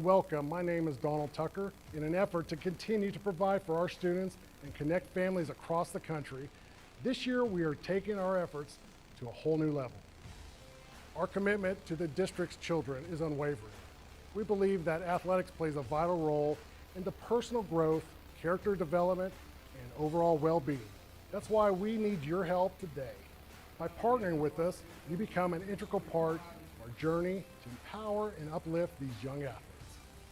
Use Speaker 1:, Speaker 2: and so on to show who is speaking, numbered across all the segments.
Speaker 1: and welcome. My name is Donald Tucker. In an effort to continue to provide for our students and connect families across the country, this year we are taking our efforts to a whole new level. Our commitment to the district's children is unwavering. We believe that athletics plays a vital role in the personal growth, character development, and overall well-being. That's why we need your help today. By partnering with us, you become an integral part of our journey to empower and uplift these young athletes.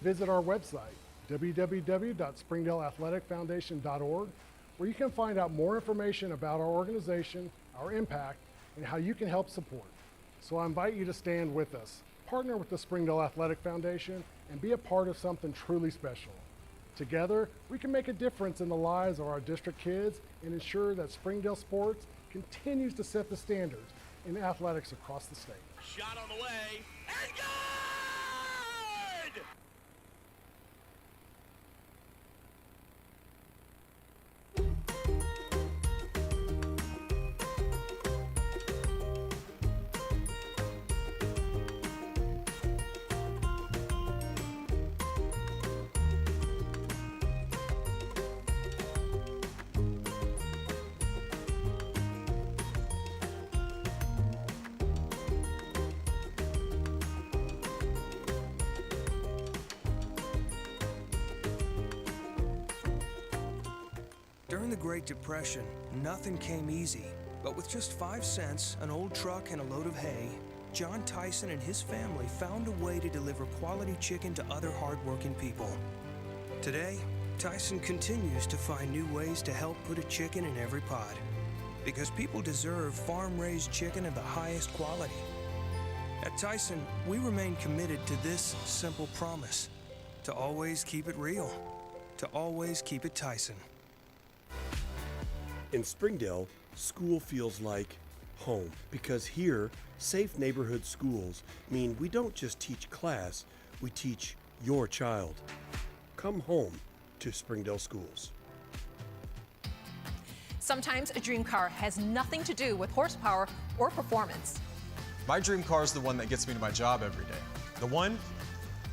Speaker 1: Visit our website, www.springdaleathleticfoundation.org, where you can find out more information about our organization, our impact, and how you can help support. So I invite you to stand with us, partner with the Springdale Athletic Foundation, and be a part of something truly special. Together, we can make a difference in the lives of our district kids and ensure that Springdale sports continues to set the standards in athletics across the state.
Speaker 2: Shot on the way, and good!
Speaker 3: During the Great Depression, nothing came easy. But with just 5 cents, an old truck, and a load of hay, John Tyson and his family found a way to deliver quality chicken to other hardworking people. Today, Tyson continues to find new ways to help put a chicken in every pot. Because people deserve farm-raised chicken of the highest quality. At Tyson, we remain committed to this simple promise: to always keep it real, to always keep it Tyson.
Speaker 4: In Springdale, school feels like home because here, safe neighborhood schools mean we don't just teach class, we teach your child. Come home to Springdale schools.
Speaker 5: Sometimes a dream car has nothing to do with horsepower or performance.
Speaker 6: My dream car is the one that gets me to my job every day. The one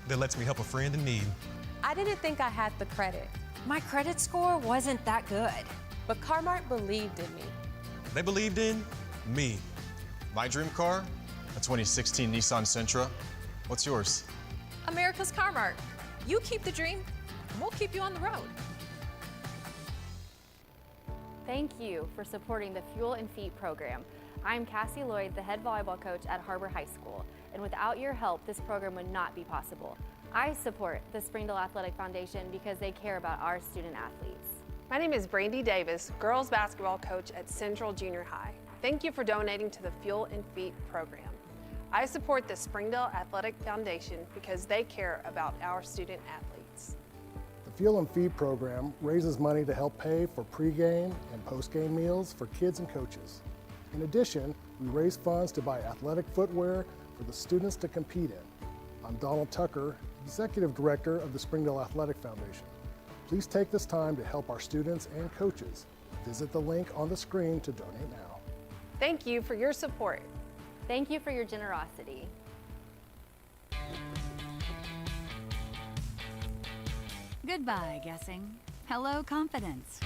Speaker 6: that lets me help a friend in need.
Speaker 7: I didn't think I had the credit. My credit score wasn't that good. But CarMart believed in me.
Speaker 6: They believed in me. My dream car? A 2016 Nissan Sentra. What's yours?
Speaker 5: America's CarMart. You keep the dream, and we'll keep you on the road.
Speaker 8: Thank you for supporting the Fuel and Feet program. I'm Cassie Lloyd, the head volleyball coach at Har-Ber High School, and without your help, this program would not be possible. I support the Springdale Athletic Foundation because they care about our student athletes.
Speaker 9: My name is Brandy Davis, girls basketball coach at Central Junior High. Thank you for donating to the Fuel and Feet program. I support the Springdale Athletic Foundation because they care about our student athletes.
Speaker 1: The Fuel and Feed program raises money to help pay for pregame and postgame meals for kids and coaches. In addition, we raise funds to buy athletic footwear for the students to compete in. I'm Donald Tucker, Executive Director of the Springdale Athletic Foundation. Please take this time to help our students and coaches. Visit the link on the screen to donate now.
Speaker 9: Thank you for your support.
Speaker 8: Thank you for your generosity.
Speaker 10: Goodbye, guessing. Hello, confidence.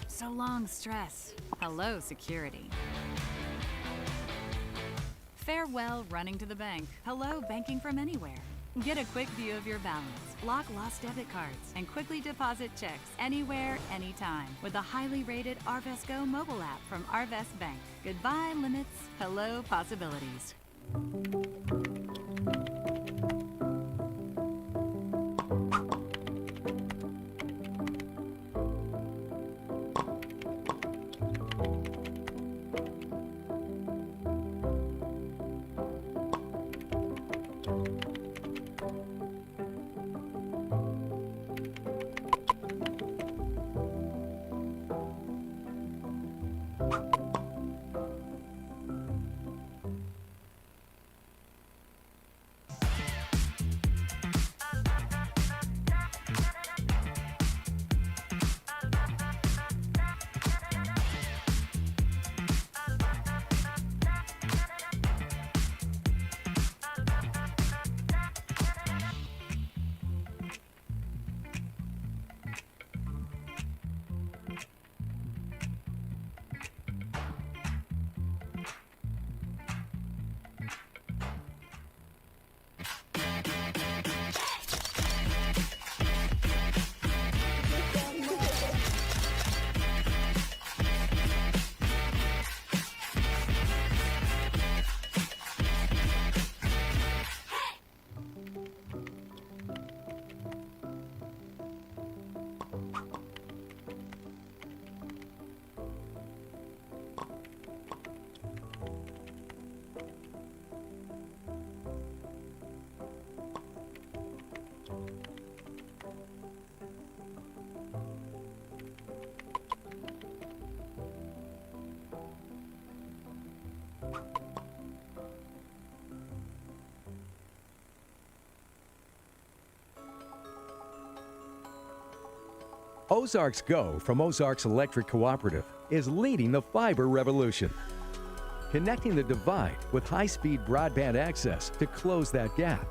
Speaker 10: So long, stress. Hello, security. Farewell, running to the bank. Hello, banking from anywhere. Get a quick view of your balance, block lost debit cards, and quickly deposit checks anywhere, anytime with the highly rated Arvest Go mobile app from Arvest Bank. Goodbye, limits. Hello, possibilities.
Speaker 11: Ozarks Go from Ozarks Electric Cooperative is leading the fiber revolution, connecting the divide with high-speed broadband access to close that gap.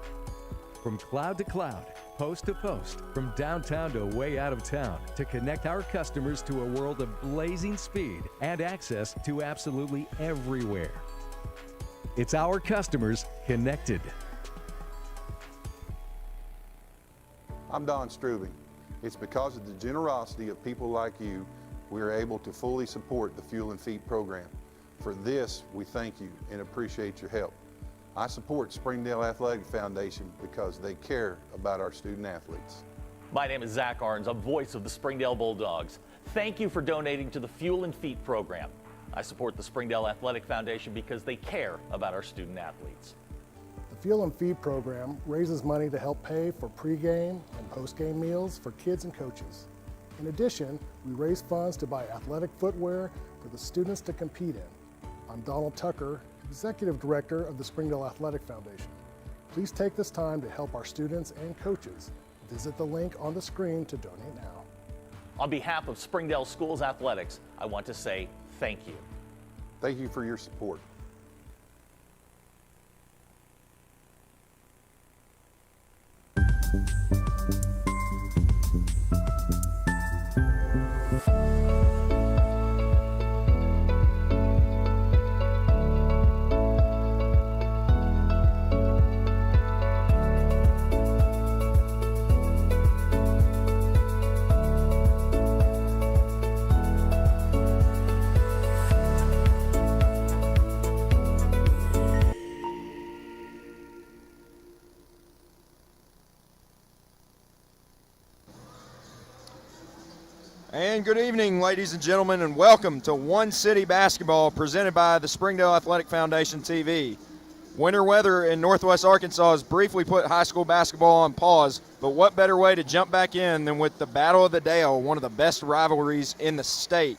Speaker 11: From cloud to cloud, post to post, from downtown to way out of town, to connect our customers to a world of blazing speed and access to absolutely everywhere. It's our customers connected.
Speaker 12: I'm Don Strubing. It's because of the generosity of people like you, we are able to fully support the Fuel and Feed program. For this, we thank you and appreciate your help. I support Springdale Athletic Foundation because they care about our student athletes.
Speaker 13: My name is Zach Arns. I'm voice of the Springdale Bulldogs. Thank you for donating to the Fuel and Feed program. I support the Springdale Athletic Foundation because they care about our student athletes.
Speaker 1: The Fuel and Feed program raises money to help pay for pregame and postgame meals for kids and coaches. In addition, we raise funds to buy athletic footwear for the students to compete in. I'm Donald Tucker, Executive Director of the Springdale Athletic Foundation. Please take this time to help our students and coaches. Visit the link on the screen to donate now.
Speaker 13: On behalf of Springdale Schools Athletics, I want to say thank you.
Speaker 12: Thank you for your support.
Speaker 14: And good evening, ladies and gentlemen, and welcome to One City Basketball presented by the Springdale Athletic Foundation TV. Winter weather in Northwest Arkansas has briefly put high school basketball on pause, but what better way to jump back in than with the Battle of the Dale, one of the best rivalries in the state.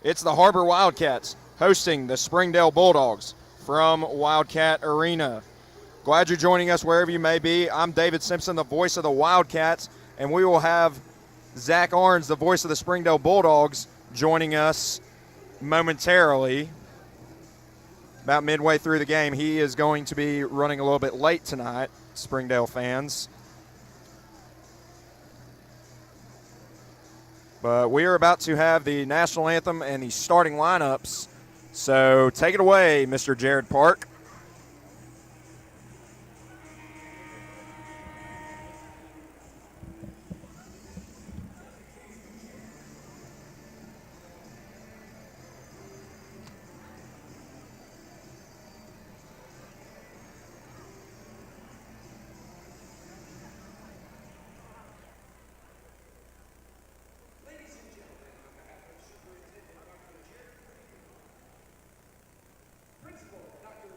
Speaker 14: It's the Har-Ber Wildcats hosting the Springdale Bulldogs from Wildcat Arena. Glad you're joining us wherever you may be. I'm David Simpson, the voice of the Wildcats, and we will have Zach Arns, the voice of the Springdale Bulldogs, joining us momentarily. About midway through the game, he is going to be running a little bit late tonight, Springdale fans. But we are about to have the national anthem and the starting lineups. So take it away, Mr. Jared Park.
Speaker 15: Principal Dr.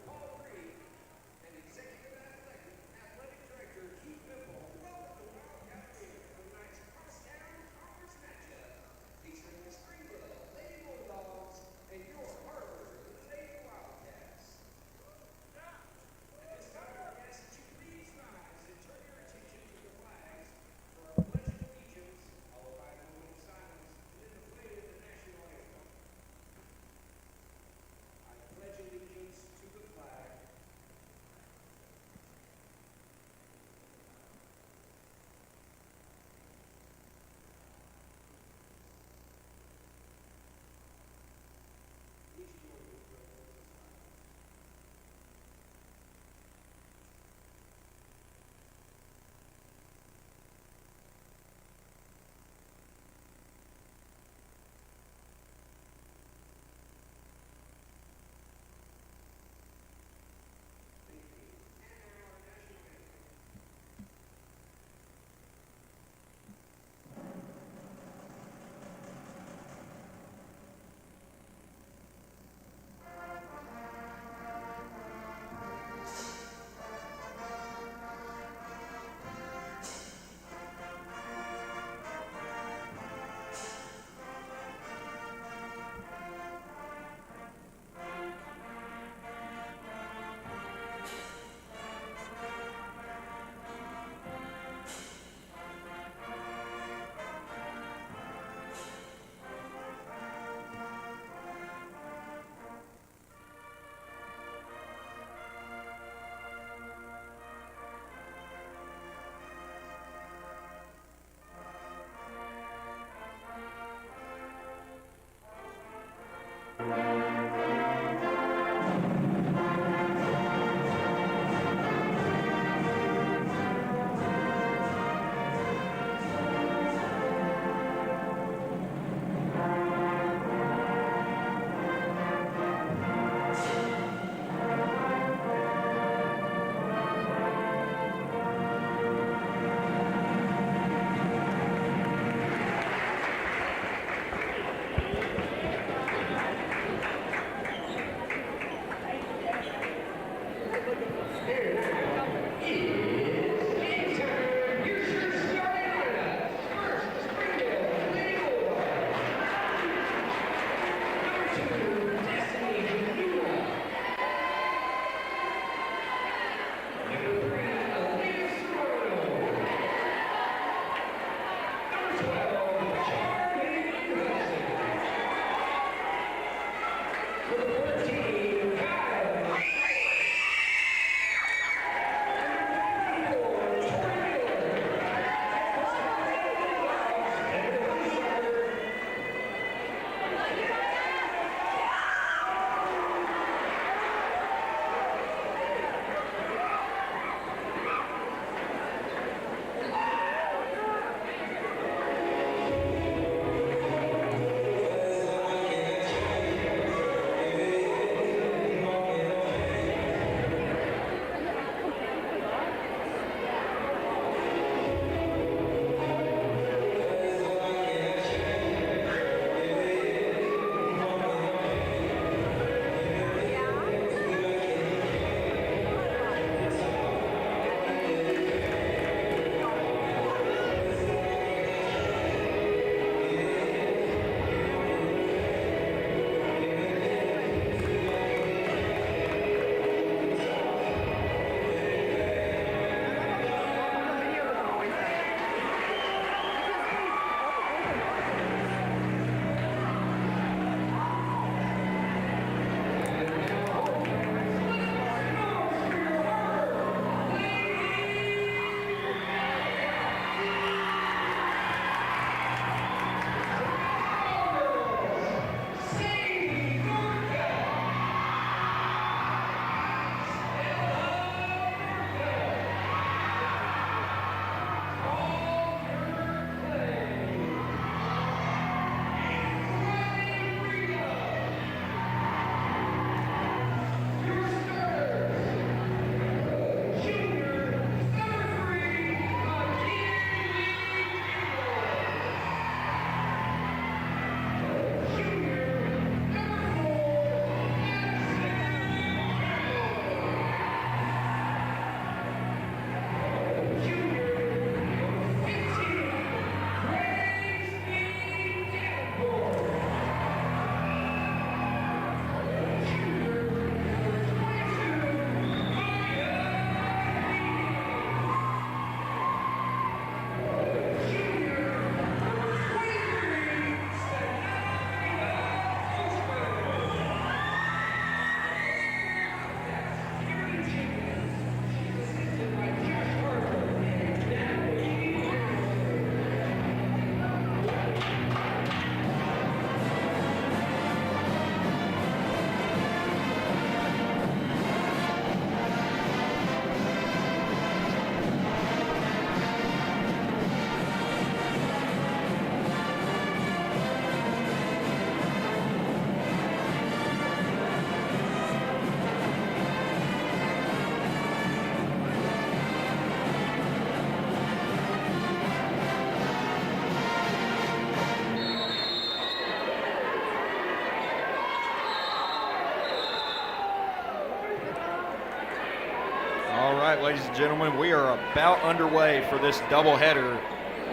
Speaker 14: right, ladies and gentlemen, we are about underway for this doubleheader.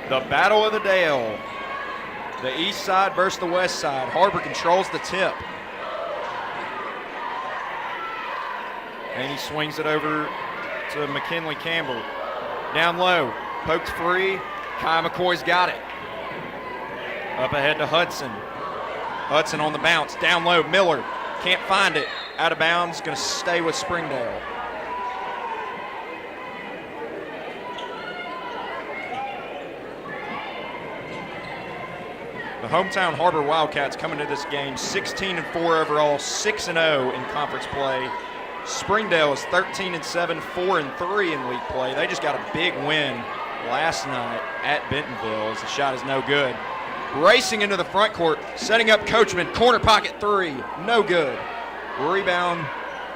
Speaker 14: The Battle of the Dale. The east side versus the west side. Har-Ber controls the tip. And he swings it over to McKinley Campbell. Down low, poked free. Kai McCoy's got it. Up ahead to Hudson. Hudson on the bounce. Down low, Miller can't find it. Out of bounds, going to stay with Springdale. The hometown Har-Ber Wildcats coming to this game 16-4 overall, 6-0 in conference play. Springdale is 13-7, 4-3 in league play. They just got a big win last night at Bentonville as the shot is no good. Racing into the front court, setting up Coachman, corner pocket three, no good. Rebound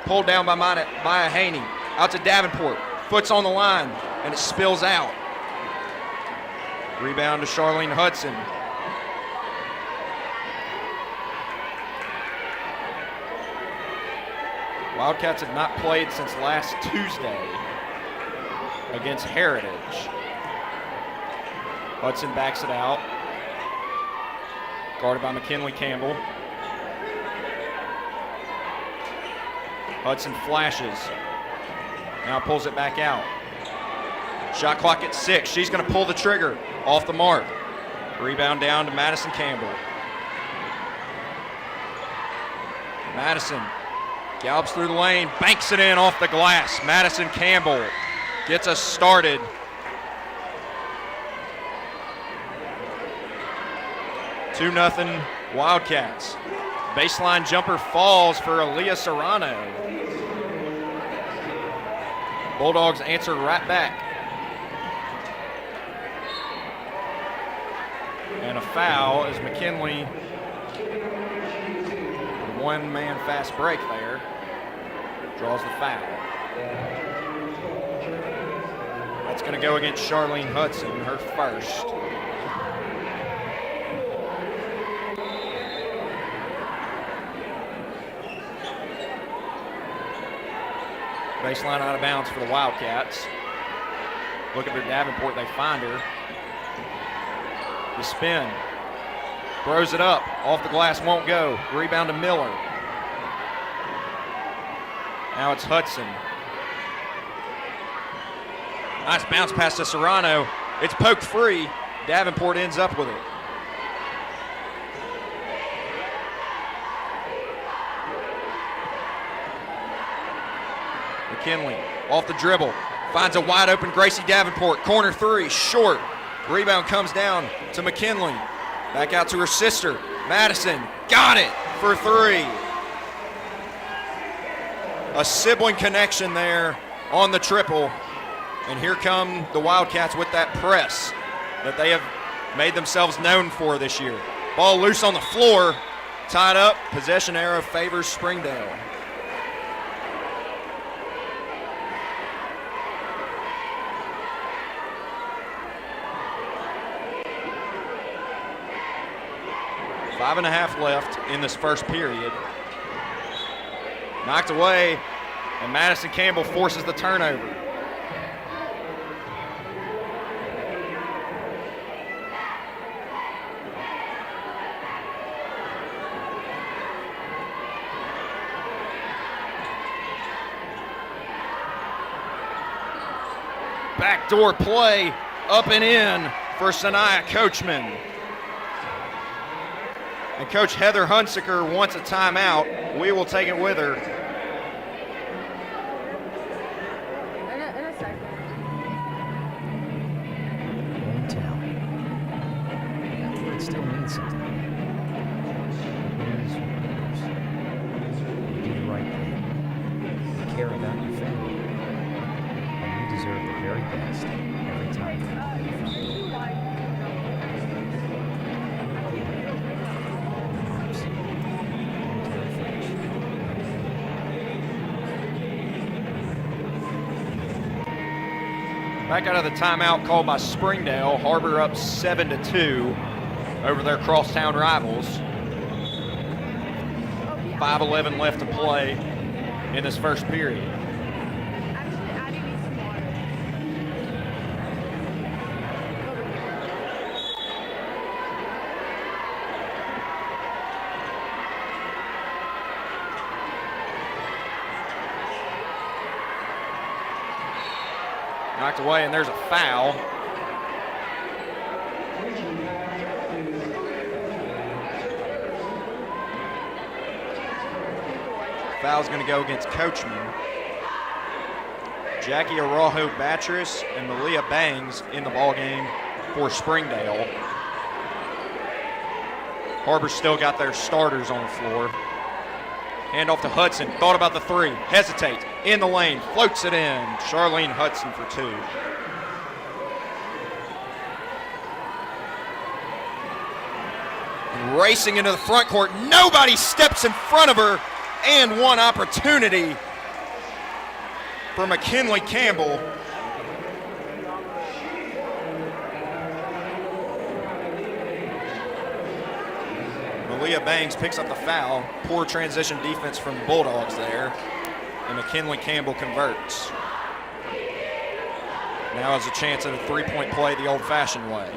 Speaker 14: pulled down by Maya Haney. Out to Davenport, foot's on the line, and it spills out. Rebound to Charlene Hudson. Wildcats have not played since last Tuesday against Heritage. Hudson backs it out. Guarded by McKinley Campbell. Hudson flashes. Now pulls it back out. Shot clock at 6. She's going to pull the trigger off the mark. Rebound down to Madison Campbell. Madison gallops through the lane, banks it in off the glass. Madison Campbell gets us started. Two 2-0 Wildcats. Baseline jumper falls for Aaliyah Serrano. Bulldogs answer right back. And a foul as McKinley, one-man fast break there, draws the foul. That's going to go against Charlene Hudson, her first. Baseline out of bounds for the Wildcats. Look at their Davenport, they find her. The spin. Throws it up. Off the glass, won't go. Rebound to Miller. Now it's Hudson. Nice bounce pass to Serrano. It's poked free. Davenport ends up with it. McKinley off the dribble. Finds a wide open Gracie Davenport. Corner three, short. Rebound comes down to McKinley. Back out to her sister, Madison. Got it for three. A sibling connection there on the triple. And here come the Wildcats with that press that they have made themselves known for this year. Ball loose on the floor, tied up. Possession arrow favors Springdale. Five and a half left in this first period. Knocked away, and Madison Campbell forces the turnover. Backdoor play, up and in for Sanaya Coachman. And Coach Heather Hunsaker wants a timeout. We will take it with her.
Speaker 15: In a second.
Speaker 16: Hometown. Yeah, it still means something. Winners, winners. You do the right thing. You care about your family. And you deserve the very best every time you play the front door.
Speaker 14: Back out of the timeout called by Springdale. Har-Ber up 7-2 over their crosstown rivals. 5:11 left to play in this first period.
Speaker 15: Actually, Addie needs some
Speaker 14: Knocked away, and there's a foul. Foul's going to go against Coachman. Jackie Araujo-Batris and Malia Bangs in the ballgame for Springdale. Har-Ber still got their starters on the floor. Hand off to Hudson. Thought about the three. Hesitates. In the lane. Floats it in. Charlene Hudson for two. And racing into the front court. Nobody steps in front of her. And one opportunity for McKinley Campbell. Malia Bangs picks up the foul. Poor transition defense from the Bulldogs there. And McKinley Campbell converts. Now has a chance at a three-point play the old-fashioned way.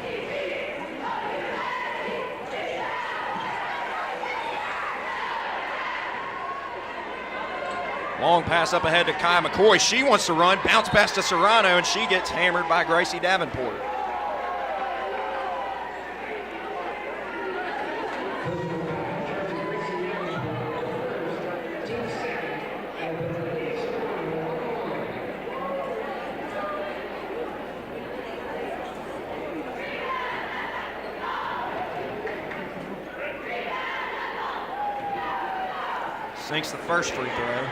Speaker 14: Long pass up ahead to Kai McCoy. She wants to run. Bounce pass to Serrano, and she gets hammered by Gracie Davenport. Sinks the first free throw.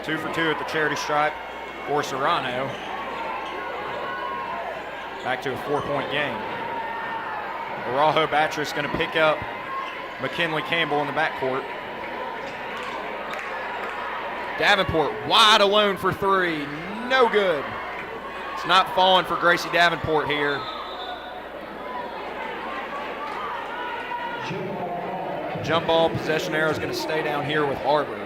Speaker 14: Two for two at the charity stripe for Serrano. Back to a 4-point game. Araujo-Batris going to pick up McKinley Campbell in the backcourt. Davenport wide alone for three. No good. It's not falling for Gracie Davenport here. Jump ball possession arrow is going to stay down here with Har-Ber.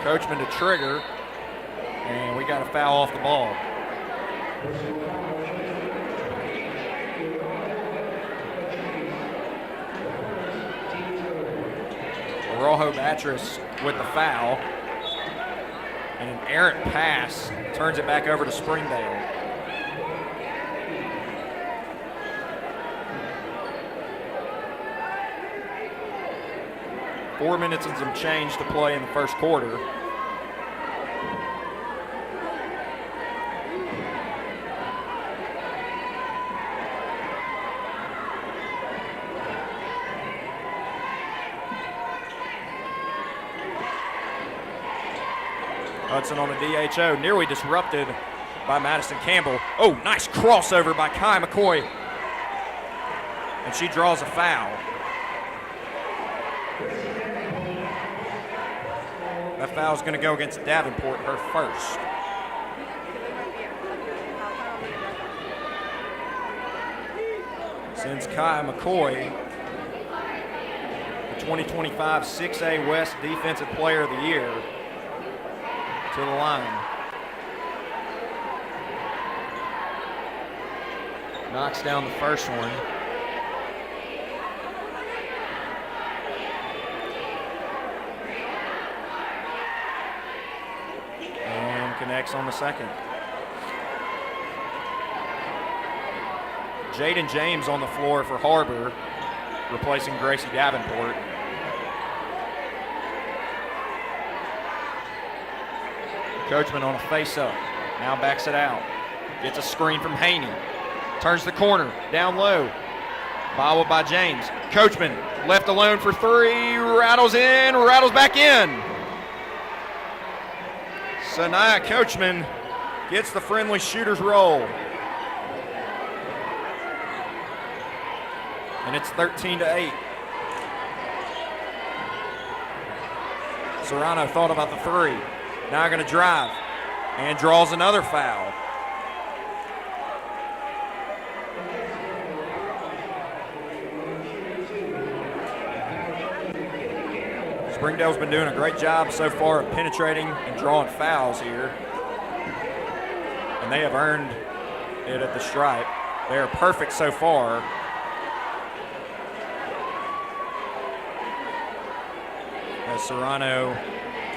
Speaker 14: Coachman to trigger, and we got a foul off the ball. Araujo-Batris with the foul, and an errant pass turns it back over to Springdale. Four minutes and some change to play in the first quarter. Hudson on a DHO, nearly disrupted by Madison Campbell. Oh, nice crossover by Kai McCoy. And she draws a foul. That foul is going to go against Davenport, her first. Sends Kai McCoy, the 2025 6A West Defensive Player of the Year, to the line. Knocks down the first one. Connects on the second. Jaden James on the floor for Har-Ber, replacing Gracie Davenport. Coachman on a face-up, now backs it out. Gets a screen from Haney. Turns the corner, down low. Bobbled by James. Coachman left alone for three, rattles in, rattles back in. Sanaya Coachman gets the friendly shooter's roll. And it's 13-8. Serrano thought about the three. Now going to drive and draws another foul. Springdale's been doing a great job so far of penetrating and drawing fouls here. And they have earned it at the stripe. They're perfect so far. As Serrano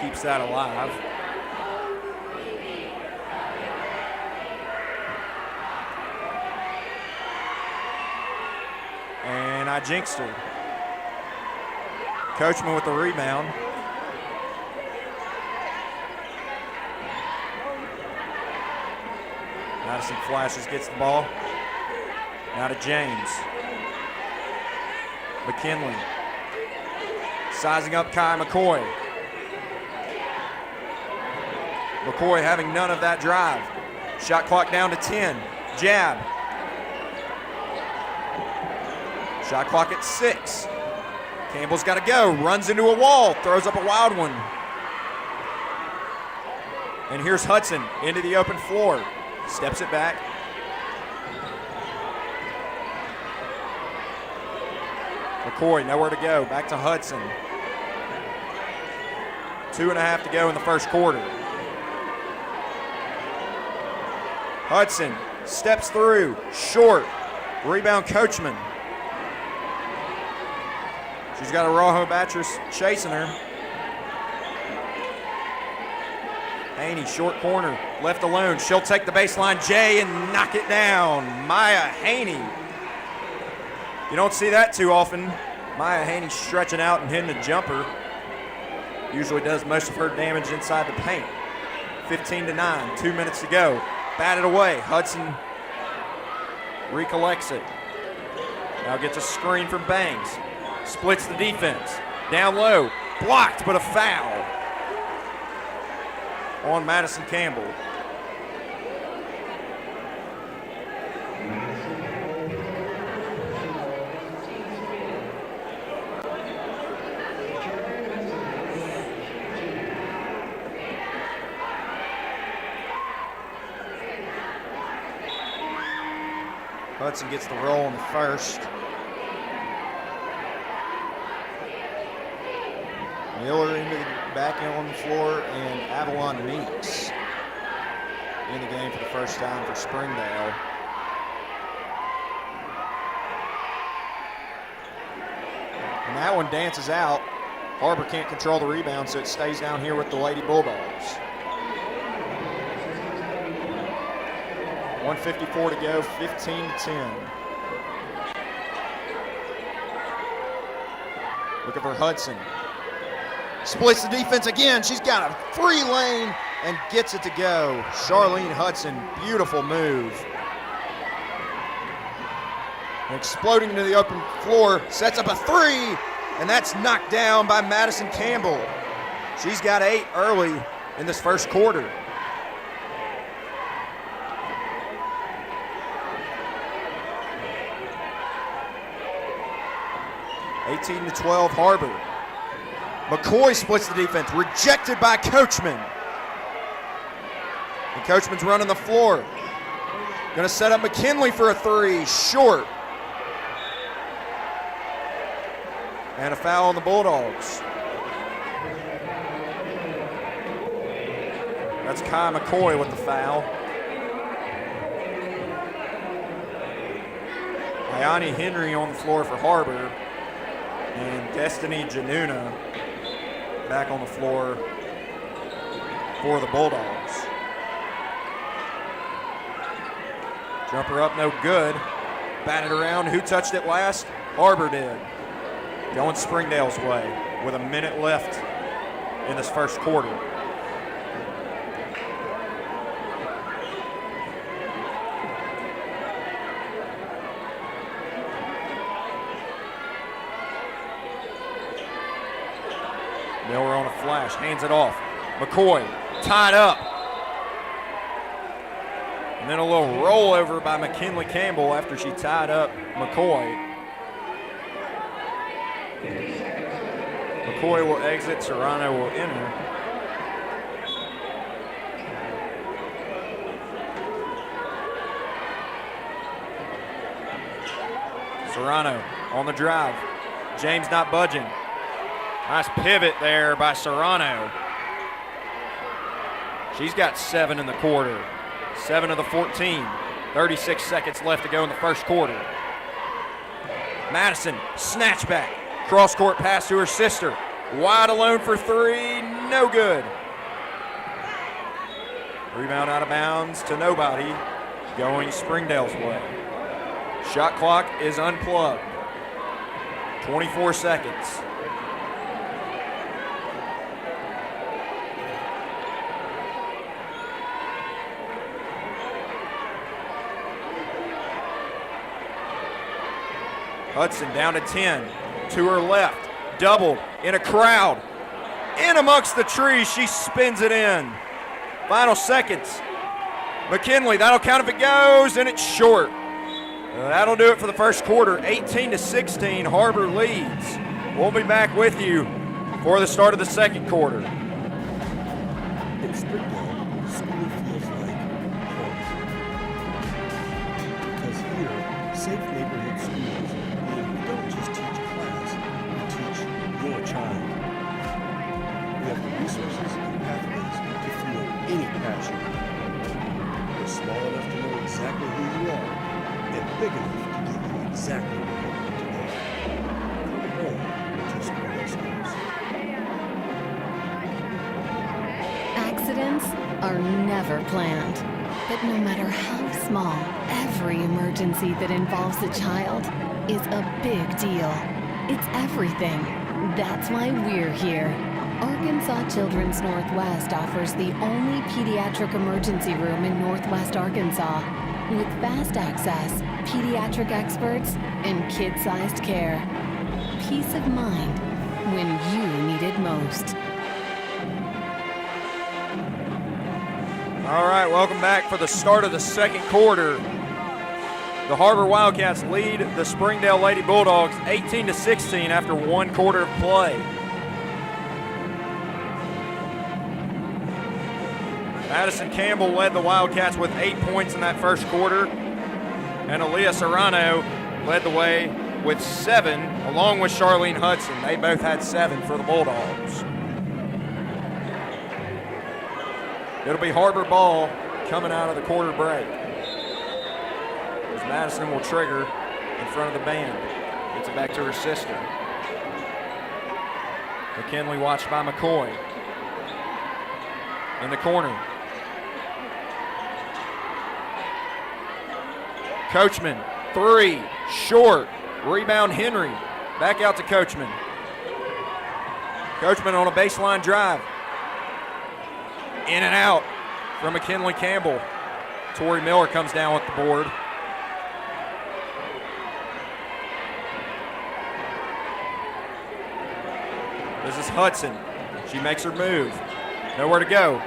Speaker 14: keeps that alive. And I jinxed her. Coachman with the rebound. Madison flashes, gets the ball. Now to James. McKinley. Sizing up Kai McCoy. McCoy having none of that drive. Shot clock down to 10. Jab. Shot clock at 6. Campbell's got to go. Runs into a wall. Throws up a wild one. And here's Hudson into the open floor. Steps it back. McCoy, nowhere to go. Back to Hudson. 2.5 to go in the first quarter. Hudson steps through. Short. Rebound Coachman. She's got a Rojo Batris chasing her. Haney, short corner, left alone. She'll take the baseline, Jay, and knock it down. Maya Haney. You don't see that too often. Maya Haney stretching out and hitting a jumper. Usually does most of her damage inside the paint. 15-9, 2 minutes to go. Batted away. Hudson recollects it. Now gets a screen from Bangs. Splits the defense. Down low. Blocked, but a foul on Madison Campbell. Hudson gets the roll in the first. Miller into the back end on the floor, and Avalon Meeks in the game for the first time for Springdale. And that one dances out. Har-Ber can't control the rebound, so it stays down here with the Lady Bulldogs. 1:54 to go, 15-10. Looking for Hudson. Splits the defense again. She's got a free lane and gets it to go. Charlene Hudson, beautiful move. And exploding into the open floor, sets up a three, and that's knocked down by Madison Campbell. She's got 8 early in this first quarter. to 12, Har-Ber. McCoy splits the defense, rejected by Coachman. And Coachman's running the floor. Gonna set up McKinley for a three, short. And a foul on the Bulldogs. That's Kai McCoy with the foul. Ayani Henry on the floor for Har-Ber. And Destiny Januna back on the floor for the Bulldogs. Jumper up, no good. Batted around. Who touched it last? Har-Ber did. Going Springdale's way with a minute left in this first quarter. Miller on a flash, hands it off. McCoy tied up. And then a little rollover by McKinley Campbell after she tied up McCoy. McCoy will exit, Serrano will enter. Serrano on the drive. James not budging. Nice pivot there by Serrano. She's got 7 in the quarter. 7 of the 14. 36 seconds left to go in the first quarter. Madison, snatch back. Cross-court pass to her sister. Wide alone for three, no good. Rebound out of bounds to nobody, going Springdale's way. Shot clock is unplugged. 24 seconds. Hudson down to 10, to her left, doubled, in a crowd, in amongst the trees, she spins it in. Final seconds. McKinley, that'll count if it goes, and it's short. That'll do it for the first quarter, 18-16, Har-Ber leads. We'll be back with you for the start of the second quarter.
Speaker 4: In Springdale, school feels like home. Because here, safe neighborhood schools mean we don't just teach class, we teach your child. We have the resources and pathways to fuel any passion. We're small enough to know exactly who you are, and big enough to give you exactly what you want today. Come home to Springdale schools.
Speaker 17: Accidents are never planned, but no matter how small, every emergency that involves a child is a big deal. It's everything. That's why we're here. Arkansas Children's Northwest offers the only pediatric emergency room in Northwest Arkansas with fast access, pediatric experts, and kid-sized care. Peace of mind when you need it most.
Speaker 14: All right, welcome back for the start of the second quarter. The Har-Ber Wildcats lead the Springdale Lady Bulldogs 18-16 after one quarter of play. Madison Campbell led the Wildcats with 8 points in that first quarter, and Aaliyah Serrano led the way with 7, along with Charlene Hudson. They both had 7 for the Bulldogs. It'll be Har-Ber ball coming out of the quarter break, as Madison will trigger in front of the band. Gets it back to her sister. McKinley watched by McCoy. In the corner. Coachman, 3, short. Rebound Henry. Back out to Coachman. Coachman on a baseline drive. In and out from McKinley Campbell. Tori Miller comes down with the board. This is Hudson. She makes her move. Nowhere to go.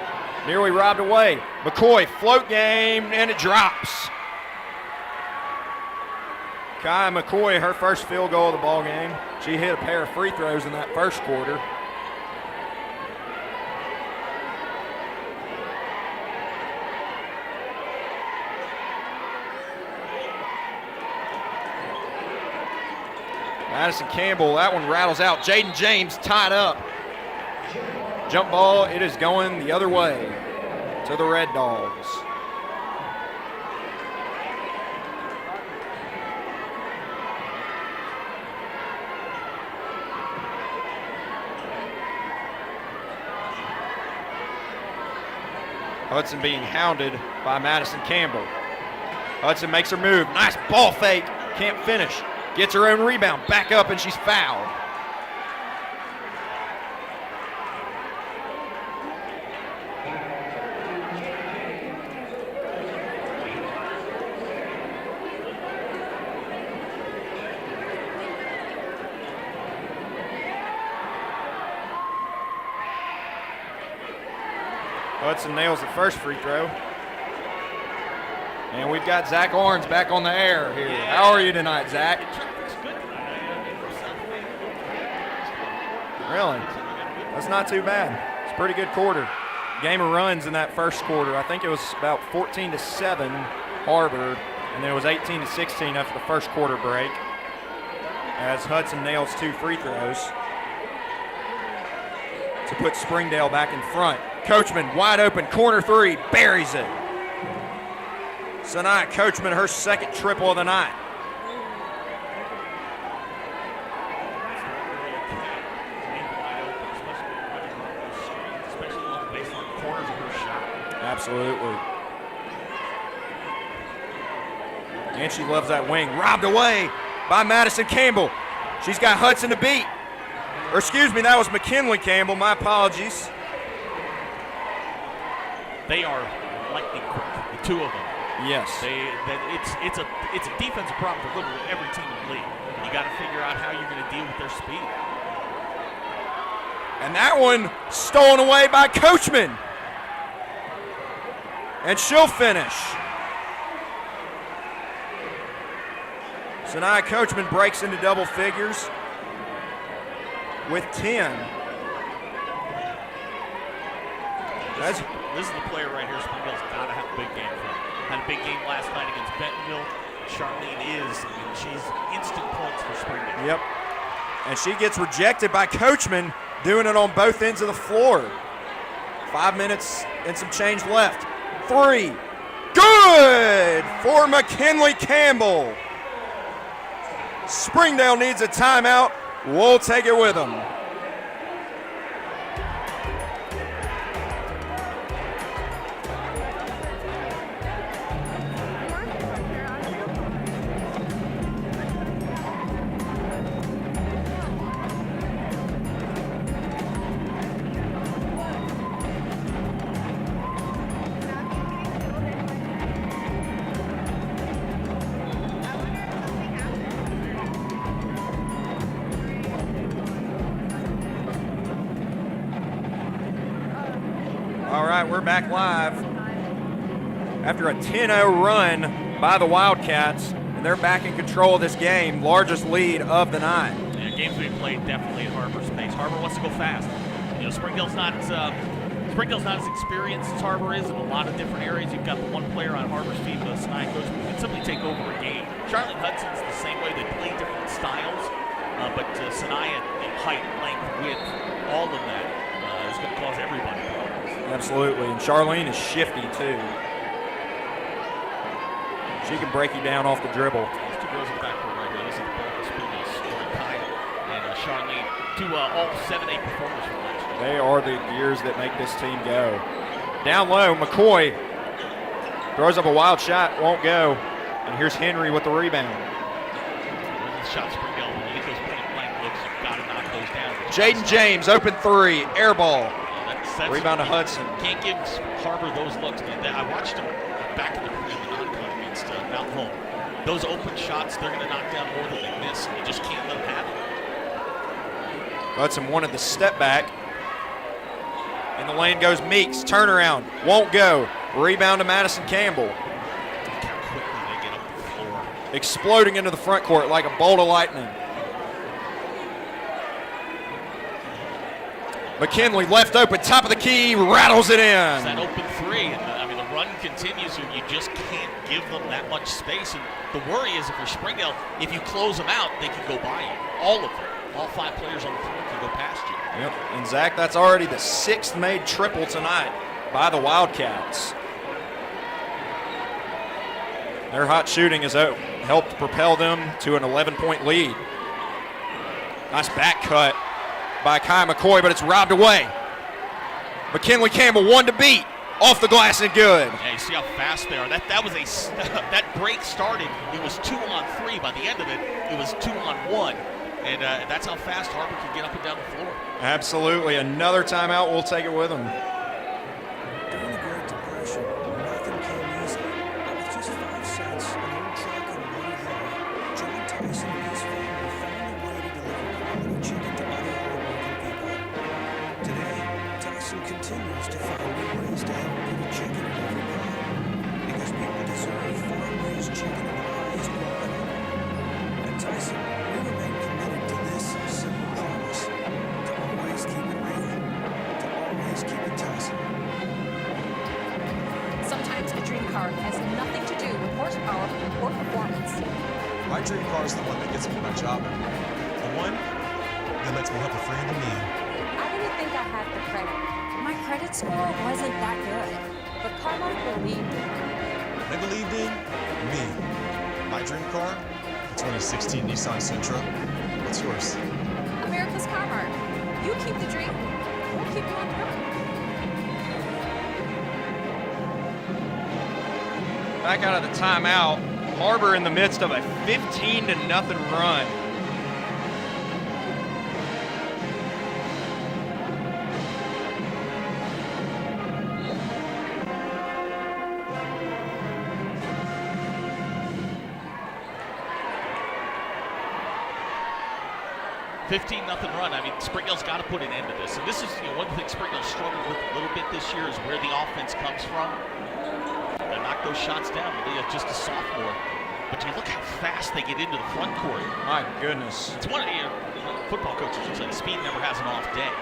Speaker 14: Nearly robbed away. McCoy, float game, and it drops. Kai McCoy, her first field goal of the ball game. She hit a pair of free throws in that first quarter. Madison Campbell, that one rattles out. Jaden James tied up. Jump ball, it is going the other way to the Red Dogs. Hudson being hounded by Madison Campbell. Hudson makes her move. Nice ball fake. Can't finish. Gets her own rebound. Back up and she's fouled. Hudson nails the first free throw. And we've got Zach Arns back on the air here. How are you tonight, Zach? Really? That's not too bad. It's a pretty good quarter. Game of runs in that first quarter. I think it was about 14-7 Har-Ber, and then it was 18-16 after the first quarter break as Hudson nails 2 free throws to put Springdale back in front. Coachman wide open, corner 3, buries it. Sanaya Coachman, her second triple of the night. Absolutely. And she loves that wing. Robbed away by Madison Campbell. She's got Hudson to beat. Or excuse me, that was McKinley Campbell. My apologies.
Speaker 2: They are lightning quick, the two of them.
Speaker 14: Yes.
Speaker 2: It's a defensive problem for literally every team in the league. You got to figure out how you're going to deal with their speed.
Speaker 14: And that one stolen away by Coachman. And she'll finish. Sanaya Coachman breaks into double figures with 10.
Speaker 2: This is the player right here Springdale's got to have a big game from. Had a big game last night against Bentonville. Charlene and she's instant points for Springdale.
Speaker 14: Yep. And she gets rejected by Coachman, doing it on both ends of the floor. 5 minutes and some change left. 3. Good for McKinley Campbell. Springdale needs a timeout. We'll take it with them. All right, we're back live after a 10-0 run by the Wildcats, and they're back in control of this game, largest lead of the night.
Speaker 2: Yeah, games being played definitely at Har-Ber's pace. Har-Ber wants to go fast. You know, Springdale's not as experienced as Har-Ber is in a lot of different areas. You've got the one player on Har-Ber's team, Sanaya Coachman, who can simply take over a game. Charlotte Hudson's the same way. They play different styles, but Sanaya, height, length, width, all of that is going to cause everybody problems.
Speaker 14: Absolutely, and Charlene is shifty too. She can break you down off the dribble.
Speaker 2: These two girls in the backcourt right here. This is the bulk of Springdale's scoring. Kyle and Charlene, two all 7-8 performers from last year.
Speaker 14: They are the gears that make this team go. Down low, McCoy throws up a wild shot, won't go. And here's Henry with the rebound.
Speaker 2: This shot Springdale, when you get those point blank looks, you've got to knock those down.
Speaker 14: Jaden James, open three, air ball. Rebound to Hudson.
Speaker 2: Can't give Har-Ber those looks, man. I watched them back in the non-con against Mount Home. Those open shots, they're going to knock down more than they miss, and you just can't let them have it.
Speaker 14: Hudson wanted the step back. In the lane goes Meeks. Turnaround. Won't go. Rebound to Madison Campbell.
Speaker 2: Look how quickly they get up the floor.
Speaker 14: Exploding into the front court like a bolt of lightning. McKinley left open, top of the key, rattles it in.
Speaker 2: It's that open three, and the run continues, and you just can't give them that much space. And the worry is if you're Springdale, if you close them out, they can go by you. All of them, all 5 players on the floor can go past you.
Speaker 14: Yep, and Zach, that's already the 6th made triple tonight by the Wildcats. Their hot shooting has helped propel them to an 11-point lead. Nice back cut by Kai McCoy, but it's robbed away. McKinley Campbell, one to beat. Off the glass and good.
Speaker 2: Yeah, you see how fast they are. That was that break started. It was 2-on-3. By the end of it, it was 2-on-1. And that's how fast Har-Ber can get up and down the floor.
Speaker 14: Absolutely. Another timeout. We'll take it with them.
Speaker 3: During the Great Depression, nothing came easy. But with just 5 cents, an old truck and a load of hay, John Tyson and his family found a way to deliver quality chicken to other hardworking people. Today, Tyson continues to find new ways to help get a chicken in every pot. Because people deserve farm-raised chicken of the highest quality. At Tyson, we remain committed to this simple promise: to always keep it real, to always keep it Tyson.
Speaker 5: Sometimes a dream car has nothing to do with horsepower or performance.
Speaker 6: My dream car is the one that gets me my job. The one that lets me help a friend in need.
Speaker 7: I didn't think I had the credit. My credit score wasn't that good, but CarMart believed in me.
Speaker 6: They believed in me. My dream car, the 2016 Nissan Sentra. What's yours?
Speaker 5: America's CarMart. You keep the dream, we'll keep you on the road.
Speaker 14: Back out of the timeout, Har-Ber in the midst of a 15-0 run.
Speaker 2: Nothing run. I mean, Springdale's got to put an end to this. And this is one thing Springdale struggled with a little bit this year is where the offense comes from. They knock those shots down. They're just a sophomore. But you look how fast they get into the front court.
Speaker 14: My goodness.
Speaker 2: It's one of the football coaches should say, speed never has an off day.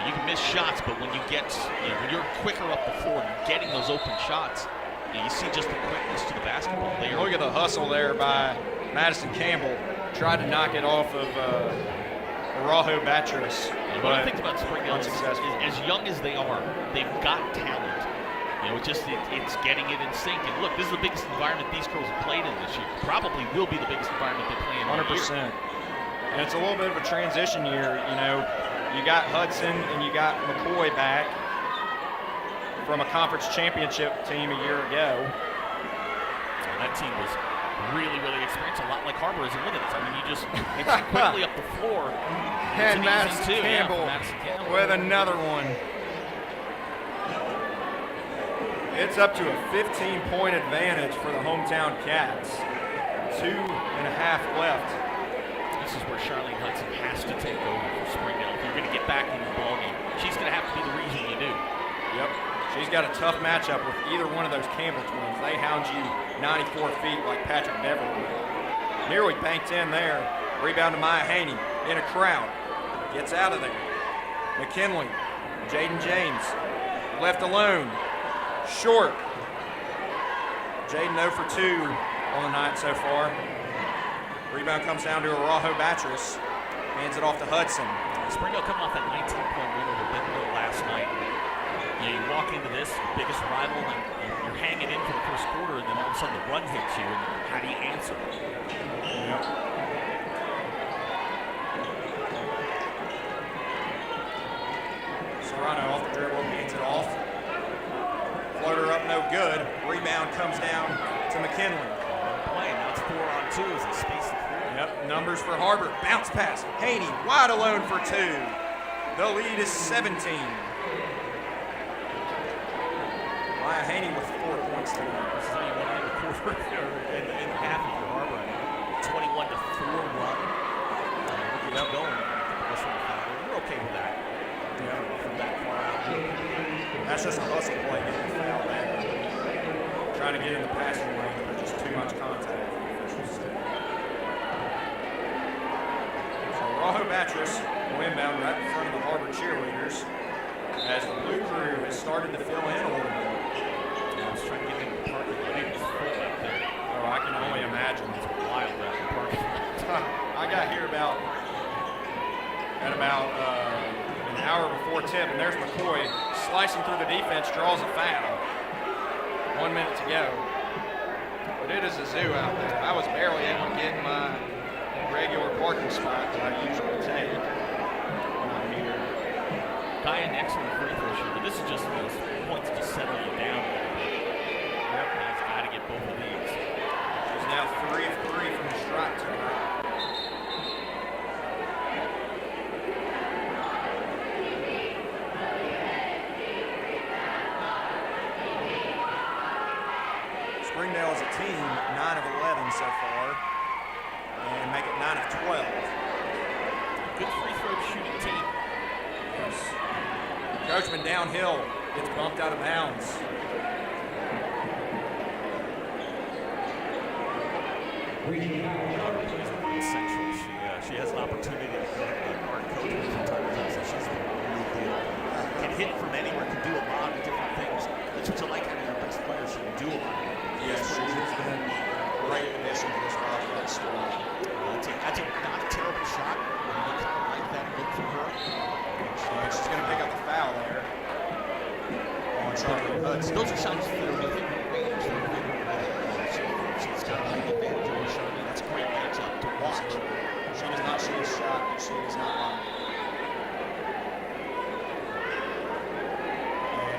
Speaker 2: You can miss shots, but when you get, when you're quicker up the floor and getting those open shots, you see just the quickness to the basketball.
Speaker 14: Look at the hustle there by Madison Campbell. Tried to knock it off of Har-Ber.
Speaker 2: One of the things about Springdale is, as young as they are, they've got talent. It's getting it in sync. And look, this is the biggest environment these girls have played in this year. Probably will be the biggest environment they play in
Speaker 14: 100%. And it's a little bit of a transition year. You got Hudson and you got McCoy back from a conference championship team a year ago.
Speaker 2: And that team was really, really experienced, a lot like Har-Ber is. Look at this. I mean, it's quickly up the floor.
Speaker 14: And Madison Campbell with another one. It's up to a 15-point advantage for the hometown Cats. 2.5 left.
Speaker 2: This is where Charlene Hudson has to take over for Springdale. If you're going to get back in the ballgame, she's going to have to be the reason you do.
Speaker 14: Yep. She's got a tough matchup with either one of those Campbell twins. They hound you 94 feet like Patrick Beverly. Nearly banked in there. Rebound to Maya Haney in a crowd. Gets out of there. McKinley, Jaden James, left alone. Short. Jaden 0 for 2 on the night so far. Rebound comes down to Har-Ber. Hands it off to Hudson.
Speaker 2: Springdale coming off that 19-point win over Bentonville last night. You walk into this, your biggest rival, and you're hanging in for the first quarter, and then all of a sudden the run hits you, and how do you answer?
Speaker 14: Yep. Serrano off the dribble, hands it off. Floater up, no good. Rebound comes down to McKinley.
Speaker 2: Playing, now it's 4-on-2 as they space the floor.
Speaker 14: Yep, numbers for Har-Ber. Bounce pass. Haney wide alone for 2. The lead is 17. Maya Haney with 4 points tonight.
Speaker 2: This is how you want to end the quarter in half of your Har-Ber. 21-4 run. We're going. We're okay with that. From that far out.
Speaker 14: That's just a hustle play getting the foul there. Trying to get in the passing lane, but just too much contact. So Har-Ber will inbound right in front of the Har-Ber cheerleaders as the blue crew has started to fill in a little bit.
Speaker 2: I was trying to get in the parking lot. It was full back there.
Speaker 14: Oh, I can only imagine.
Speaker 2: It's wild out in the parking lot.
Speaker 14: I got here at about an hour before tip, and there's McCoy slicing through the defense, draws a foul. 1 minute to go. But it is a zoo out there. I was barely able to get in my regular parking spot that I usually take when I'm here.
Speaker 2: Ty, an excellent free throw shooter, but this is just those points to settle you down a little bit. Yep, he's got to get both of these.
Speaker 14: She's now 3 of 3 from the strike tonight. Springdale as a team, 9 of 11 so far, and make it 9 of 12.
Speaker 2: Good free throw shooting team.
Speaker 14: Yes. Coachman downhill, gets bumped out of bounds.
Speaker 2: Central. She has an opportunity to guard coaches from time to time, so she's a real deal. Can hit from anywhere, can do a lot of different things. That's what you like having your best player. She can do a lot.
Speaker 14: Yes, she's been a great addition to this offense.
Speaker 2: That's not a terrible shot. You kind of like that look from her.
Speaker 14: She's going to pick up the foul there on Charlie Hudson.
Speaker 2: Those are shots that are within range.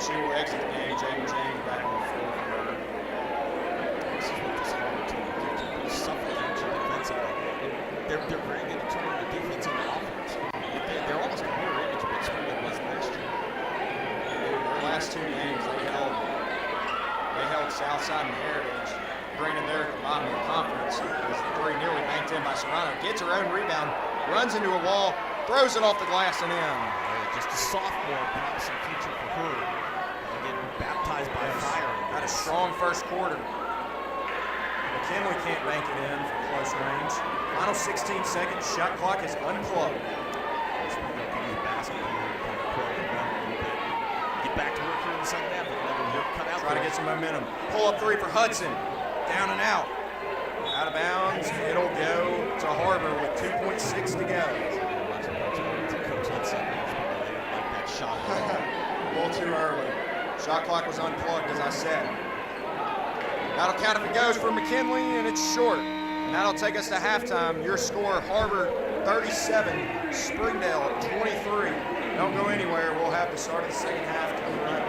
Speaker 14: She will exit the game. James back on the floor for her.
Speaker 2: This is what this Har-Ber team can do. Suffocate you defensively. They're very good at turning the defense into offense. They're almost a mirror image of what Springdale was last year.
Speaker 14: Their last two games, they held Southside and Heritage. Granted, they're at the bottom of the conference. As the three nearly banked in by Serrano. Gets her own rebound, runs into a wall, throws it off the glass and in.
Speaker 2: Just a sophomore, promising future for her. Getting baptized by fire.
Speaker 14: Had a strong first quarter. McKinley can't bank it in from close range. Final 16 seconds, shot clock is unplugged.
Speaker 2: Springdale can use basketball here to kind of play around a little bit. Get back to work here in the second half. Another work cut out.
Speaker 14: Try to get some momentum. Pull up three for Hudson. Down and out. Out of bounds. It'll go to Har-Ber with 2.6 to go.
Speaker 2: Coach Hudson. Like that shot.
Speaker 14: A little too early. Shot clock was unplugged, as I said. That'll count if it goes for McKinley, and it's short. And that'll take us to halftime. Your score, Har-Ber 37, Springdale 23. Don't go anywhere. We'll have the start of the second half coming right up.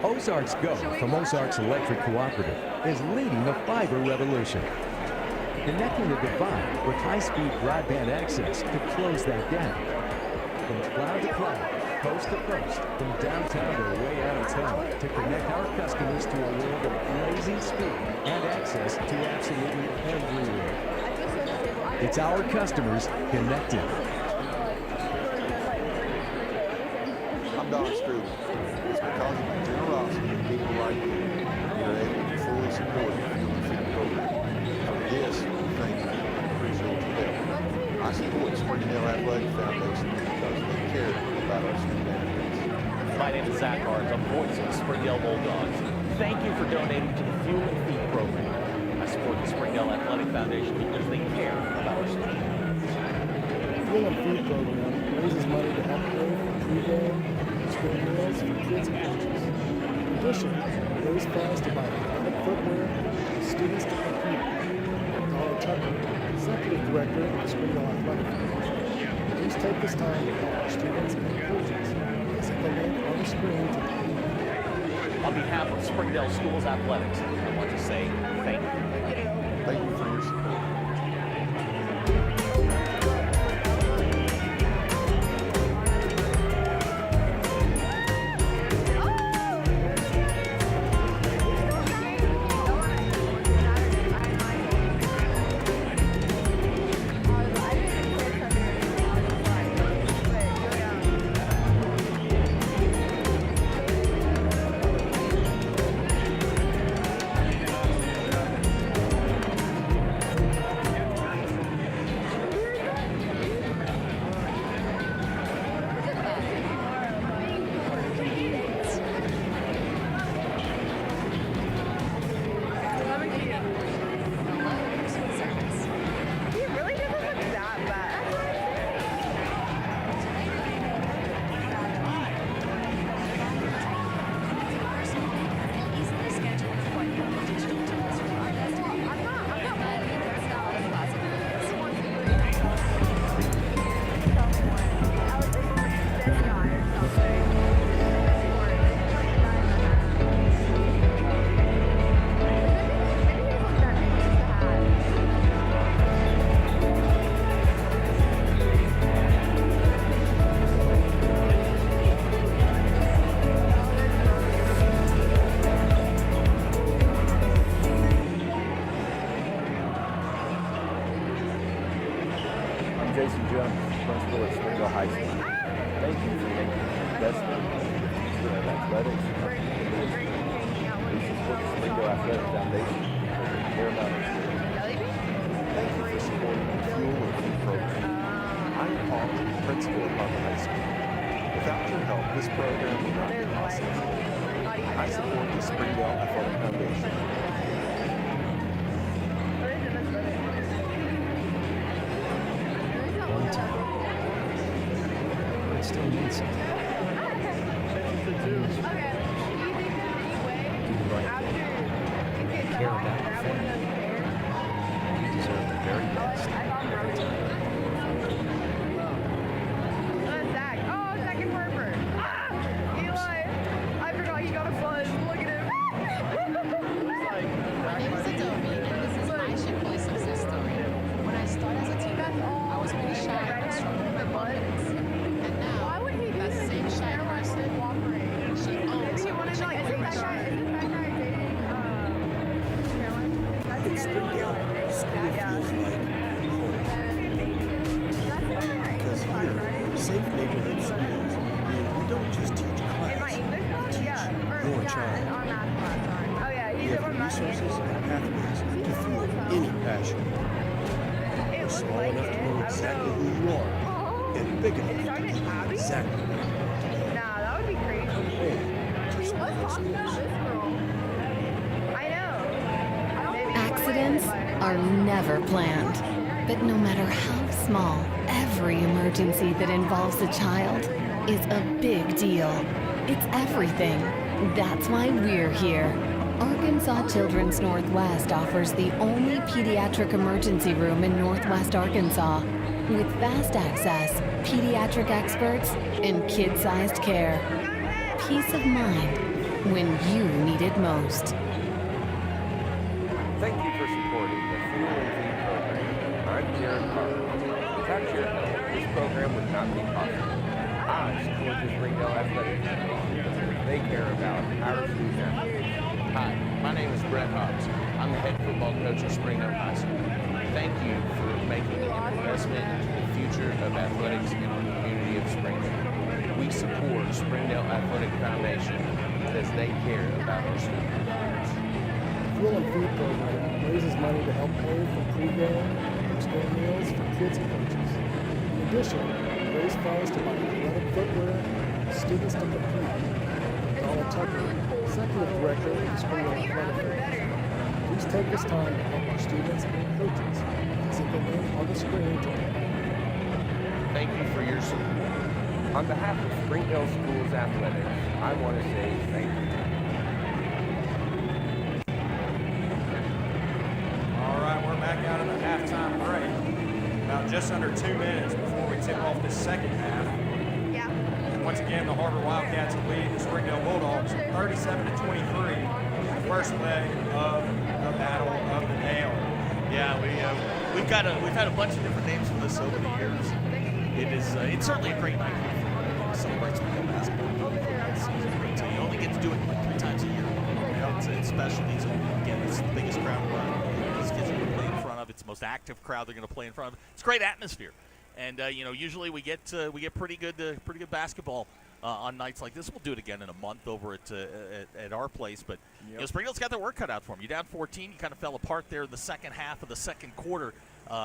Speaker 11: Ozarks Go from Ozarks Electric Cooperative is leading the fiber revolution. Connecting the divide with high-speed broadband access to close that gap. From cloud to cloud, coast to coast, from downtown to way out of town, to connect our customers to a world of blazing speed and access to absolutely everywhere. It's our customers connected.
Speaker 12: I'm Don Struble. It's because of the generosity of people like you we are able to fully support the Fuel and Feed program. For this, thank you and appreciate your help. I support Springdale Athletic Foundation because they care about our student athletes.
Speaker 13: My name is Zach Arns. I'm voice of the Springdale Bulldogs. Thank you for donating to the Fuel and Feed program. I support the Springdale Athletic Foundation because they care about our students.
Speaker 1: The Fuel and Feed program raises money to help pay for pre-game school meals for kids and coaches. In addition, we raise funds to buy athletic footwear for students to compete. Donald Tucker, Executive Director of the Springdale Athletic Foundation. Please take this time to help our students and coaches. Visit the link on the screen today.
Speaker 13: On behalf of Springdale Schools Athletics, I want to say thank you.
Speaker 12: Thank you for your support.
Speaker 16: I'm Jason Jones, principal at Springdale High School. Thank you for making an investment in the future of athletics and our community. We support the Springdale Athletic Foundation because they care about our students. Thank you for supporting the Fuel and Feed program.
Speaker 18: I'm Paul, principal at Har-Ber High School. Without your help, this program would not be possible. I support the Springdale Athletic Foundation.
Speaker 16: One time. But it still means something. Do the right thing. Care about your family. And you deserve the very best every time.
Speaker 15: Zach and Har-Ber. Eli, I forgot he got a buzz. Look at him.
Speaker 19: My name is Adobe, and this is my Chick-fil-A success story. When I started as a teacher, I was pretty shy and struggled with confidence. And now, that same shy person, she owns Chick-fil-A shop.
Speaker 4: In Springdale, school feels like home. Because here, safe neighborhood schools mean we don't just teach class, we teach your child. We have resources and pathways to fuel any passion. We're small enough to know exactly who you are, and big enough to be exactly where you want to go.
Speaker 15: Nah, that would be crazy.
Speaker 4: Come home to Springdale schools.
Speaker 15: I know.
Speaker 17: Accidents are never planned. But no matter how small, every emergency that involves a child is a big deal. It's everything. That's why we're here. Arkansas Children's Northwest offers the only pediatric emergency room in Northwest Arkansas with fast access, pediatric experts, and kid-sized care. Peace of mind when you need it most.
Speaker 16: Thank you for supporting the Fuel and Feed program. I'm Jared Carter. Without your help, this program would not be possible. I support the Springdale Athletic Foundation because they care about our student athletes.
Speaker 20: Hi, my name is Brett Hobbs. I'm the head football coach at Springdale High School. Thank you for making an investment into the future of athletics in our community of Springdale. We support Springdale Athletic Foundation because they care about our students.
Speaker 1: Fuel and Feed program raises money to help pay for pregame and school meals for kids and coaches. In addition, raise funds to buy athletic footwear and students to compete. Donald Tucker, Executive Director of the Springdale Athletic Foundation. Please take this time to help our students and coaches. Visit the link on the screen today.
Speaker 20: Thank you for your support.
Speaker 16: On behalf of Springdale Schools Athletics, I want to say thank you.
Speaker 21: All right, we're back out of the halftime break. About just under 2 minutes before we tip off the second half. And once again, the Har-Ber Wildcats lead the Springdale Bulldogs 37-23. The first leg of the Battle of the Nail.
Speaker 2: Yeah, we've had a bunch of different names for this over the years. It's certainly a great night to celebrate Springdale basketball. You only get to do it like 3 times a year. It's special. Again, it's the biggest crowd these kids are going to play in front of. It's the most active crowd they're going to play in front of. It's a great atmosphere, and usually we get pretty good basketball on nights like this. We'll do it again in a month over at our place, but Springdale's got their work cut out for them. You're down 14. You kind of fell apart there in the second half of the second quarter.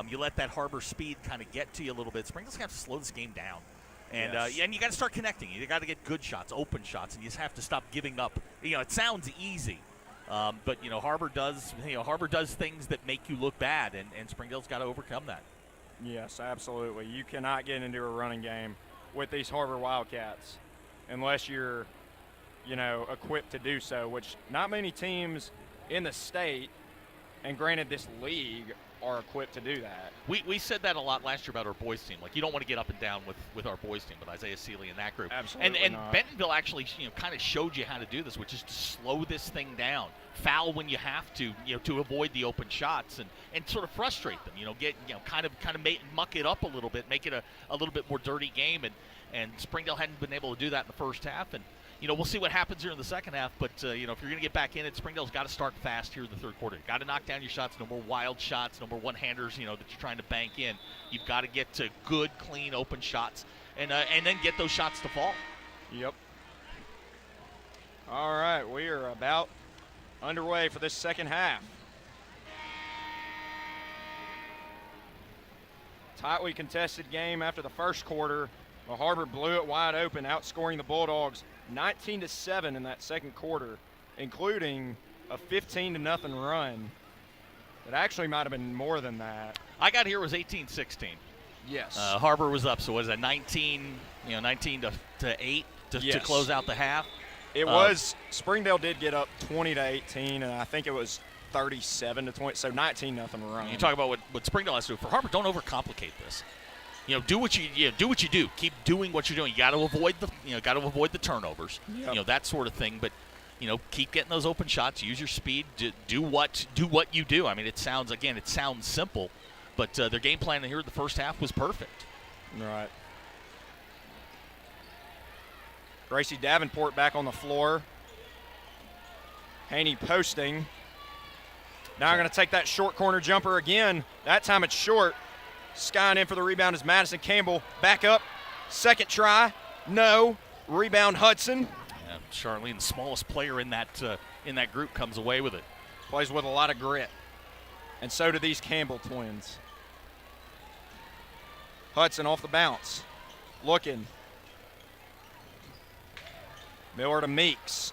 Speaker 2: You let that Har-Ber speed kind of get to you a little bit. Springdale's got to slow this game down. And and you got to start connecting. You got to get good shots, open shots, and you just have to stop giving up. It sounds easy, but Har-Ber does things that make you look bad, and Springdale's got to overcome that.
Speaker 22: Yes, absolutely. You cannot get into a running game with these Har-Ber Wildcats unless you're, equipped to do so, which not many teams in the state, and granted this league, are equipped to do that.
Speaker 2: We said that a lot last year about our boys team. Like, you don't want to get up and down with our boys team, with Isaiah Seeley and that group.
Speaker 22: Absolutely
Speaker 2: And
Speaker 22: not.
Speaker 2: Bentonville actually kind of showed you how to do this, which is to slow this thing down, foul when you have to, to avoid the open shots and sort of frustrate them. Get kind of muck it up a little bit, make it a little bit more dirty game. and Springdale hadn't been able to do that in the first half. And we'll see what happens here in the second half. But if you're going to get back in it, Springdale's got to start fast here in the third quarter. Got to knock down your shots. No more wild shots. No more one-handers. That you're trying to bank in. You've got to get to good, clean, open shots, and then get those shots to fall.
Speaker 21: Yep. All right, we are about underway for this second half. Tightly contested game after the first quarter. The Har-Ber blew it wide open, outscoring the Bulldogs 19-7 in that second quarter, including a 15-0 run. It actually might have been more than that.
Speaker 2: I got here, it was 18-16.
Speaker 21: Yes.
Speaker 2: Har-Ber was up, so was it 19 to 8 to close out the half?
Speaker 21: It was. Springdale did get up 20-18, and I think it was 37-20, so 19-0 run.
Speaker 2: You talk about what Springdale has to do. For Har-Ber, don't overcomplicate this. Do what you do. Keep doing what you're doing. You got to avoid the turnovers.
Speaker 21: Yep.
Speaker 2: That sort of thing. But keep getting those open shots. Use your speed. Do what you do. I mean, it sounds simple, but their game plan here in the first half was perfect.
Speaker 21: Right. Gracie Davenport back on the floor. Haney posting. Now I'm going to take that short corner jumper again. That time it's short. Skying in for the rebound is Madison Campbell. Back up. Second try. No. Rebound Hudson.
Speaker 2: Yeah, Charlene, the smallest player in that group, comes away with it.
Speaker 21: Plays with a lot of grit. And so do these Campbell twins. Hudson off the bounce. Looking. Miller to Meeks.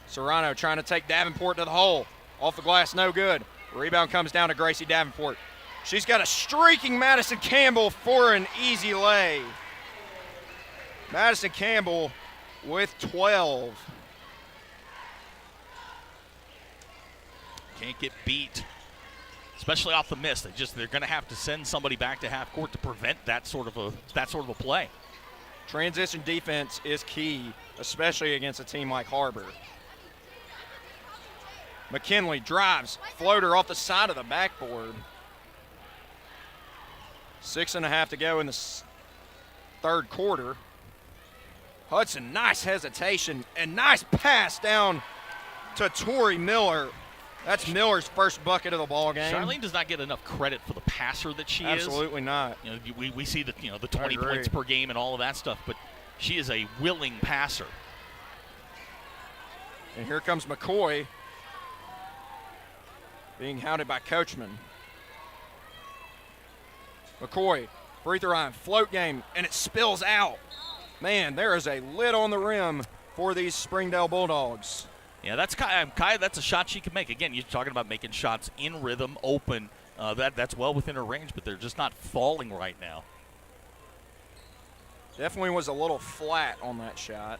Speaker 21: Serrano trying to take Davenport to the hole. Off the glass, no good. Rebound comes down to Gracie Davenport. She's got a streaking Madison Campbell for an easy lay. Madison Campbell with 12.
Speaker 2: Can't get beat, especially off the miss. They're going to have to send somebody back to half court to prevent that sort of a play.
Speaker 21: Transition defense is key, especially against a team like Har-Ber. McKinley drives, floater off the side of the backboard. 6.5 to go in the third quarter. Hudson, nice hesitation and nice pass down to Tori Miller. That's Miller's first bucket of the ball game.
Speaker 2: Charlene does not get enough credit for the passer that she is.
Speaker 21: Absolutely not.
Speaker 2: We see the 20 points per game and all of that stuff, but she is a willing passer.
Speaker 21: And here comes McCoy, being hounded by Coachman. McCoy, free throw line, float game, and it spills out. Man, there is a lid on the rim for these Springdale Bulldogs.
Speaker 2: Yeah, that's Kai. That's a shot she can make. Again, you're talking about making shots in rhythm, open. That's well within her range, but they're just not falling right now.
Speaker 21: Definitely was a little flat on that shot.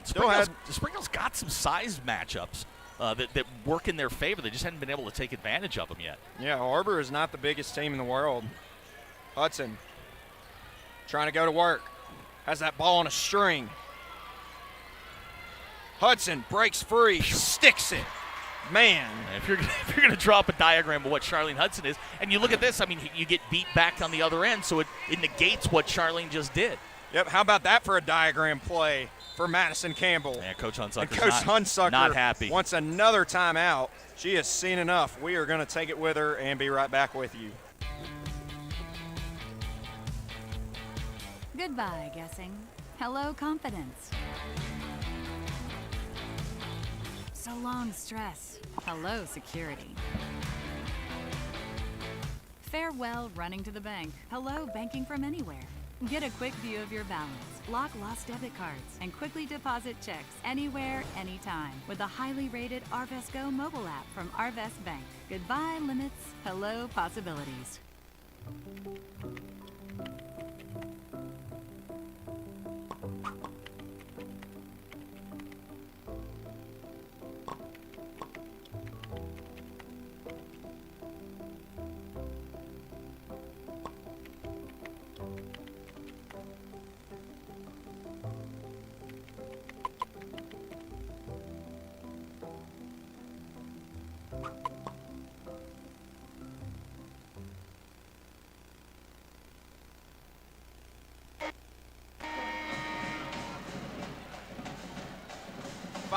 Speaker 2: Springdale's got some size matchups that work in their favor. They just hadn't been able to take advantage of them yet.
Speaker 21: Yeah, Har-Ber is not the biggest team in the world. Hudson trying to go to work. Has that ball on a string. Hudson breaks free, sticks it. Man.
Speaker 2: If you're going to draw up a diagram of what Charlene Hudson is, and you look at this, I mean, you get beat back on the other end, so it negates what Charlene just did.
Speaker 21: Yep, how about that for a diagram play for Madison Campbell?
Speaker 2: Yeah, Coach Hunsucker's
Speaker 21: not
Speaker 2: happy.
Speaker 21: Wants another timeout. She has seen enough. We are going to take it with her and be right back with you.
Speaker 10: Goodbye, guessing. Hello, confidence. So long, stress. Hello, security. Farewell, running to the bank. Hello, banking from anywhere. Get a quick view of your balance, lock lost debit cards, and quickly deposit checks anywhere, anytime with the highly rated Arvest Go mobile app from Arvest Bank. Goodbye, limits. Hello, possibilities.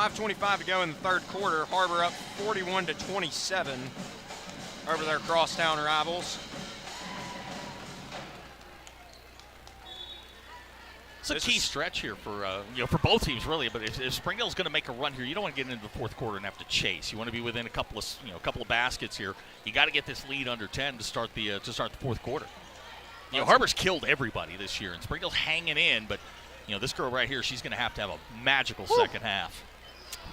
Speaker 21: 5:25 to go in the third quarter. Har-Ber up 41-27 over their crosstown rivals.
Speaker 2: It's a key stretch here for for both teams, really. But if Springdale's going to make a run here, you don't want to get into the fourth quarter and have to chase. You want to be within a couple of baskets here. You got to get this lead under 10 to start the fourth quarter. Har-Ber's killed everybody this year, and Springdale's hanging in. But this girl right here, she's going to have a magical second half.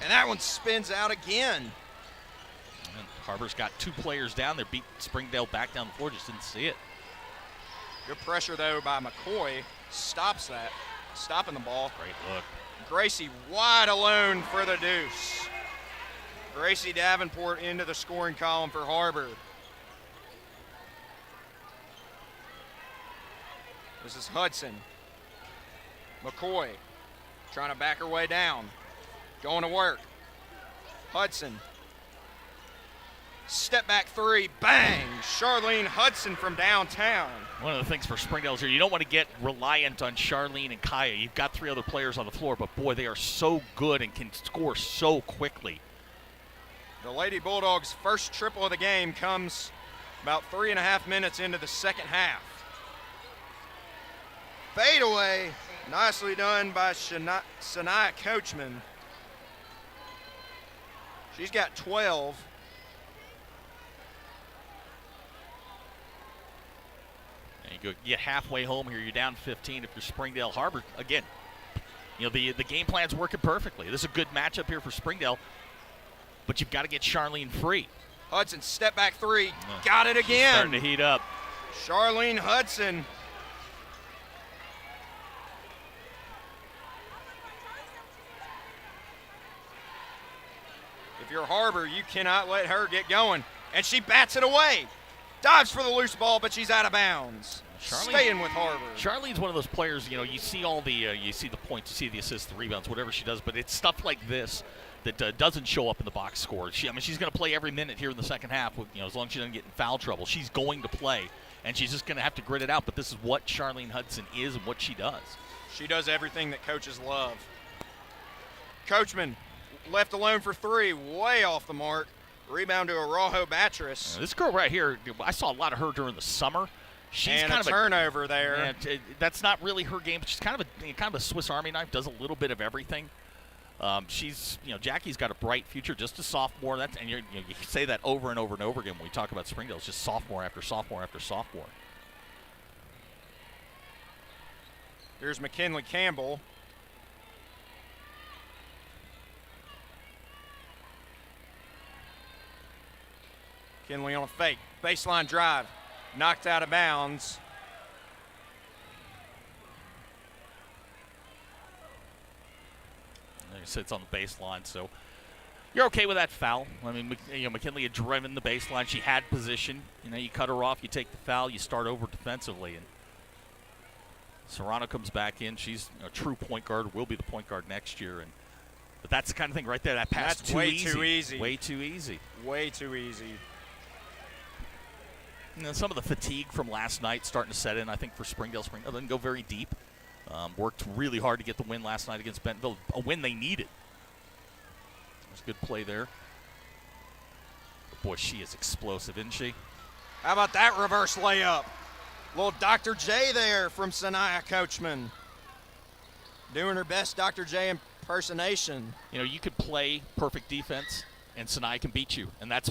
Speaker 21: And that one spins out again.
Speaker 2: And Har-Ber's got 2 players down there, beat Springdale back down the floor, just didn't see it.
Speaker 21: Good pressure, though, by McCoy. Stops that. Stopping the ball.
Speaker 2: Great look.
Speaker 21: Gracie wide alone for the deuce. Gracie Davenport into the scoring column for Har-Ber. This is Hudson. McCoy trying to back her way down. Going to work. Hudson. Step back 3, bang! Charlene Hudson from downtown.
Speaker 2: One of the things for Springdale is here, you don't want to get reliant on Charlene and Kaya. You've got 3 other players on the floor, but boy, they are so good and can score so quickly.
Speaker 21: The Lady Bulldogs' first triple of the game comes about 3.5 minutes into the second half. Fadeaway, nicely done by Sanaya Coachman. She's got 12.
Speaker 2: You get halfway home here, you're down 15 if you're Springdale. Har-Ber, again, the game plan's working perfectly. This is a good matchup here for Springdale, but you've got to get Charlene free.
Speaker 21: Hudson, step back 3, got it again.
Speaker 2: Starting to heat up.
Speaker 21: Charlene Hudson. If you're Har-Ber, you cannot let her get going. And she bats it away. Dives for the loose ball, but she's out of bounds. Staying with Har-Ber.
Speaker 2: Charlene's one of those players, you see all the you see the points, you see the assists, the rebounds, whatever she does, but it's stuff like this that doesn't show up in the box score. She's going to play every minute here in the second half, with, as long as she doesn't get in foul trouble. She's going to play, and she's just going to have to grit it out, but this is what Charlene Hudson is and what she does.
Speaker 21: She does everything that coaches love. Coachman left alone for 3, way off the mark. Rebound to Araujo Batris.
Speaker 2: This girl right here, I saw a lot of her during the summer. She's
Speaker 21: and
Speaker 2: kind
Speaker 21: a turnover there.
Speaker 2: And that's not really her game. She's kind of a Swiss Army knife. Does a little bit of everything. She's Jackie's got a bright future. Just a sophomore. And you say that over and over and over again when we talk about Springdale. It's just sophomore after sophomore after sophomore.
Speaker 21: Here's McKinley Campbell. Kinley on a fake. Baseline drive. Knocked out of bounds.
Speaker 2: Like I said, it's on the baseline, so you're okay with that foul. I mean, McKinley had driven the baseline. She had position. You cut her off, you take the foul, you start over defensively. And Serrano comes back in. She's a true point guard, will be the point guard next year. But that's the kind of thing right there. That pass
Speaker 21: that's way too easy.
Speaker 2: Way too easy.
Speaker 21: Way too easy.
Speaker 2: Some of the fatigue from last night starting to set in, I think, for Springdale. Springdale didn't go very deep. Worked really hard to get the win last night against Bentonville, a win they needed. There's a good play there. But boy, she is explosive, isn't she?
Speaker 21: How about that reverse layup? Little Dr. J there from Sanaya Coachman. Doing her best Dr. J impersonation.
Speaker 2: You could play perfect defense, and Sanaya can beat you. And that's,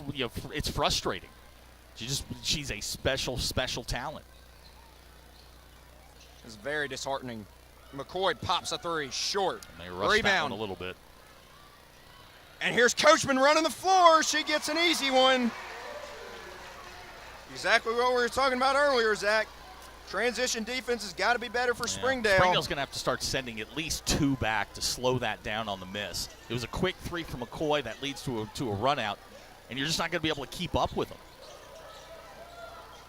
Speaker 2: it's frustrating. She's a special talent.
Speaker 21: It's very disheartening. McCoy pops a 3, short.
Speaker 2: And they rushed that one a little bit.
Speaker 21: And here's Coachman running the floor. She gets an easy one. Exactly what we were talking about earlier, Zach. Transition defense has got to be better for Springdale.
Speaker 2: Springdale's going to have to start sending at least 2 back to slow that down on the miss. It was a quick 3 from McCoy that leads to a run out, and you're just not going to be able to keep up with them.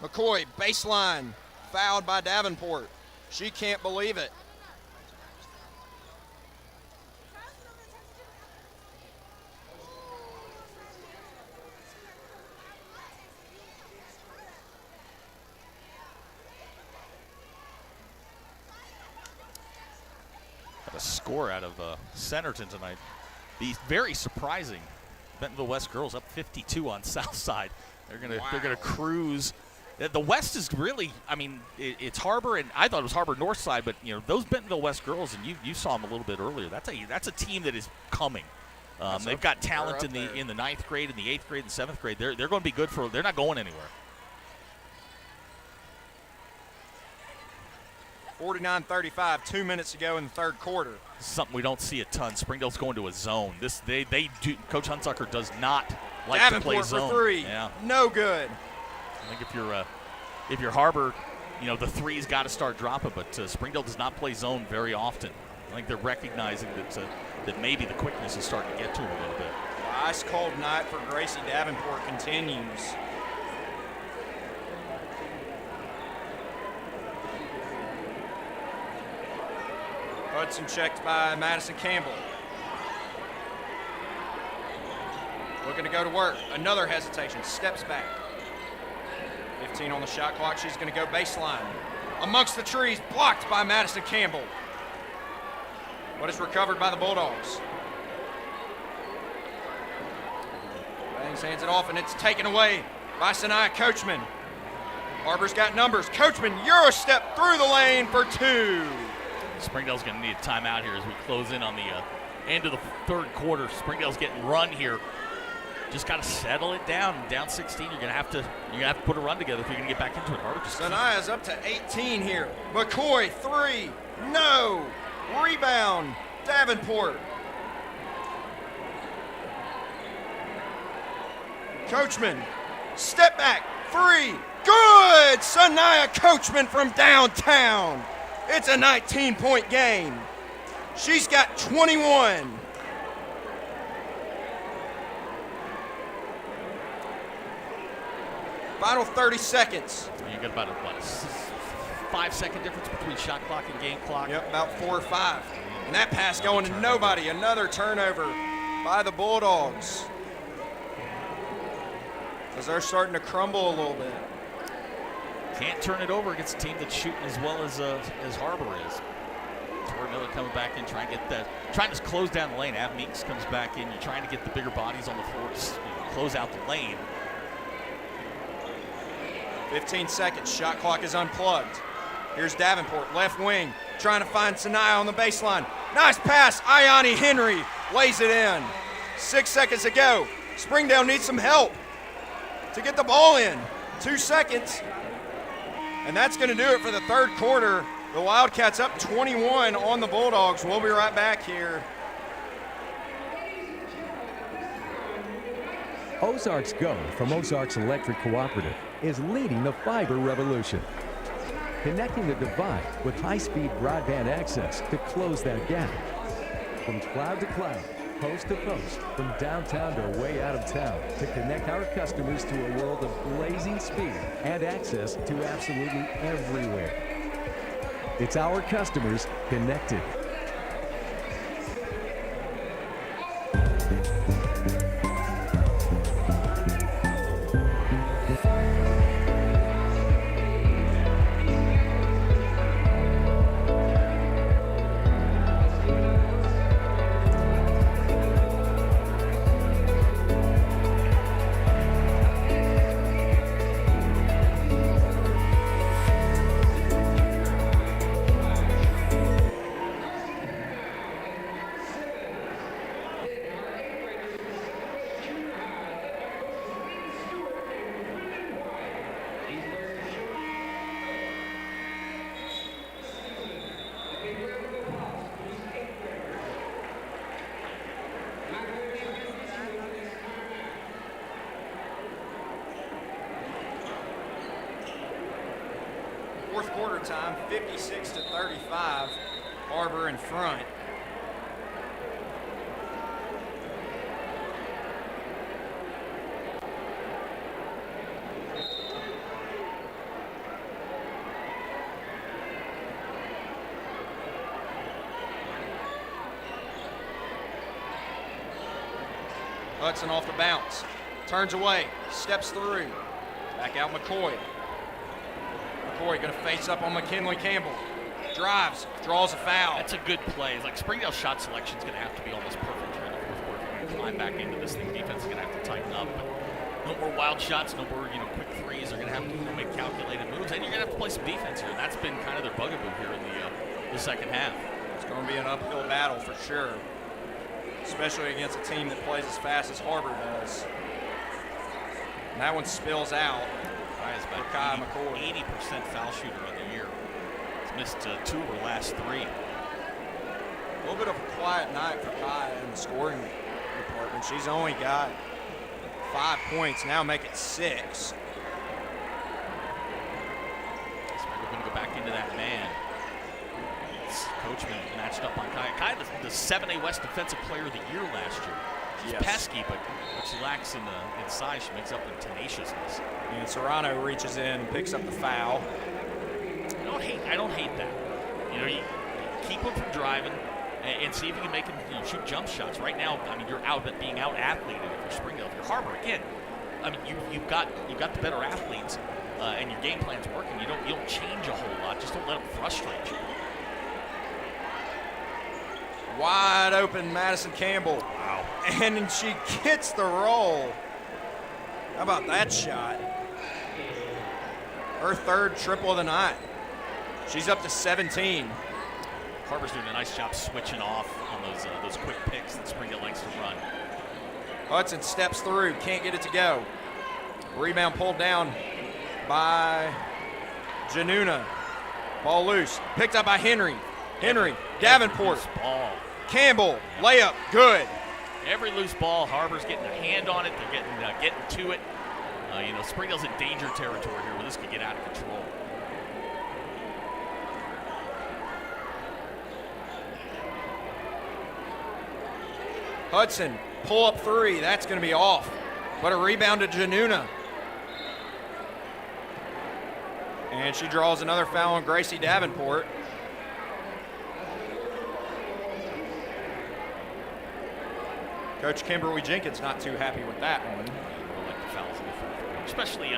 Speaker 21: McCoy, baseline, fouled by Davenport. She can't believe it.
Speaker 2: Got a score out of Centerton tonight. be very surprising. Bentonville West girls up 52 on Southside. They're gonna cruise. The West is really, I mean, it's Har-Ber, and I thought it was Har-Ber North Side, but those Bentonville West girls, and you saw them a little bit earlier. That's a team that is coming. They've got talent in the 9th grade, in the 8th grade, and 7th grade. They're going to be good for. They're not going anywhere.
Speaker 21: 49-35, 2 minutes to go in the third quarter.
Speaker 2: This is something we don't see a ton. Springdale's going to a zone. They do. Coach Hunsucker does not like to play zone.
Speaker 21: For three, no good.
Speaker 2: I think if you're Har-Ber, the three's got to start dropping. But Springdale does not play zone very often. I think they're recognizing that maybe the quickness is starting to get to them a little bit.
Speaker 21: The ice cold night for Gracie Davenport continues. Hudson checked by Madison Campbell. Looking to go to work. Another hesitation. Steps back. 15 on the shot clock. She's going to go baseline. Amongst the trees. Blocked by Madison Campbell. But it's recovered by the Bulldogs. Bangs hands it off, and it's taken away by Sanaya Coachman. Har-Ber's got numbers. Coachman, Euro step through the lane for 2.
Speaker 2: Springdale's going to need a timeout here as we close in on the end of the third quarter. Springdale's getting run here. Just got to settle it down. Down 16, you're going to have to put a run together if you're going to get back into it. Har-Ber just
Speaker 21: Sanaya's up to 18 here. McCoy, 3, no. Rebound, Davenport. Coachman, step back, 3, good. Sanaya Coachman from downtown. It's a 19-point game. She's got 21. Final 30 seconds.
Speaker 2: You got about a 5-second difference between shot clock and game clock.
Speaker 21: Yep, about 4 or 5. And that pass going to nobody. Another turnover by the Bulldogs. As they're starting to crumble a little bit.
Speaker 2: Can't turn it over against a team that's shooting as well as Har-Ber is. Tori Miller coming back in, trying to close down the lane. Av Meeks comes back in. You're trying to get the bigger bodies on the floor to close out the lane.
Speaker 21: 15 seconds. Shot clock is unplugged. Here's Davenport, left wing, trying to find Sanaya on the baseline. Nice pass. Ayani Henry lays it in. 6 seconds to go. Springdale needs some help to get the ball in. 2 seconds. And that's going to do it for the third quarter. The Wildcats up 21 on the Bulldogs. We'll be right back here.
Speaker 11: Ozarks Go from Ozarks Electric Cooperative is leading the fiber revolution. Connecting the divide with high-speed broadband access to close that gap. From cloud to cloud, coast to coast, from downtown to way out of town, to connect our customers to a world of blazing speed and access to absolutely everywhere. It's our customers connected.
Speaker 21: Fourth quarter time, 56-35. Har-Ber in front. Hudson off the bounce. Turns away, steps through. Back out McCoy. McCoy going to face up on McKinley Campbell. Drives, draws a foul.
Speaker 2: That's a good play. It's like Springdale's shot selection is going to have to be almost perfect here in the fourth quarter. climb back into this thing. Defense is going to have to tighten up. But no more wild shots, no more quick threes. They're going to have to make calculated moves, and you're going to have to play some defense here. That's been kind of their bugaboo here in the second half.
Speaker 21: It's going to be an uphill battle for sure, especially against a team that plays as fast as Har-Ber does. And that one spills out.
Speaker 2: Is about 80% foul shooter of the year. He's missed 2 of her last 3.
Speaker 21: A little bit of a quiet night for Kai in the scoring department. She's only got 5 points, now make it 6.
Speaker 2: So we're going to go back into that man. Coachman matched up on Kai. Kai, the 7A West Defensive Player of the Year last year. She's pesky, but what she lacks in size, she makes up in tenaciousness.
Speaker 21: And Serrano reaches in and picks up the foul.
Speaker 2: I don't hate that. You keep them from driving and see if you can make them shoot jump shots. Right now, I mean, you're being out athleted if you're Springdale. If you're Har-Ber, again, I mean, you've got the better athletes, and your game plan's working. You don't change a whole lot. Just don't let them frustrate you.
Speaker 21: Wide open Madison Campbell.
Speaker 2: Wow.
Speaker 21: And she gets the roll. How about that shot? Her 3rd triple of the night. She's up to 17.
Speaker 2: Har-Ber's doing a nice job switching off on those quick picks that Springdale likes to run.
Speaker 21: Hudson steps through, can't get it to go. Rebound pulled down by Januna. Ball loose, picked up by Henry. Davenport.
Speaker 2: Ball.
Speaker 21: Campbell, layup, good.
Speaker 2: Every loose ball, Har-Ber's getting a hand on it. They're getting to it. Springdale's in danger territory here where this could get out of control.
Speaker 21: Hudson, pull up 3. That's going to be off. But a rebound to Januna. And she draws another foul on Gracie Davenport. Coach Kimberly Jenkins not too happy with that one.
Speaker 2: I like the fouls in the fourth quarter. Especially,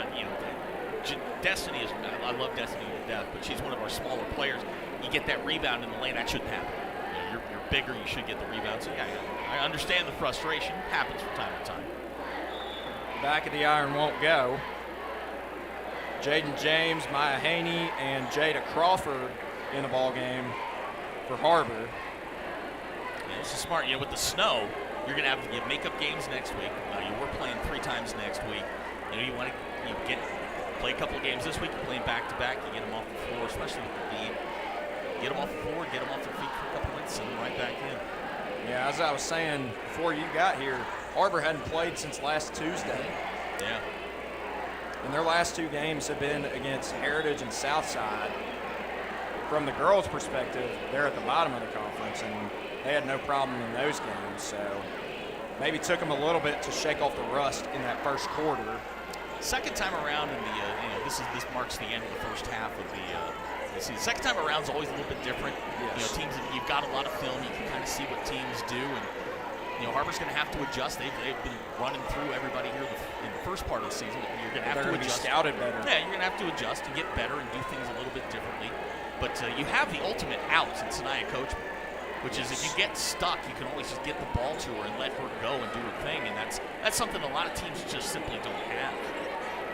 Speaker 2: Destiny is, I love Destiny to death, but she's one of our smaller players. You get that rebound in the lane, that shouldn't happen. You're bigger, you should get the rebound. So, yeah, I understand the frustration. It happens from time to time.
Speaker 21: Back of the iron won't go. Jaden James, Maya Haney, and Jada Crawford in the ball game for Har-Ber.
Speaker 2: Yeah, this is smart. With the snow, you're going to have makeup games next week. We're playing 3 times next week. You want to play a couple of games this week. You're playing back-to-back. You get them off the floor, especially with the beat. Get them off the floor, get them off their feet for a couple minutes, send them right back in.
Speaker 21: Yeah, as I was saying before you got here, Har-Ber hadn't played since last Tuesday.
Speaker 2: Yeah.
Speaker 21: And their last 2 games have been against Heritage and Southside. From the girls' perspective, they're at the bottom of the conference, and they had no problem in those games. So maybe took them a little bit to shake off the rust in that first quarter.
Speaker 2: Second time around in the this marks the end of the first half of the season. Second time around is always a little bit different.
Speaker 21: Yes.
Speaker 2: Teams, you've got a lot of film. You can kind of see what teams do, and Har-Ber's going to have to adjust. They've been running through everybody here in the first part of the season. You're going to have to adjust.
Speaker 21: Be scouted better.
Speaker 2: Yeah, you're going to have to adjust and get better and do things a little bit differently. But you have the ultimate out in Sanaya Coachman, which is if you get stuck, you can always just get the ball to her and let her go and do her thing, and that's something a lot of teams just simply don't have.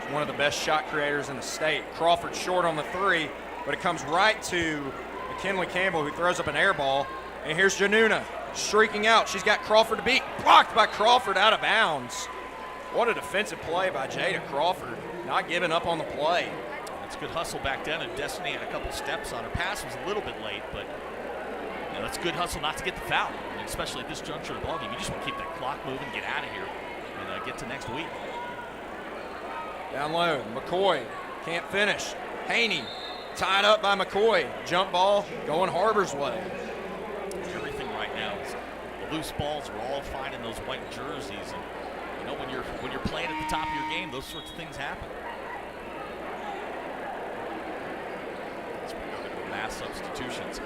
Speaker 21: She's one of the best shot creators in the state. Crawford short on the 3, but it comes right to McKinley Campbell, who throws up an air ball. And here's Januna streaking out. She's got Crawford to beat. Blocked by Crawford, out of bounds. What a defensive play by Jada Crawford, not giving up on the play.
Speaker 2: That's good hustle back down, and Destiny had a couple steps on her. Pass was a little bit late, but that's good hustle not to get the foul, and especially at this juncture of the ballgame. You just want to keep that clock moving, get out of here, and get to next week.
Speaker 21: Down low, McCoy can't finish. Haney tied up by McCoy. Jump ball going Har-Ber's way.
Speaker 2: Everything right now is the loose balls are all fine in those white jerseys, and when you're playing at the top of your game, those sorts of things happen. Mass substitutions.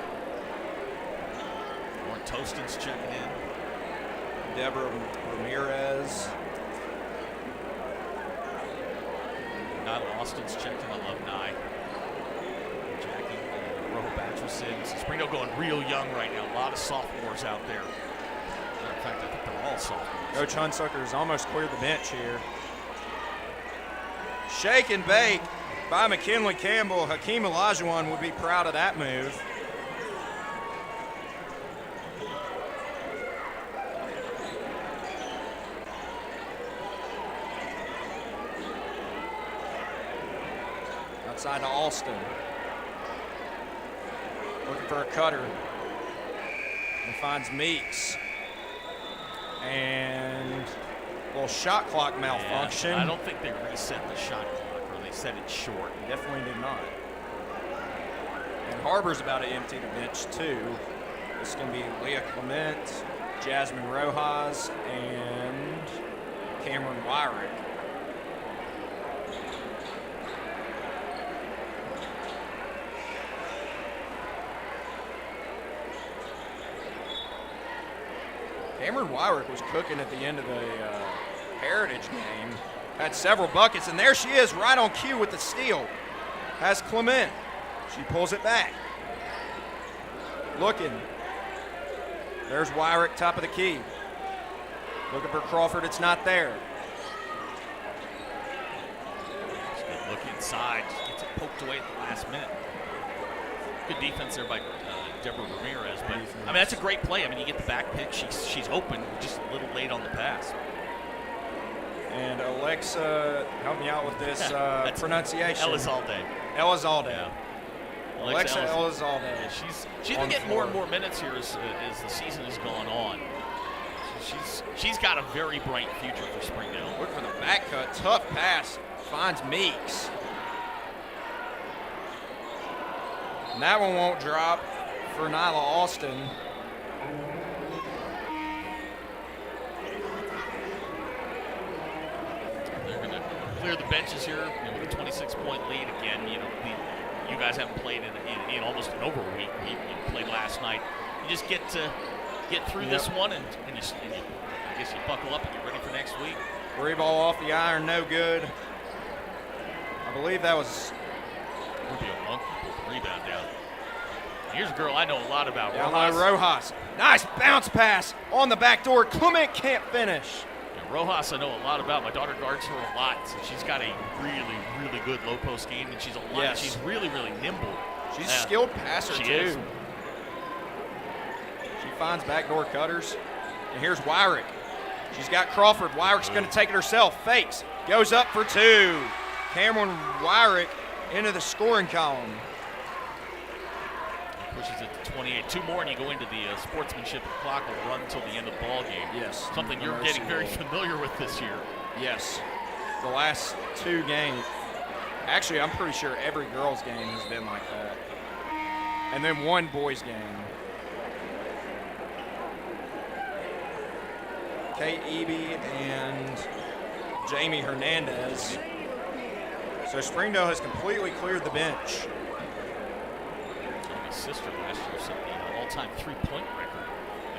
Speaker 2: Warren Toston's checking in.
Speaker 21: Deborah Ramirez.
Speaker 2: Nyla Austin's checking. I love Nye. Jackie Rojo Batcherson. Springdale going real young right now. A lot of sophomores out there. In fact, I think they're all all sophomores.
Speaker 21: Coach Hunsucker has almost cleared the bench here. Shake and bake by McKinley Campbell. Hakeem Olajuwon would be proud of that move. Outside to Alston. Looking for a cutter. And finds Meeks. And a little shot clock malfunction.
Speaker 2: Yeah, I don't think they reset the shot clock, or they set it short.
Speaker 21: Definitely did not. And Har-Ber's about to empty the bench too. This is going to be Leah Clement, Jasmine Rojas, and Cameron Wyrick. Cameron Wyrick was cooking at the end of the Heritage game. Had several buckets, and there she is right on cue with the steal. Has Clement. She pulls it back. Looking. There's Wyrick, top of the key. Looking for Crawford, it's not there.
Speaker 2: Good look inside, just gets it poked away at the last minute. Good defense there by Deborah Ramirez, but I mean that's a great play. I mean you get the back pick, she's open, just a little late on the pass.
Speaker 21: And Alexa, help me out with this pronunciation.
Speaker 2: Elizalde.
Speaker 21: Elizalde.
Speaker 2: Yeah.
Speaker 21: Alexa Elizalde.
Speaker 2: Yeah, she's been getting more and more minutes here as the season has gone on. She's got a very bright future for Springdale.
Speaker 21: Look for the back cut, tough pass, finds Meeks. And that one won't drop for Nyla Austin.
Speaker 2: They're going to clear the benches here with a 26-point lead. Again, you guys haven't played in almost an over a week. You played last night. You just get through this one, and I guess you buckle up and get ready for next week.
Speaker 21: Three ball off the iron, no good. I believe that was
Speaker 2: Would be a monkey rebound down. Here's a girl I know a lot about.
Speaker 21: Down by Rojas. Nice bounce pass on the back door. Clement can't finish.
Speaker 2: Yeah, Rojas I know a lot about. My daughter guards her a lot. So she's got a really, really good low post game, and she's a lot.
Speaker 21: Yes.
Speaker 2: She's really, really nimble.
Speaker 21: She's a skilled passer
Speaker 2: she
Speaker 21: too.
Speaker 2: Is.
Speaker 21: She finds backdoor cutters. And here's Wyrick. She's got Crawford. Wyrick's going to take it herself. Fakes. Goes up for two. Cameron Wyrick into the scoring column.
Speaker 2: Pushes it to 28. Two more, and you go into the sportsmanship. The clock will run until the end of the ball game.
Speaker 21: Yes.
Speaker 2: Something you're getting very familiar with this year.
Speaker 21: Yes. The last two games. Actually, I'm pretty sure every girls' game has been like that. And then one boys' game. Kate Eby and Jamie Hernandez. So Springdale has completely cleared the bench.
Speaker 2: Jamie's sister last year set the all-time three-point record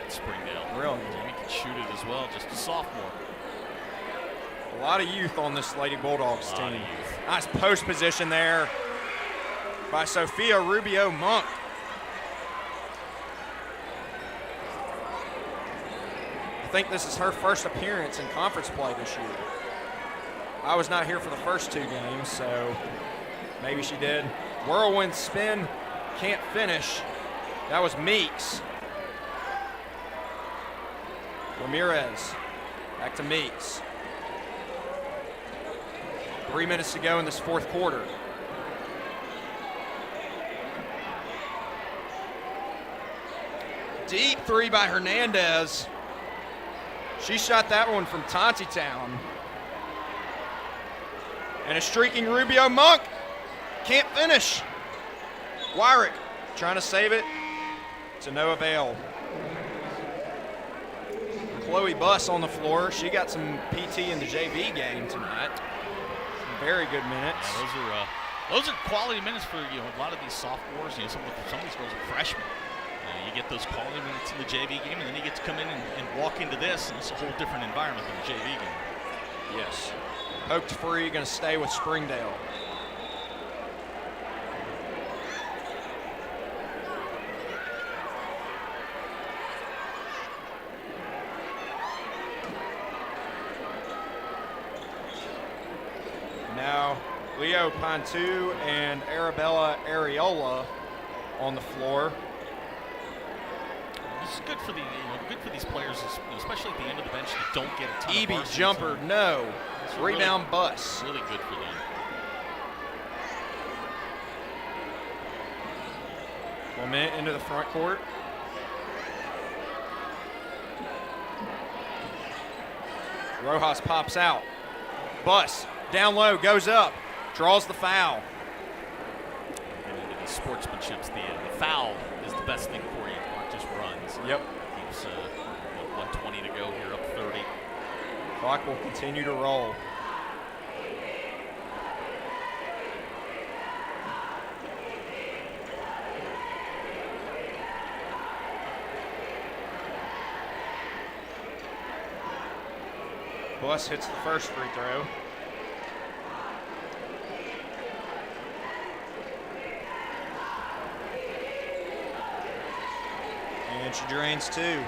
Speaker 2: at Springdale.
Speaker 21: Really?
Speaker 2: Jamie can shoot it as well, just a sophomore.
Speaker 21: A lot of youth on this Lady Bulldogs team. Nice post position there by Sophia Rubio Monk. I think this is her first appearance in conference play this year. I was not here for the first two games, so maybe she did. Whirlwind spin, can't finish. That was Meeks. Ramirez, back to Meeks. 3 minutes to go in this fourth quarter. Deep three by Hernandez. She shot that one from Tontitown. And a streaking Rubio Monk. Can't finish. Wyrick trying to save it. To no avail. Chloe Buss on the floor. She got some PT in the JV game tonight. Some very good minutes.
Speaker 2: Yeah, those are quality minutes for a lot of these sophomores. Some of these girls are freshmen. You get those quality minutes in the JV game, and then you get to come in and walk into this, and it's a whole different environment than the JV game.
Speaker 21: Yes. Poked free, going to stay with Springdale. Now, Leo Pantu and Arabella Areola on the floor.
Speaker 2: It's good for good for these players, especially at the end of the bench, that don't get a ton of
Speaker 21: Eby
Speaker 2: varsity
Speaker 21: jumper,
Speaker 2: time.
Speaker 21: no.
Speaker 2: It's
Speaker 21: Rebound
Speaker 2: really,
Speaker 21: bus.
Speaker 2: Really good for them.
Speaker 21: Clement into the front court. Rojas pops out. Bus down low, goes up, draws the foul.
Speaker 2: And into the sportsmanship's the foul is the best thing for you, not just runs.
Speaker 21: Yep.
Speaker 2: Keeps 120 to go here, up 30.
Speaker 21: Clock will continue to roll. Bus hits the first free throw. And she drains two.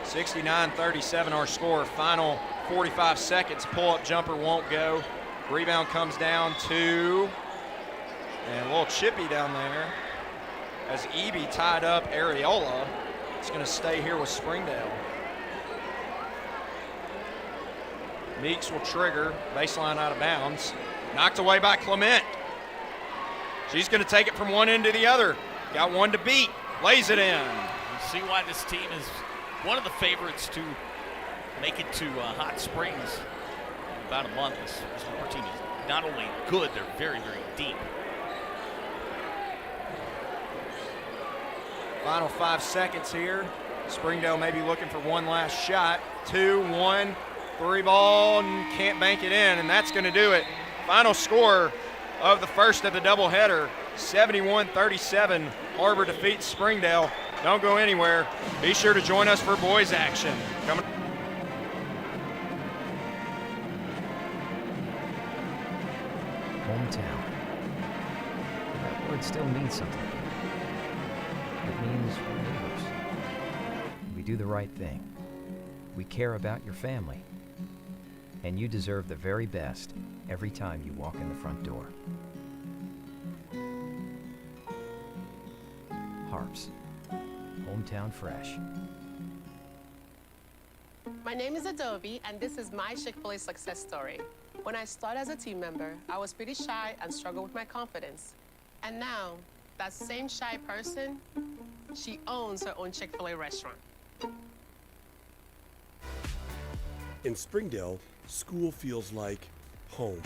Speaker 21: 69-37 our score. Final 45 seconds. Pull-up jumper won't go. Rebound comes down to, and a little chippy down there as Eby tied up Areola. It's going to stay here with Springdale. Meeks will trigger. Baseline out of bounds. Knocked away by Clement. She's going to take it from one end to the other. Got one to beat. Lays it in.
Speaker 2: You see why this team is one of the favorites to make it to Hot Springs in about a month. This Har-Ber team is not only good, they're very, very deep.
Speaker 21: Final 5 seconds here. Springdale may be looking for one last shot. 2-1, 3 ball, and can't bank it in, and that's going to do it. Final score of the first of the doubleheader, 71-37. Har-Ber defeats Springdale. Don't go anywhere. Be sure to join us for boys action. Coming.
Speaker 8: Hometown. That word still means something. It means we're neighbors. We do the right thing. We care about your family. And you deserve the very best every time you walk in the front door. Harps. Hometown fresh.
Speaker 19: My name is Adobe, and this is my Chick-fil-A success story. When I started as a team member, I was pretty shy and struggled with my confidence. And now, that same shy person, she owns her own Chick-fil-A restaurant.
Speaker 4: In Springdale, school feels like home.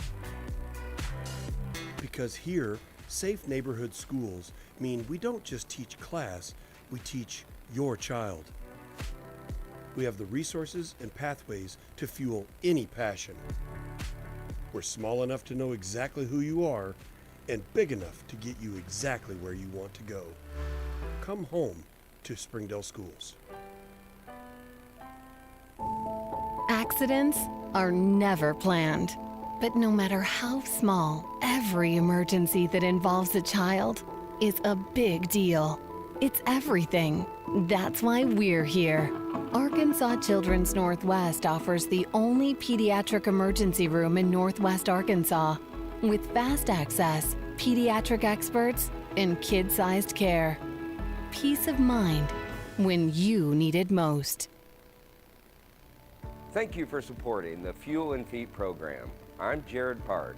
Speaker 4: Because here, safe neighborhood schools mean we don't just teach class, we teach your child. We have the resources and pathways to fuel any passion. We're small enough to know exactly who you are and big enough to get you exactly where you want to go. Come home to Springdale Schools.
Speaker 17: Accidents are never planned. But no matter how small, every emergency that involves a child is a big deal. It's everything. That's why we're here. Arkansas Children's Northwest offers the only pediatric emergency room in Northwest Arkansas with fast access, pediatric experts, and kid-sized care. Peace of mind when you need it most.
Speaker 9: Thank you for supporting the Fuel and Feet program. I'm Jared Park.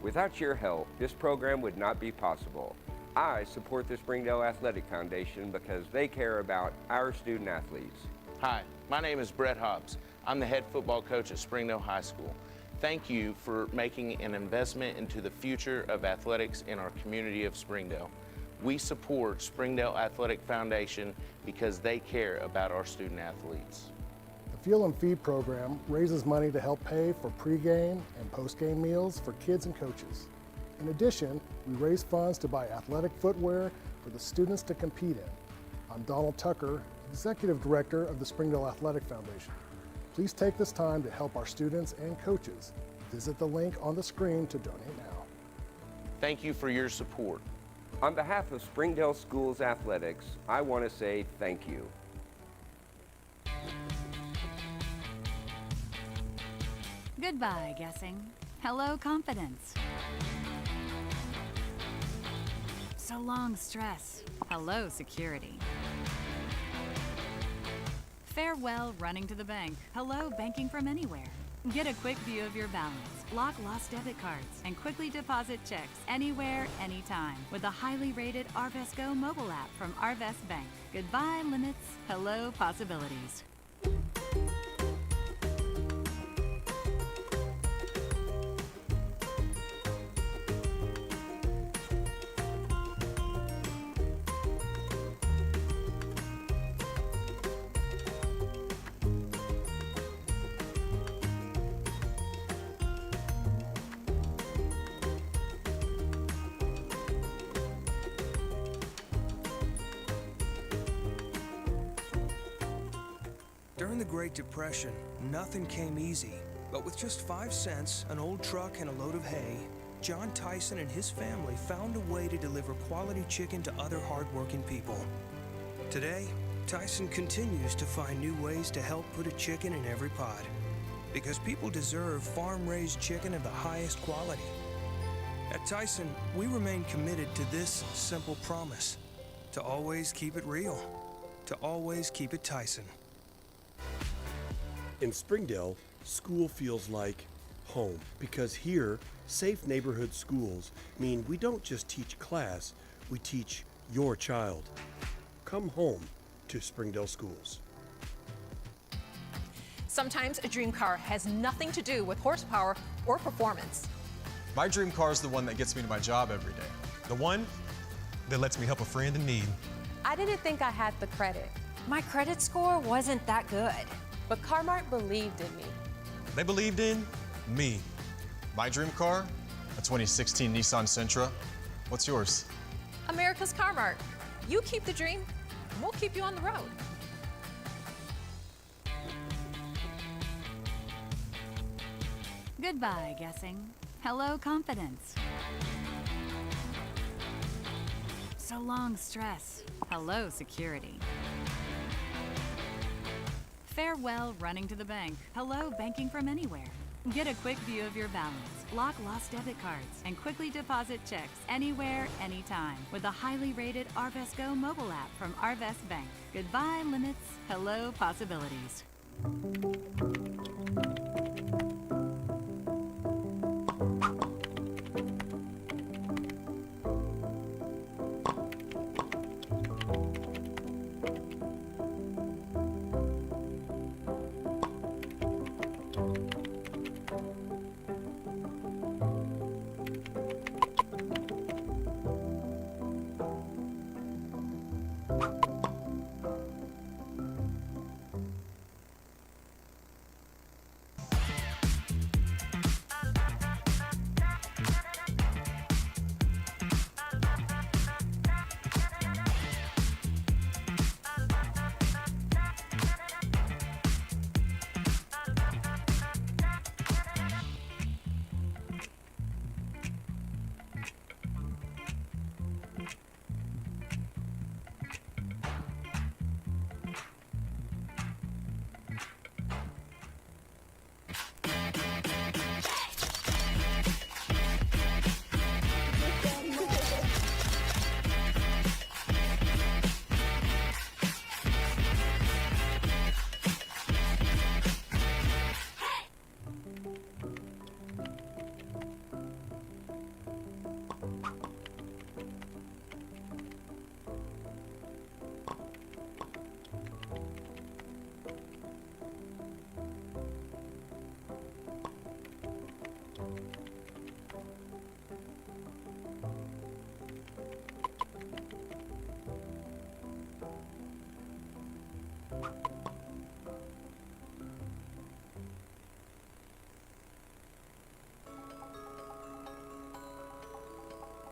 Speaker 9: Without your help, this program would not be possible. I support the Springdale Athletic Foundation because they care about our student athletes.
Speaker 20: Hi, my name is Brett Hobbs. I'm the head football coach at Springdale High School. Thank you for making an investment into the future of athletics in our community of Springdale. We support Springdale Athletic Foundation because they care about our student athletes.
Speaker 1: The Fuel and Feed program raises money to help pay for pregame and postgame meals for kids and coaches. In addition, we raise funds to buy athletic footwear for the students to compete in. I'm Donald Tucker, Executive Director of the Springdale Athletic Foundation. Please take this time to help our students and coaches. Visit the link on the screen to donate now.
Speaker 20: Thank you for your support.
Speaker 9: On behalf of Springdale Schools Athletics, I want to say thank you.
Speaker 10: Goodbye, guessing. Hello, confidence. So long, stress. Hello, security. Farewell, running to the bank. Hello, banking from anywhere. Get a quick view of your balance, lock lost debit cards, and quickly deposit checks anywhere, anytime with the highly rated Arvest Go mobile app from Arvest Bank. Goodbye, limits. Hello, possibilities.
Speaker 3: During the Great Depression, nothing came easy. But with just 5 cents, an old truck, and a load of hay, John Tyson and his family found a way to deliver quality chicken to other hardworking people. Today, Tyson continues to find new ways to help put a chicken in every pot. Because people deserve farm-raised chicken of the highest quality. At Tyson, we remain committed to this simple promise: to always keep it real, to always keep it Tyson.
Speaker 4: In Springdale, school feels like home because here, safe neighborhood schools mean we don't just teach class, we teach your child. Come home to Springdale schools.
Speaker 5: Sometimes a dream car has nothing to do with horsepower or performance.
Speaker 6: My dream car is the one that gets me to my job every day. The one that lets me help a friend in need.
Speaker 5: I didn't think I had the credit. My credit score wasn't that good. But CarMart believed in me.
Speaker 6: They believed in me. My dream car, a 2016 Nissan Sentra. What's yours?
Speaker 5: America's CarMart. You keep the dream, and we'll keep you on the road.
Speaker 10: Goodbye, guessing. Hello, confidence. So long, stress. Hello, security. Farewell, running to the bank. Hello, banking from anywhere. Get a quick view of your balance, lock lost debit cards, and quickly deposit checks anywhere, anytime with the highly rated Arvest Go mobile app from Arvest Bank. Goodbye, limits. Hello, possibilities.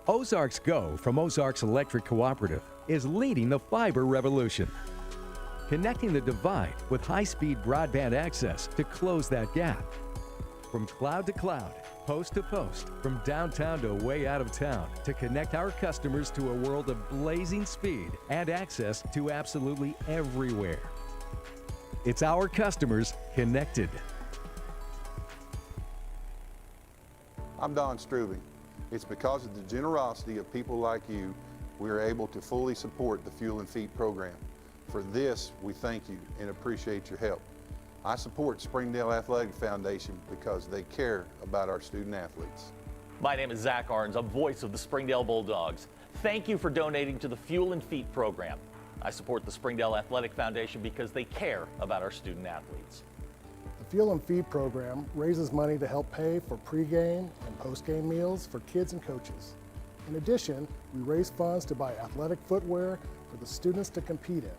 Speaker 11: Ozarks Go from Ozarks Electric Cooperative is leading the fiber revolution. Connecting the divide with high-speed broadband access to close that gap. From cloud to cloud, post to post, from downtown to way out of town, to connect our customers to a world of blazing speed and access to absolutely everywhere. It's our customers connected.
Speaker 12: I'm Don Strubing. It's because of the generosity of people like you we are able to fully support the Fuel and Feed program. For this, we thank you and appreciate your help. I support Springdale Athletic Foundation because they care about our student athletes.
Speaker 13: My name is Zach Arns. I'm voice of the Springdale Bulldogs. Thank you for donating to the Fuel and Feed program. I support the Springdale Athletic Foundation because they care about our student athletes.
Speaker 1: The Fuel and Feed program raises money to help pay for pregame and postgame meals for kids and coaches. In addition, we raise funds to buy athletic footwear for the students to compete in.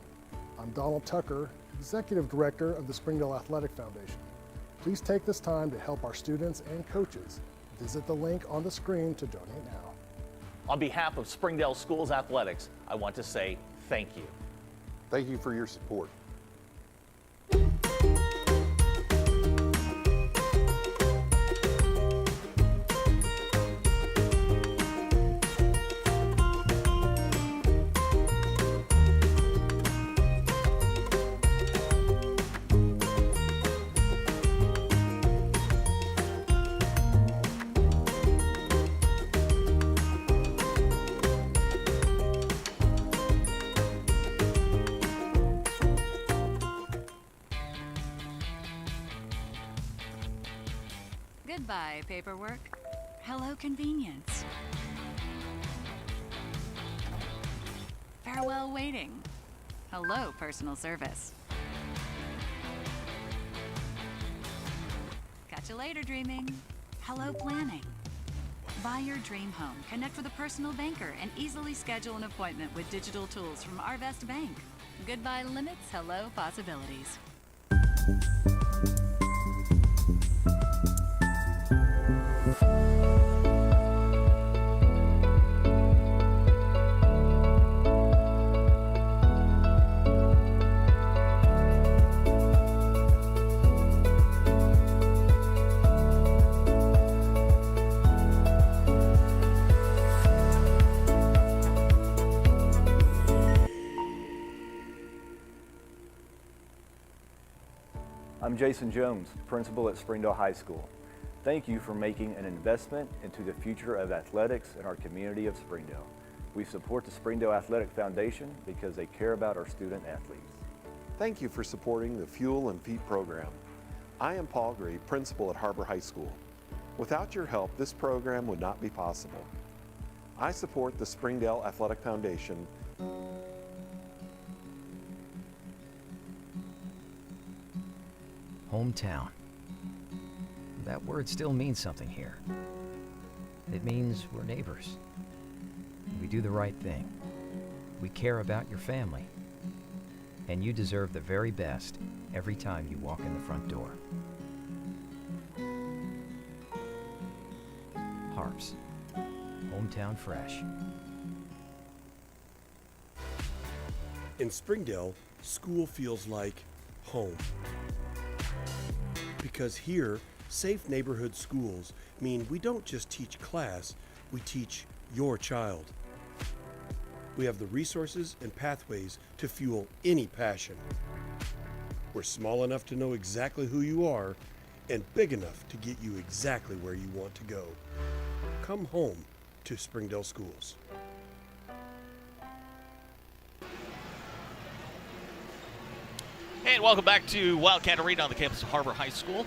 Speaker 1: I'm Donald Tucker, Executive Director of the Springdale Athletic Foundation. Please take this time to help our students and coaches. Visit the link on the screen to donate now.
Speaker 13: On behalf of Springdale Schools Athletics, I want to say thank you.
Speaker 12: Thank you for your support.
Speaker 10: Goodbye, paperwork. Hello, convenience. Farewell, waiting. Hello, personal service. Catch you later, dreaming. Hello, planning. Buy your dream home, connect with a personal banker, and easily schedule an appointment with digital tools from Arvest Bank. Goodbye limits, hello possibilities.
Speaker 16: I'm Jason Jones, principal at Springdale High School. Thank you for making an investment into the future of athletics in our community of Springdale. We support the Springdale Athletic Foundation because they care about our student athletes.
Speaker 18: Thank you for supporting the Fuel and Feed program. I am Paul Gray, principal at Har-Ber High School. Without your help, this program would not be possible. I support the Springdale Athletic Foundation.
Speaker 8: Hometown. That word still means something here. It means we're neighbors. We do the right thing. We care about your family. And you deserve the very best every time you walk in the front door. Harps. Hometown fresh.
Speaker 4: In Springdale, school feels like home. Because here, safe neighborhood schools mean we don't just teach class, we teach your child. We have the resources and pathways to fuel any passion. We're small enough to know exactly who you are and big enough to get you exactly where you want to go. Come home to Springdale Schools.
Speaker 2: And welcome back to Wildcat Arena on the campus of Har-Ber High School.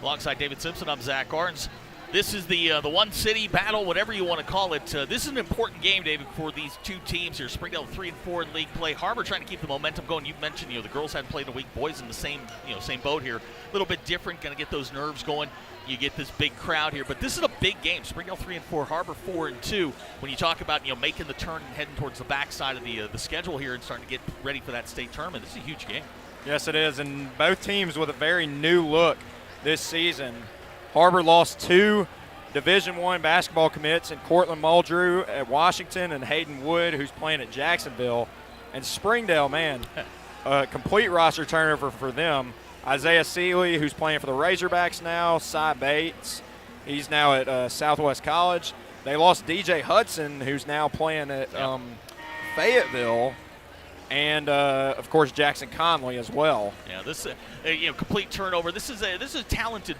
Speaker 2: Alongside David Simpson, I'm Zach Arns. This is the one city battle, whatever you want to call it. This is an important game, David, for these two teams here. Springdale 3-4 in league play. Har-Ber trying to keep the momentum going. You mentioned, the girls hadn't played in a week. Boys in the same boat here. A little bit different, going to get those nerves going. You get this big crowd here, but this is a big game. Springdale 3-4, Har-Ber 4-2. When you talk about making the turn and heading towards the backside of the schedule here and starting to get ready for that state tournament, this is a huge game.
Speaker 22: Yes, it is, and both teams with a very new look this season. Har-Ber lost 2 Division I basketball commits in Cortland Muldrew at Washington and Hayden Wood, who's playing at Jacksonville. And Springdale, man, a complete roster turnover for them. Isaiah Seeley, who's playing for the Razorbacks now. Cy Bates, he's now at Southwest College. They lost DJ Hudson, who's now playing at Fayetteville. and of course Jackson Conley as well.
Speaker 2: Yeah, this complete turnover. This is a talented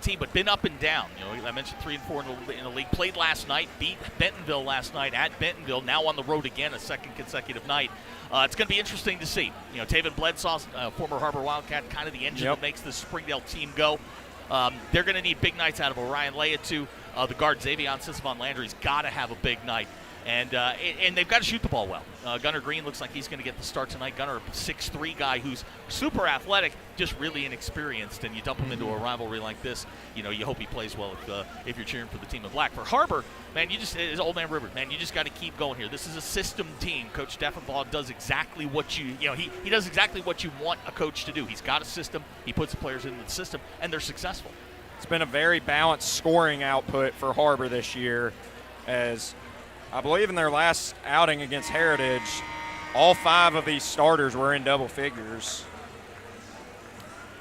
Speaker 2: team, but been up and down. I mentioned 3 and 4 in the league. Played last night, beat Bentonville last night at Bentonville. Now on the road again, a second consecutive night. It's going to be interesting to see. Taven Bledsoe, former Har-Ber Wildcat, kind of the engine that makes this Springdale team go. They're going to need big nights out of Orion Leah. The guard Xavion Sisavon Landry's got to have a big night. And they've got to shoot the ball well. Gunnar Green looks like he's going to get the start tonight. Gunnar, 6'3" guy who's super athletic, just really inexperienced. And you dump him into a rivalry like this, you hope he plays well if you're cheering for the team in black. For Har-Ber, man, it's Old Man River, man, you just got to keep going here. This is a system team. Coach Steffenbaugh does exactly what he does exactly what you want a coach to do. He's got a system. He puts the players into the system, and they're successful.
Speaker 22: It's been a very balanced scoring output for Har-Ber this year, as I believe in their last outing against Heritage, all 5 of these starters were in double figures.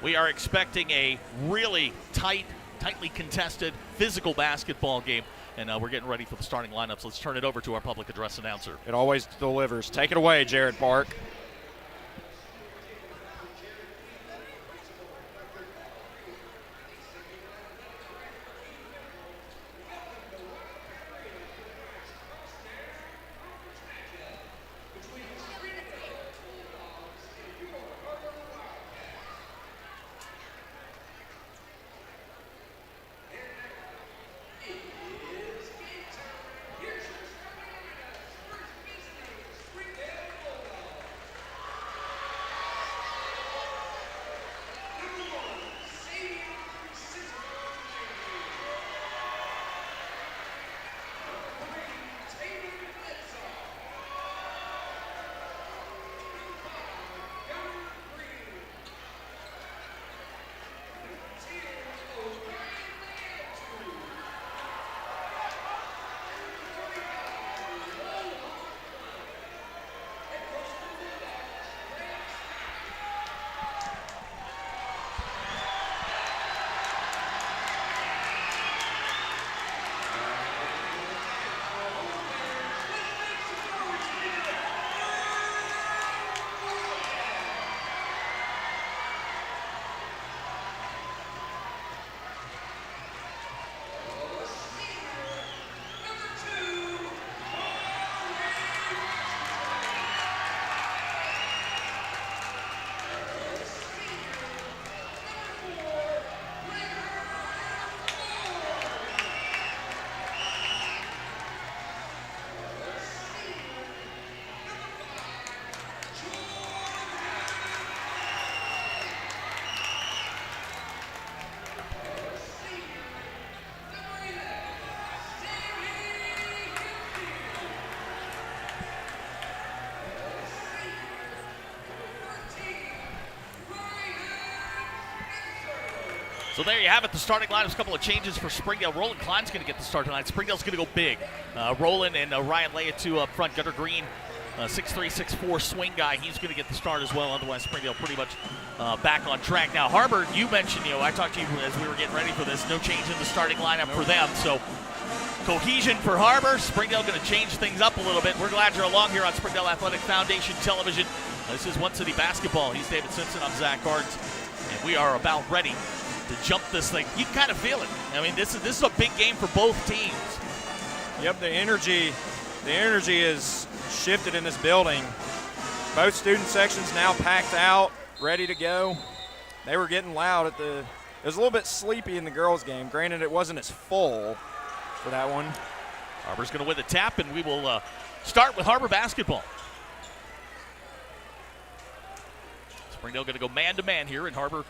Speaker 2: We are expecting a really tightly contested, physical basketball game, and we're getting ready for the starting lineups. Let's turn it over to our public address announcer.
Speaker 22: It always delivers. Take it away, Jared Park.
Speaker 2: So there you have it, the starting lineup. A couple of changes for Springdale. Roland Klein's going to get the start tonight. Springdale's going to go big. Roland and Ryan Leah up front. Gunnar Green, 6'3", 6'4" swing guy. He's going to get the start as well. Otherwise, Springdale pretty much back on track. Now, Har-Ber, you mentioned, I talked to you as we were getting ready for this. No change in the starting lineup for them. So cohesion for Har-Ber. Springdale going to change things up a little bit. We're glad you're along here on Springdale Athletic Foundation Television. This is One City Basketball. He's David Simpson. I'm Zach Gardens. And we are about ready to jump this thing. You kind of feel it. I mean, this is a big game for both teams.
Speaker 22: Yep, the energy is shifted in this building. Both student sections now packed out, ready to go. They were getting loud it was a little bit sleepy in the girls' game. Granted, it wasn't as full for that one.
Speaker 2: Har-Ber's going to win the tap, and we will start with Har-Ber basketball. Springdale going to go man-to-man here, and Har-Ber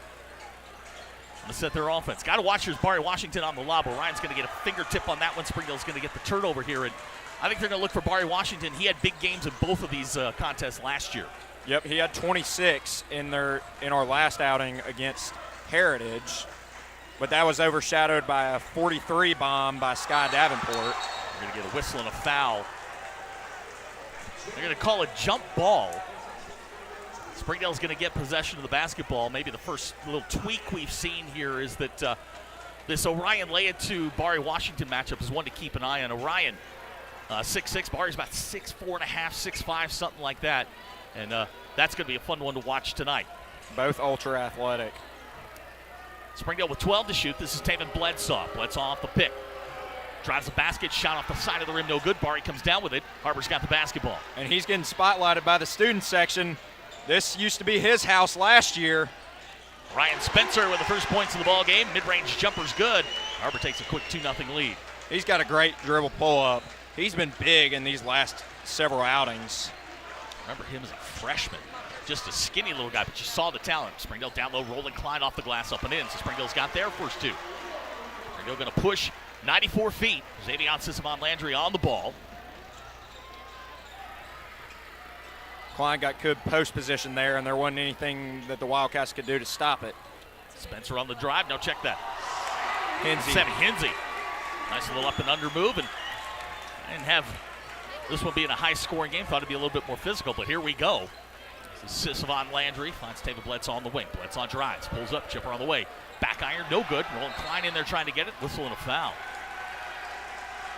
Speaker 2: to set their offense. Got to watch. Here's Barry Washington on the lob. Orion's going to get a fingertip on that one. Springdale's going to get the turnover here, and I think they're going to look for Barry Washington. He had big games in both of these contests last year.
Speaker 22: Yep, he had 26 in our last outing against Heritage, but that was overshadowed by a 43 bomb by Sky Davenport.
Speaker 2: We're going to get a whistle and a foul. They're going to call a jump ball. Springdale's going to get possession of the basketball. Maybe the first little tweak we've seen here is that this Orion Leah to Barry Washington matchup is one to keep an eye on. Orion, 6'6", Barry's about 6'4.5", 6'5", something like that. And that's going to be a fun one to watch tonight.
Speaker 22: Both ultra athletic.
Speaker 2: Springdale with 12 to shoot. This is Taven Bledsaw. Bledsaw off the pick. Drives the basket, shot off the side of the rim, no good. Bari comes down with it. Har-Ber's got the basketball.
Speaker 22: And he's getting spotlighted by the student section. This used to be his house last year.
Speaker 2: Ryan Spencer with the first points of the ball game. Mid-range jumper's good. Har-Ber takes a quick 2-0 lead.
Speaker 22: He's got a great dribble pull-up. He's been big in these last several outings.
Speaker 2: Remember him as a freshman. Just a skinny little guy, but you saw the talent. Springdale down low, rolling Klein off the glass up and in. So Springdale's got their first two. Springdale going to push 94 feet. Xavier Sisavon Landry on the ball.
Speaker 22: Klein got good post position there, and there wasn't anything that the Wildcats could do to stop it.
Speaker 2: Spencer on the drive. Now check that.
Speaker 22: Hinsey.
Speaker 2: Sammy Hinsey. Nice little up and under move. And I didn't have this one being a high-scoring game. Thought it'd be a little bit more physical, but here we go. This is Sisavon Landry. Finds Taven Bledsaw on the wing. Bledsaw drives. Pulls up. Chipper on the way. Back iron. No good. Rolling Klein in there trying to get it. Whistle and a foul.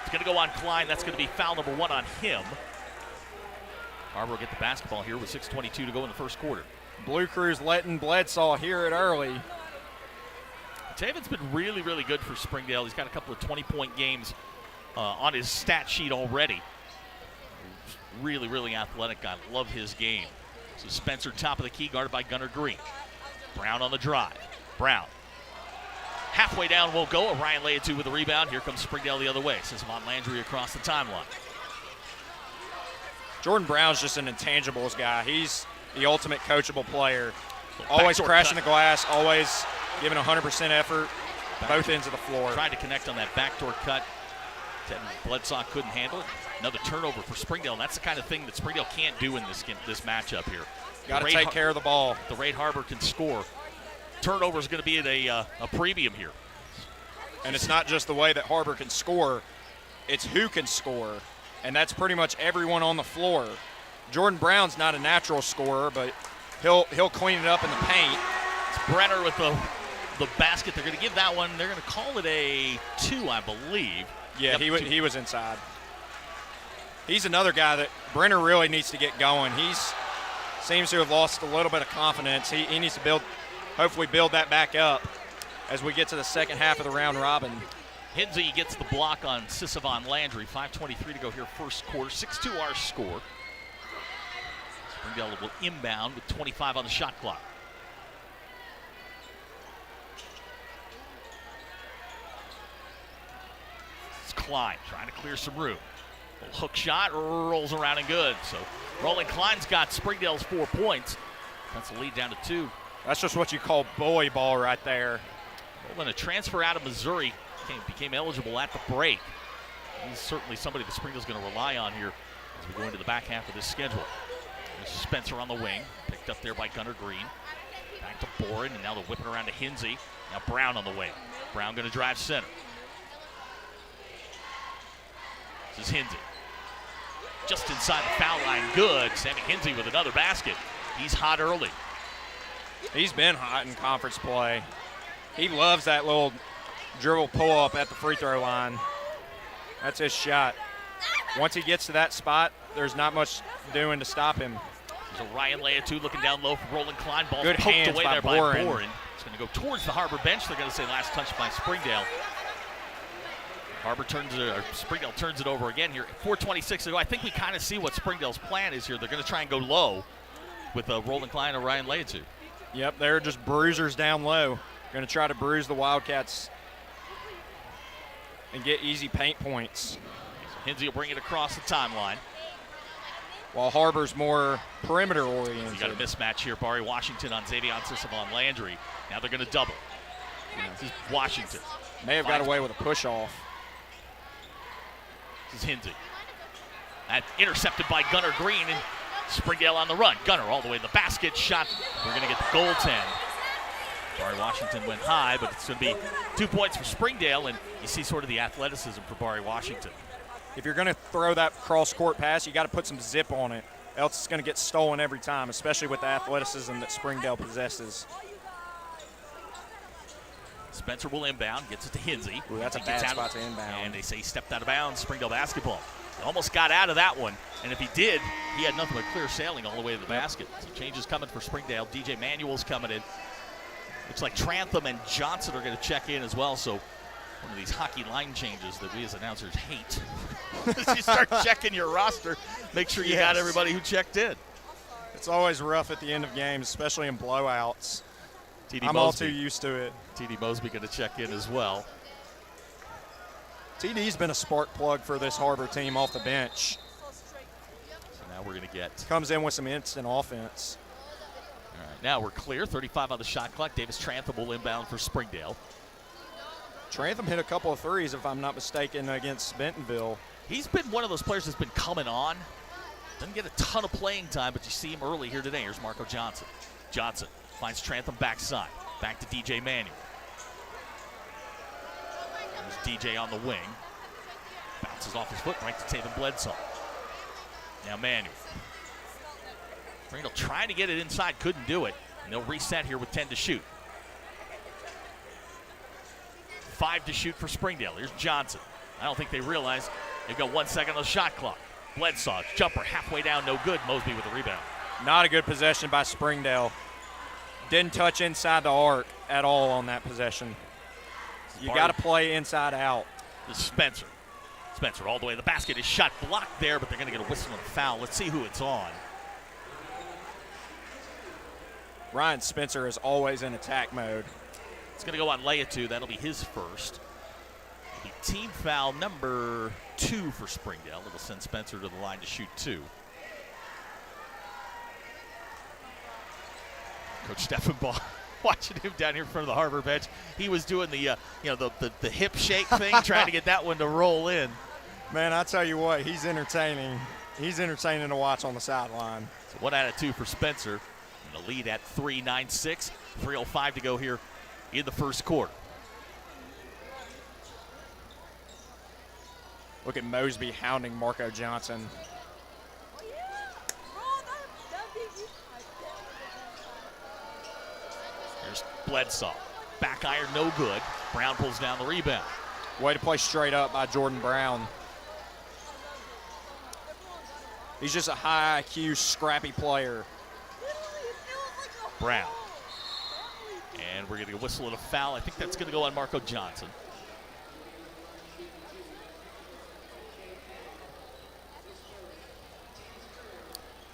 Speaker 2: It's going to go on Klein. That's going to be foul number 1 on him. Har-Ber will get the basketball here with 6:22 to go in the first quarter.
Speaker 22: Blue Crew's letting Bledsaw hear it early.
Speaker 2: Taven's been really, really good for Springdale. He's got a couple of 20-point games on his stat sheet already. Really, really athletic guy. Love his game. So Spencer, top of the key, guarded by Gunnar Green. Brown on the drive. Brown. Halfway down won't go. Ryan Leatu with the rebound. Here comes Springdale the other way. Sisavon Landry across the timeline.
Speaker 22: Jordan Brown's just an intangibles guy. He's the ultimate coachable player. Always crashing the glass, always giving 100% effort, both ends of the floor.
Speaker 2: Tried to connect on that backdoor cut. Bledsaw couldn't handle it. Another turnover for Springdale, and that's the kind of thing that Springdale can't do in this matchup here.
Speaker 22: Got to take care of the ball.
Speaker 2: The rate Har-Ber can score. Turnover is going to be at a premium here.
Speaker 22: And it's not just the way that Har-Ber can score, it's who can score. And that's pretty much everyone on the floor. Jordan Brown's not a natural scorer, but he'll clean it up in the paint.
Speaker 2: It's Brenner with the basket. They're going to give that one. They're going to call it a 2, I believe.
Speaker 22: Yeah,
Speaker 2: yep,
Speaker 22: he was inside. He's another guy that Brenner really needs to get going. He's seems to have lost a little bit of confidence. He needs to hopefully build that back up as we get to the second half of the round robin.
Speaker 2: Hinsey gets the block on Sisavon Landry. 5:23 to go here, first quarter. 6-2 our score. Springdale will inbound with 25 on the shot clock. It's Klein trying to clear some room. Little hook shot, rolls around and good. So Rolling Klein's got Springdale's 4 points. That's the lead down to 2.
Speaker 22: That's just what you call bully ball right there.
Speaker 2: When a transfer out of Missouri became eligible at the break. He's certainly somebody that Springdale's going to rely on here as we go into the back half of this schedule. There's Spencer on the wing, picked up there by Gunnar Green. Back to Boren, and now they're whipping around to Hinsey. Now Brown on the wing. Brown going to drive center. This is Hinsey. Just inside the foul line, good. Sammy Hinsey with another basket. He's hot early.
Speaker 22: He's been hot in conference play. He loves that little dribble pull-up at the free throw line. That's his shot. Once he gets to that spot, there's not much doing to stop him.
Speaker 2: There's a Ryan Leatu looking down low for Rolling Klein. Ball
Speaker 22: good
Speaker 2: poked
Speaker 22: hands
Speaker 2: away
Speaker 22: by
Speaker 2: there
Speaker 22: Boren.
Speaker 2: by Boren. It's going to go towards the Har-Ber bench. They're going to say last touch by Springdale. Springdale turns it over again here. 4:26 to go. I think we kind of see what Springdale's plan is here. They're going to try and go low with Rolling Klein and Ryan Leatu.
Speaker 22: Yep, they're just bruisers down low. Going to try to bruise the Wildcats and get easy paint points.
Speaker 2: Hinsey will bring it across the timeline.
Speaker 22: While Har-Ber's more perimeter oriented.
Speaker 2: You got a mismatch here. Bari Washington on Xavier Sisavon Landry. Now they're going to double. This is Washington.
Speaker 22: May have got away with a push off.
Speaker 2: This is Hinsey. That intercepted by Gunnar Green, and Springdale on the run. Gunnar all the way to the basket. Shot. We're going to get the goaltend. Bari Washington went high, but it's going to be 2 points for Springdale, and you see sort of the athleticism for Bari Washington.
Speaker 22: If you're going to throw that cross-court pass, you got to put some zip on it, else it's going to get stolen every time, especially with the athleticism that Springdale possesses.
Speaker 2: Spencer will inbound, gets it to Hinsey.
Speaker 22: Ooh, that's a bad spot to inbound.
Speaker 2: And they say he stepped out of bounds, Springdale basketball. Almost got out of that one, and if he did, he had nothing but clear sailing all the way to the basket. So changes coming for Springdale. DJ Manuel's coming in. Looks like Trantham and Johnson are going to check in as well, so one of these hockey line changes that we as announcers hate. You start checking your roster, make sure you got everybody who checked in.
Speaker 21: It's always rough at the end of games, especially in blowouts.
Speaker 2: TD
Speaker 21: I'm
Speaker 2: Mosby.
Speaker 21: all too used to it.
Speaker 2: TD Mosby going to check in as well.
Speaker 21: TD's been a spark plug for this Har-Ber team off the bench.
Speaker 2: So now we're going to get.
Speaker 21: Comes in with some instant offense.
Speaker 2: All right, now we're clear. 35 on the shot clock. Davis Trantham will inbound for Springdale.
Speaker 21: Trantham hit a couple of threes, if I'm not mistaken, against Bentonville.
Speaker 2: He's been one of those players that's been coming on. Doesn't get a ton of playing time, but you see him early here today. Here's Marco Johnson. Johnson finds Trantham backside. Back to DJ Manuel. There's DJ on the wing. Bounces off his foot right to Taven Bledsoe. Now Manuel. Springdale trying to get it inside, couldn't do it. And they'll reset here with 10 to shoot. 5 to shoot for Springdale. Here's Johnson. I don't think they realize they've got 1 second on the shot clock. Bledsoe, jumper halfway down, no good. Mosby with the rebound.
Speaker 21: Not a good possession by Springdale. Didn't touch inside the arc at all on that possession. You got to play inside out.
Speaker 2: This is Spencer. Spencer all the way to the basket. His shot blocked there, but they're going to get a whistle and a foul. Let's see who it's on.
Speaker 21: Ryan Spencer is always in attack mode.
Speaker 2: It's going to go on Leatu. That'll be his first. It'll be team foul number 2 for Springdale. It'll send Spencer to the line to shoot 2. Coach Steffenbaugh watching him down here in front of the Har-Ber bench. He was doing the the hip shake thing, trying to get that one to roll in.
Speaker 21: Man, I tell you what, he's entertaining. He's entertaining to watch on the sideline.
Speaker 2: So 1 out of 2 for Spencer. And the lead at 3, 9-6. 3:05 to go here in the first quarter.
Speaker 21: Look at Mosby hounding Marco Johnson.
Speaker 2: Here's Bledsoe. Back iron, no good. Brown pulls down the rebound.
Speaker 21: Way to play straight up by Jordan Brown. He's just a high IQ, scrappy player.
Speaker 2: Brown. And we're going to whistle and a foul. I think that's going to go on Marco Johnson.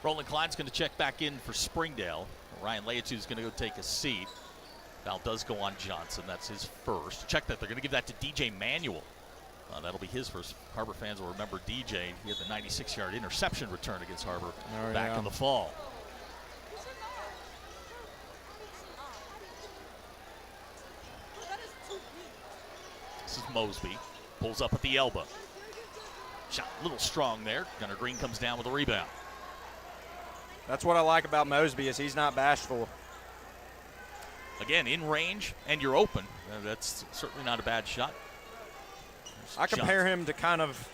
Speaker 2: Roland Klein's going to check back in for Springdale. Ryan Leatu is going to go take a seat. Foul does go on Johnson. That's his first. Check that. They're going to give that to DJ Manuel. That'll be his first. Har-Ber fans will remember DJ. He had the 96-yard interception return against Har-Ber back in the fall. This is Mosby. Pulls up at the elbow. Shot a little strong there. Gunnar Green comes down with a rebound.
Speaker 21: That's what I like about Mosby, is he's not bashful.
Speaker 2: Again, in range, and you're open. That's certainly not a bad shot. There's
Speaker 21: I compare him to kind of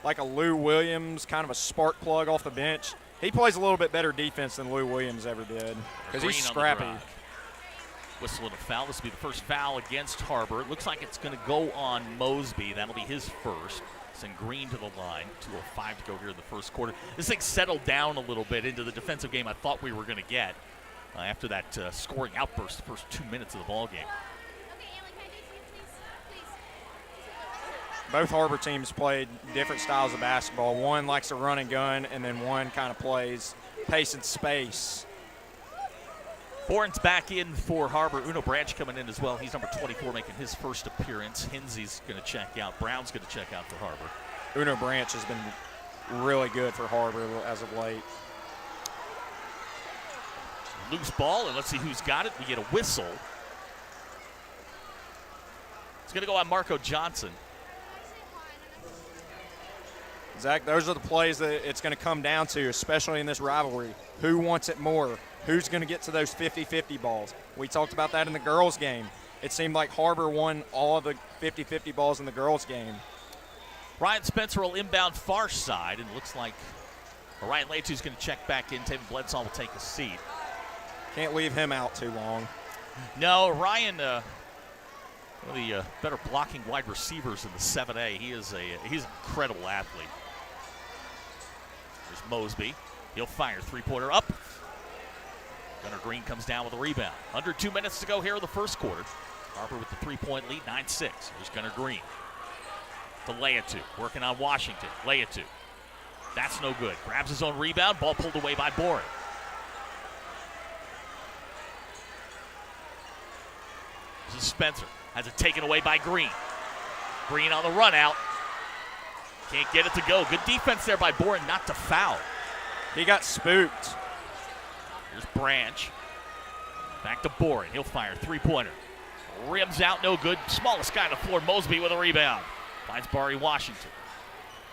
Speaker 21: like a Lou Williams, kind of a spark plug off the bench. He plays a little bit better defense than Lou Williams ever did because he's scrappy.
Speaker 2: Whistle and a foul. This will be the first foul against Har-Ber. It looks like it's going to go on Mosby. That'll be his first. Send Green to the line. 2:05 to go here in the first quarter. This thing settled down a little bit into the defensive game I thought we were going to get after that scoring outburst the first 2 minutes of the ball game.
Speaker 21: Both Har-Ber teams played different styles of basketball. One likes to run and gun, and then one kind of plays pace and space.
Speaker 2: Bourne's back in for Har-Ber. Uno Branch coming in as well. He's number 24, making his first appearance. Hinsey's going to check out. Brown's going to check out for Har-Ber.
Speaker 21: Uno Branch has been really good for Har-Ber as of late.
Speaker 2: Loose ball, and let's see who's got it. We get a whistle. It's going to go on Marco Johnson.
Speaker 21: Zach, those are the plays that it's going to come down to, especially in this rivalry. Who wants it more? Who's going to get to those 50-50 balls? We talked about that in the girls' game. It seemed like Har-Ber won all of the 50-50 balls in the girls' game.
Speaker 2: Ryan Spencer will inbound far side, and it looks like Ryan Leatu's going to check back in. Taven Bledsoe will take a seat.
Speaker 21: Can't leave him out too long.
Speaker 2: No, Ryan, one of the better blocking wide receivers in the 7A. He's an incredible athlete. Mosby. He'll fire. Three-pointer up. Gunnar Green comes down with a rebound. Under 2 minutes to go here in the first quarter. Har-Ber with the three-point lead, 9-6. Here's Gunnar Green. To Leatu, working on Washington. Leatu. That's no good. Grabs his own rebound. Ball pulled away by Boren. This is Spencer. Has it taken away by Green. Green on the run out. Can't get it to go. Good defense there by Boren not to foul.
Speaker 22: He got spooked.
Speaker 2: Here's Branch. Back to Boren. He'll fire. Three-pointer. Rims out. No good. Smallest guy on the floor. Mosby with a rebound. Finds Bari Washington.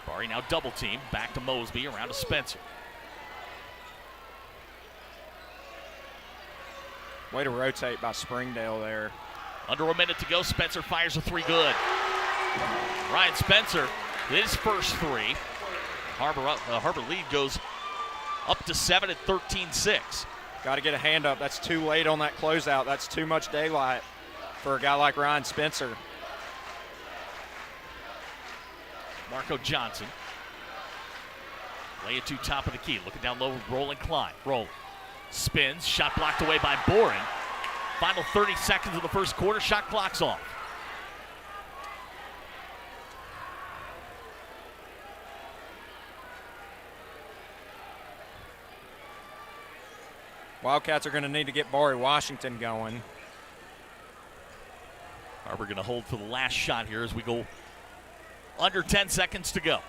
Speaker 2: Bari now double team. Back to Mosby. Around to Spencer.
Speaker 22: Way to rotate by Springdale there.
Speaker 2: Under a minute to go. Spencer fires a three. Good. Ryan Spencer, his first three. Har-Ber lead goes up to 7 at 13-6.
Speaker 22: Got to get a hand up. That's too late on that closeout. That's too much daylight for a guy like Ryan Spencer.
Speaker 2: Marco Johnson. Leatu top of the key. Looking down low, rolling Klein. Rolling. Spins. Shot blocked away by Boren. Final 30 seconds of the first quarter. Shot clock's off.
Speaker 22: Wildcats are going to need to get Bari Washington going.
Speaker 2: Har-Ber going to hold for the last shot here as we go under 10 seconds to go.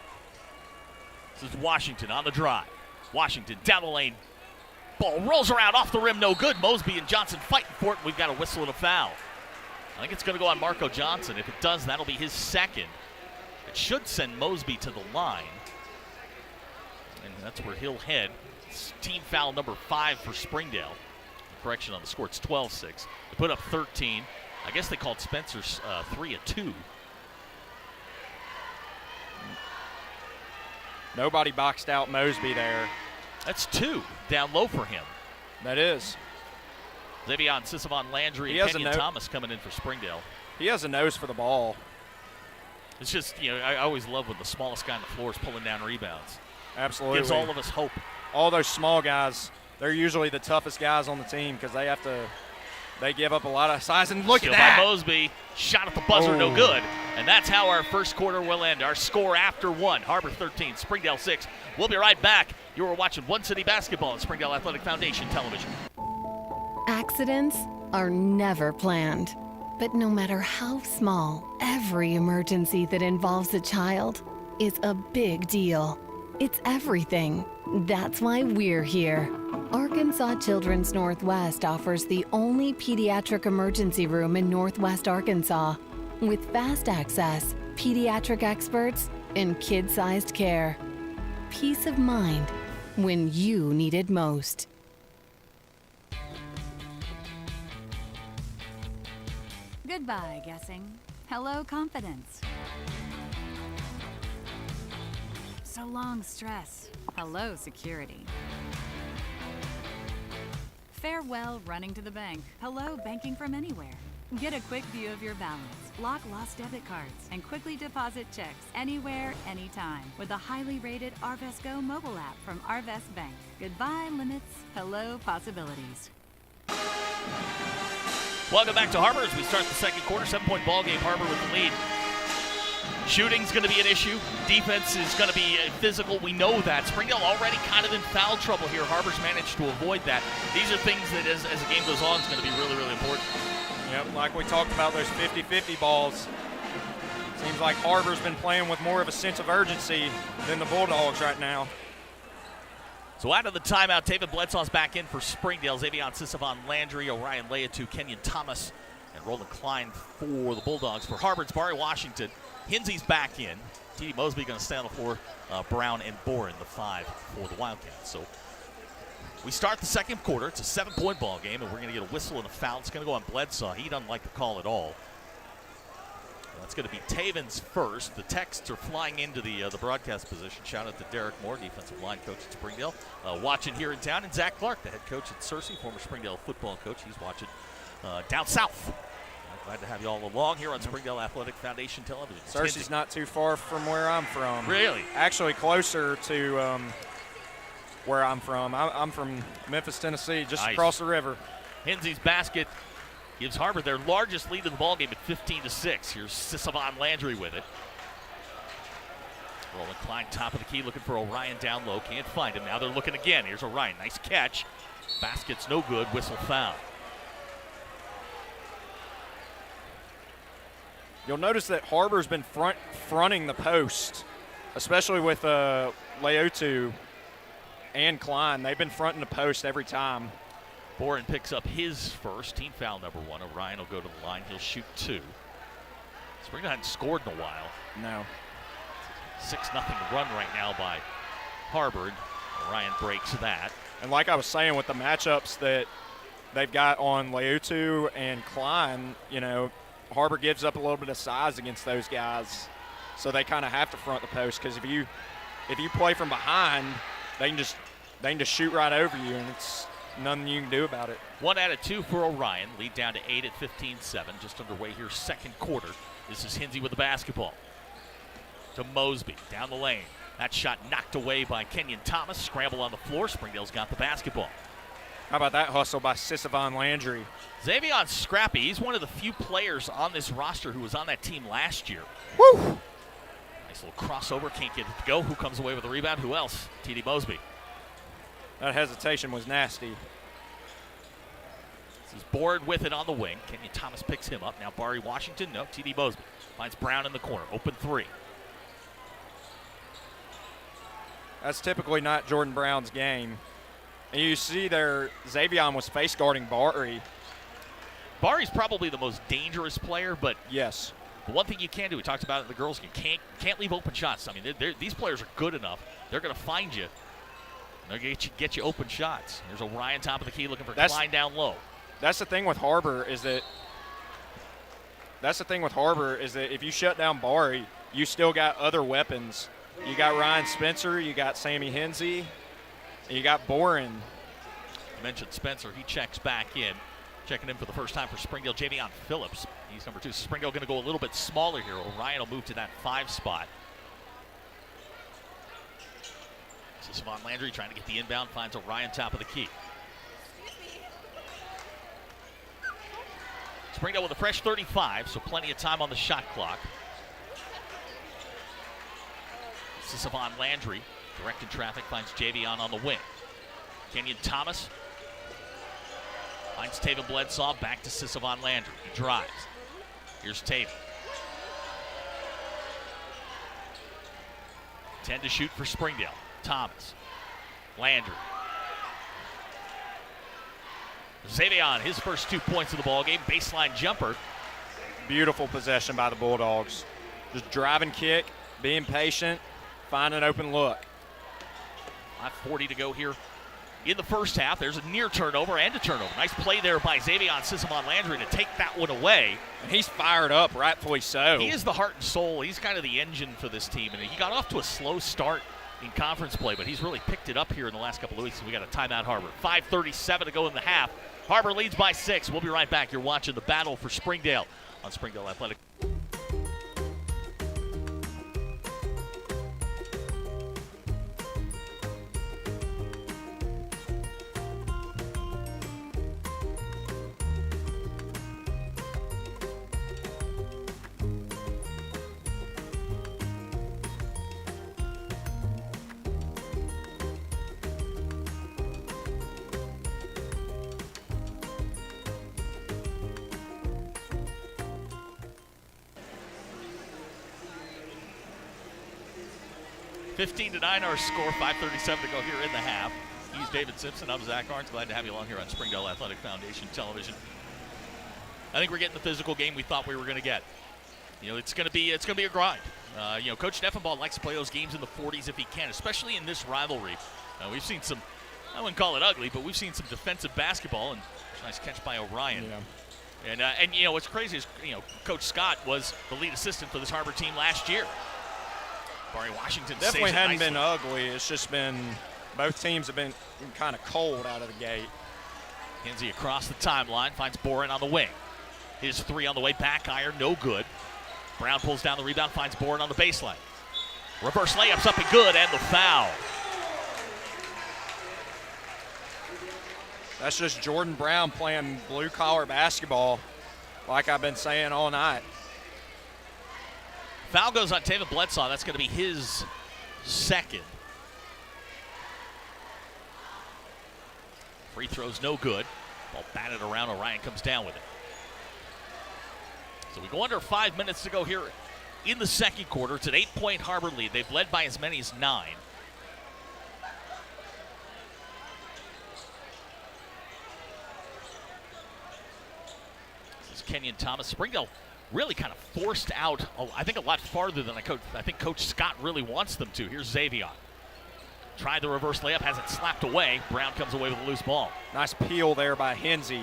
Speaker 2: This is Washington on the drive. Washington down the lane. Ball rolls around off the rim, no good. Mosby and Johnson fighting for it. We've got a whistle and a foul. I think it's going to go on Marco Johnson. If it does, that'll be his second. It should send Mosby to the line. And that's where he'll head. It's team foul number 5 for Springdale. Correction on the score, it's 12-6. They put up 13. I guess they called Spencer's 3 a 2.
Speaker 22: Nobody boxed out Mosby there.
Speaker 2: That's 2 down low for him.
Speaker 22: That is.
Speaker 2: Xavier Sisavon Landry and Kenyon Thomas coming in for Springdale.
Speaker 22: He has a nose for the ball.
Speaker 2: It's just, I always love when the smallest guy on the floor is pulling down rebounds.
Speaker 22: Absolutely.
Speaker 2: Gives all of us hope.
Speaker 22: All those small guys, they're usually the toughest guys on the team because they give up a lot of size. And look at that.
Speaker 2: By Mosby, shot at the buzzer, no good. And that's how our first quarter will end. Our score after 1, Har-Ber 13, Springdale 6. We'll be right back. You are watching One City Basketball on Springdale Athletic Foundation Television.
Speaker 17: Accidents are never planned. But no matter how small, every emergency that involves a child is a big deal. It's everything. That's why we're here. Arkansas Children's Northwest offers the only pediatric emergency room in Northwest Arkansas with fast access, pediatric experts, and kid-sized care. Peace of mind when you need it most.
Speaker 10: Goodbye, guessing. Hello, confidence. So long, stress. Hello, security. Farewell, running to the bank. Hello, banking from anywhere. Get a quick view of your balance, lock lost debit cards, and quickly deposit checks anywhere, anytime with the highly rated Arvest Go mobile app from Arvest Bank. Goodbye, limits. Hello, possibilities.
Speaker 2: Welcome back to Har-Ber as we start the second quarter. 7-point ball game, Har-Ber with the lead. Shooting's going to be an issue. Defense is going to be physical. We know that. Springdale already kind of in foul trouble here. Har-Ber's managed to avoid that. These are things that as the game goes on is going to be really, really important.
Speaker 22: Yep, like we talked about those 50-50 balls. Seems like Har-Ber's been playing with more of a sense of urgency than the Bulldogs right now.
Speaker 2: So out of the timeout, David Bledsoe's back in for Springdale. Xavier Sisavon Landry, Orion Leatu, Kenyon Thomas, and Roland Klein for the Bulldogs. For Har-Ber, it's Bari Washington. Hinsey's back in. T.D. Mosby going to stay on the floor. Brown and Boren, the 5 for the Wildcats. So we start the second quarter. It's a 7-point ball game, and we're going to get a whistle and a foul. It's going to go on Bledsoe. He doesn't like the call at all. That's going to be Taven's first. The texts are flying into the broadcast position. Shout out to Derek Moore, defensive line coach at Springdale, watching here in town. And Zach Clark, the head coach at Searcy, former Springdale football coach. He's watching down south. Glad to have you all along here on Springdale Athletic Foundation Television.
Speaker 22: Searcy's not too far from where I'm from.
Speaker 2: Really?
Speaker 22: Actually closer to where I'm from. I'm from Memphis, Tennessee, just
Speaker 2: Nice.
Speaker 22: across the river.
Speaker 2: Hinsey's basket gives Har-Ber their largest lead in the ballgame at 15-6. Here's Sisavon Landry with it. Rolling Klein, top of the key, looking for Orion down low. Can't find him. Now they're looking again. Here's Orion. Nice catch. Basket's no good. Whistle foul.
Speaker 22: You'll notice that Har-Ber's been fronting the post, especially with Leotu and Klein. They've been fronting the post every time.
Speaker 2: Boren picks up his first, team foul number 1. Orion will go to the line. He'll shoot 2. Springdale hadn't scored in a while.
Speaker 22: No.
Speaker 2: 6-0 run right now by Har-Ber. Orion breaks that.
Speaker 22: And like I was saying, with the matchups that they've got on Leotu and Klein, you know, Har-Ber gives up a little bit of size against those guys, so they kind of have to front the post, because if you play from behind, they can just shoot right over you, and it's nothing you can do about it.
Speaker 2: 1 out of 2 for Orion. Lead down to 8 at 15-7. Just underway here, second quarter. This is Hinsey with the basketball. To Mosby, down the lane. That shot knocked away by Kenyon Thomas. Scramble on the floor. Springdale's got the basketball.
Speaker 22: How about that hustle by Sisavon Landry?
Speaker 2: Xavion's scrappy. He's one of the few players on this roster who was on that team last year.
Speaker 22: Woo!
Speaker 2: Nice little crossover. Can't get it to go. Who comes away with the rebound? Who else? T.D. Mosby.
Speaker 22: That hesitation was nasty.
Speaker 2: This is Board with it on the wing. Kenyon Thomas picks him up. Now Barry Washington. No, T.D. Mosby. Finds Brown in the corner. Open 3.
Speaker 22: That's typically not Jordan Brown's game. And you see there, Xavion was face guarding Barry.
Speaker 2: Barry's probably the most dangerous player, but
Speaker 22: yes,
Speaker 2: the one thing you can do, we talked about it in the girls' game, can't leave open shots. I mean, these players are good enough. They're going to find you. They're going to get you open shots. There's Orion top of the key looking for Klein down low.
Speaker 22: That's the thing with Har-Ber is that if you shut down Barry, you still got other weapons. You got Ryan Spencer, you got Sammy Hinsey, and you got Boren.
Speaker 2: I mentioned Spencer. He checks back in. Checking in for the first time for Springdale, Javion Phillips. He's number 2. Springdale going to go a little bit smaller here. Orion will move to that 5 spot. Sisavon Landry trying to get the inbound. Finds Orion top of the key. Springdale with a fresh 35, so plenty of time on the shot clock. Sisavon Landry, directed traffic, finds Javion on the wing. Kenyon Thomas finds Taven Bledsaw, back to Sisavon Landry. He drives. Here's Taven. 10 to shoot for Springdale. Thomas. Landry. Xavion, his first 2 points of the ballgame. Baseline jumper.
Speaker 22: Beautiful possession by the Bulldogs. Just drive and kick, being patient, find an open look.
Speaker 2: 5:40 to go here in the first half. There's a near turnover and a turnover. Nice play there by Xavion Sisavon Landry to take that one away.
Speaker 22: And he's fired up, rightfully so.
Speaker 2: He is the heart and soul. He's kind of the engine for this team. And he got off to a slow start in conference play, but he's really picked it up here in the last couple of weeks. We got a timeout, Har-Ber. 5:37 to go in the half. Har-Ber leads by 6. We'll be right back. You're watching the battle for Springdale on Springdale Athletic. (15-9) our score, 5:37 to go here in the half. He's David Simpson. I'm Zach Arns. Glad to have you along here on Springdale Athletic Foundation Television. I think we're getting the physical game we thought we were going to get. You know, it's going to be a grind. You know, Coach Neffenbaugh likes to play those games in the 40s if he can, especially in this rivalry. We've seen some, I wouldn't call it ugly, but we've seen some defensive basketball, and nice catch by Orion.
Speaker 22: Yeah.
Speaker 2: And you know what's crazy is, you know, Coach Scott was the lead assistant for this Har-Ber team last year. Barry Washington
Speaker 22: definitely hadn't
Speaker 2: nicely.
Speaker 22: been ugly. It's just been both teams have been kind of cold out of the gate.
Speaker 2: Hinsey across the timeline, finds Boren on the wing. His 3 on the way, back iron, no good. Brown pulls down the rebound, finds Boren on the baseline. Reverse layups up and good, and the foul.
Speaker 22: That's just Jordan Brown playing blue-collar basketball, like I've been saying all night.
Speaker 2: Foul goes on Taven Bledsoe. That's going to be his second. Free throw's no good. Ball batted around. Orion comes down with it. So we go under 5 minutes to go here in the second quarter. It's an 8-point Har-Ber lead. They've led by as many as 9. This is Kenyon Thomas. Springdale really kind of forced out, I think, a lot farther than I think Coach Scott really wants them to. Here's Xavier. Tried the reverse layup, has it slapped away. Brown comes away with a loose ball.
Speaker 22: Nice peel there by Hensey.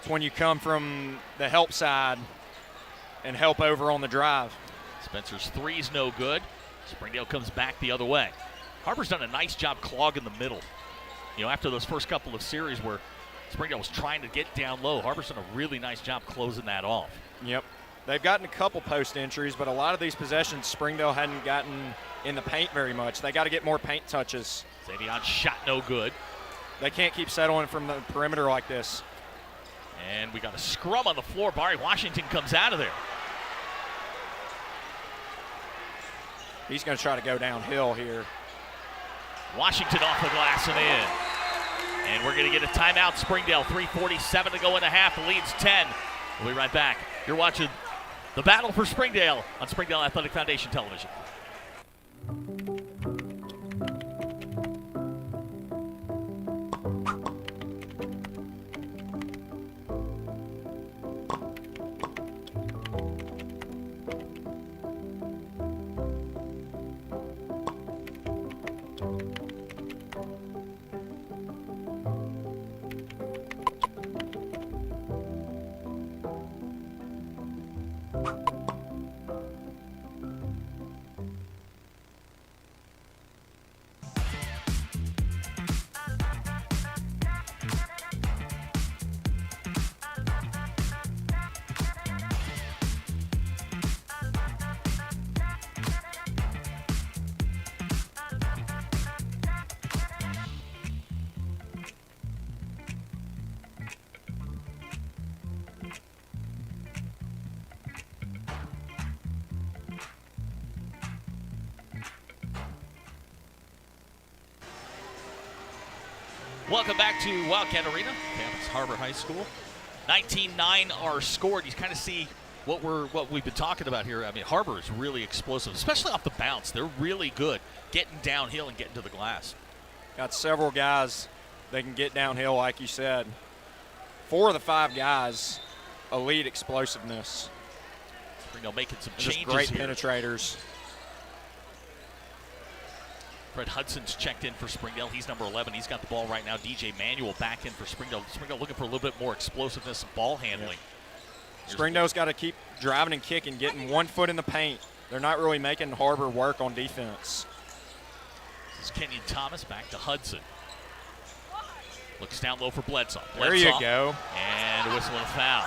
Speaker 22: It's when you come from the help side and help over on the drive.
Speaker 2: Spencer's three's no good. Springdale comes back the other way. Har-Ber's done a nice job clogging the middle. You know, after those first couple of series where Springdale was trying to get down low, Har-Ber's done a really nice job closing that off.
Speaker 22: Yep. They've gotten a couple post entries, but a lot of these possessions, Springdale hadn't gotten in the paint very much. They got to get more paint touches.
Speaker 2: Xavier shot no good.
Speaker 22: They can't keep settling from the perimeter like this.
Speaker 2: And we got a scrum on the floor. Barry Washington comes out of there.
Speaker 22: He's going to try to go downhill here.
Speaker 2: Washington off the glass and in. And we're going to get a timeout. Springdale, 3:47 to go in the half. The lead's 10. We'll be right back. You're watching the battle for Springdale on Springdale Athletic Foundation Television. Welcome back to Wildcat Arena, campus Har-Ber High School. 19-9 our score. You kind of see what we've been talking about here. I mean, Har-Ber is really explosive, especially off the bounce. They're really good getting downhill and getting to the glass.
Speaker 22: Got several guys that can get downhill, like you said. 4 of the 5 guys, elite explosiveness.
Speaker 2: Springdale making some
Speaker 22: Just
Speaker 2: changes
Speaker 22: great
Speaker 2: here.
Speaker 22: penetrators.
Speaker 2: Fred Hudson's checked in for Springdale. He's number 11. He's got the ball right now. DJ Manuel back in for Springdale. Springdale looking for a little bit more explosiveness and ball handling.
Speaker 22: Yeah. Springdale's got to keep driving and kicking, getting 1 foot in the paint. They're not really making Har-Ber work on defense.
Speaker 2: This is Kenyon Thomas back to Hudson. Looks down low for Bledsoe.
Speaker 22: There you go.
Speaker 2: And a whistle and a foul.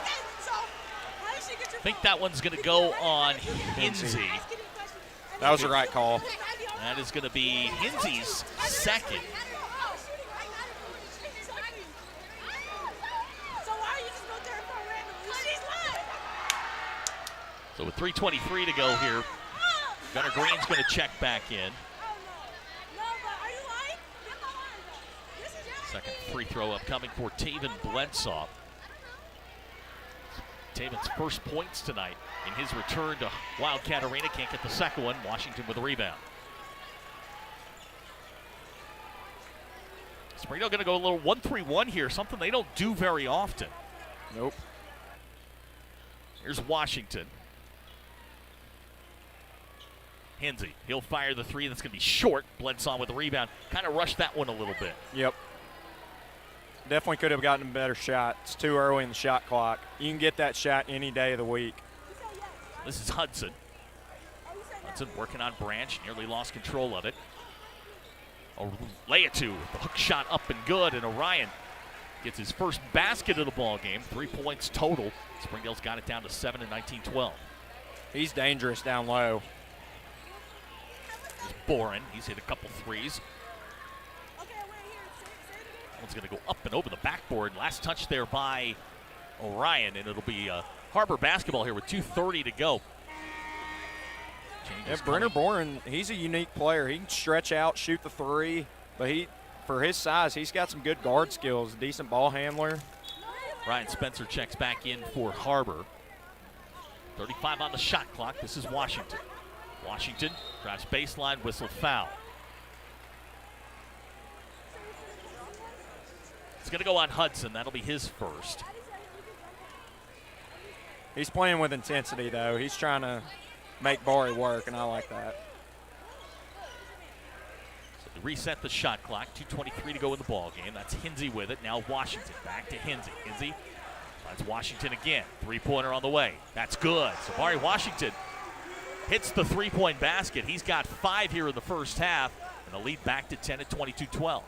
Speaker 2: I think that one's going to go on Hensey.
Speaker 22: That was the right call.
Speaker 2: That is going to be Hensey's second. So with 3:23 to go here, Gunnar Green's going to check back in. Second free throw upcoming for Taven Bledsoe. Taven's first points tonight in his return to Wildcat Arena. Can't get the second one. Washington with a rebound. Springdale going to go a little 1-3-1 here, something they don't do very often.
Speaker 22: Nope.
Speaker 2: Here's Washington. Hensey, he'll fire the three. That's going to be short. Bledsoe with the rebound. Kind of rushed that one a little bit.
Speaker 22: Yep. Definitely could have gotten a better shot. It's too early in the shot clock. You can get that shot any day of the week.
Speaker 2: This is Hudson. Hudson working on Branch, nearly lost control of it. Leatu, the hook shot up and good, and Orion gets his first basket of the ball game. 3 points total. Springdale's got it down to 7 in 19-12.
Speaker 22: He's dangerous down low.
Speaker 2: There's Boren. He's hit a couple threes. One's going to go up and over the backboard. Last touch there by Orion, and it'll be Har-Ber basketball here with 2:30 to go.
Speaker 22: Yeah, Brenner Boren, he's a unique player. He can stretch out, shoot the three, but for his size, he's got some good guard skills, decent ball handler.
Speaker 2: Ryan Spencer checks back in for Har-Ber. 35 on the shot clock. This is Washington. Washington drives baseline, whistle foul. It's going to go on Hudson. That'll be his first.
Speaker 22: He's playing with intensity, though. He's trying to make Bari work, and I like that.
Speaker 2: So they reset the shot clock. 2:23 to go in the ball game. That's Hinsey with it. Now Washington back to Hinsey. Hinsey finds Washington again. Three-pointer on the way. That's good. So Bari Washington hits the three-point basket. He's got 5 here in the first half, and the lead back to 10 at 22-12.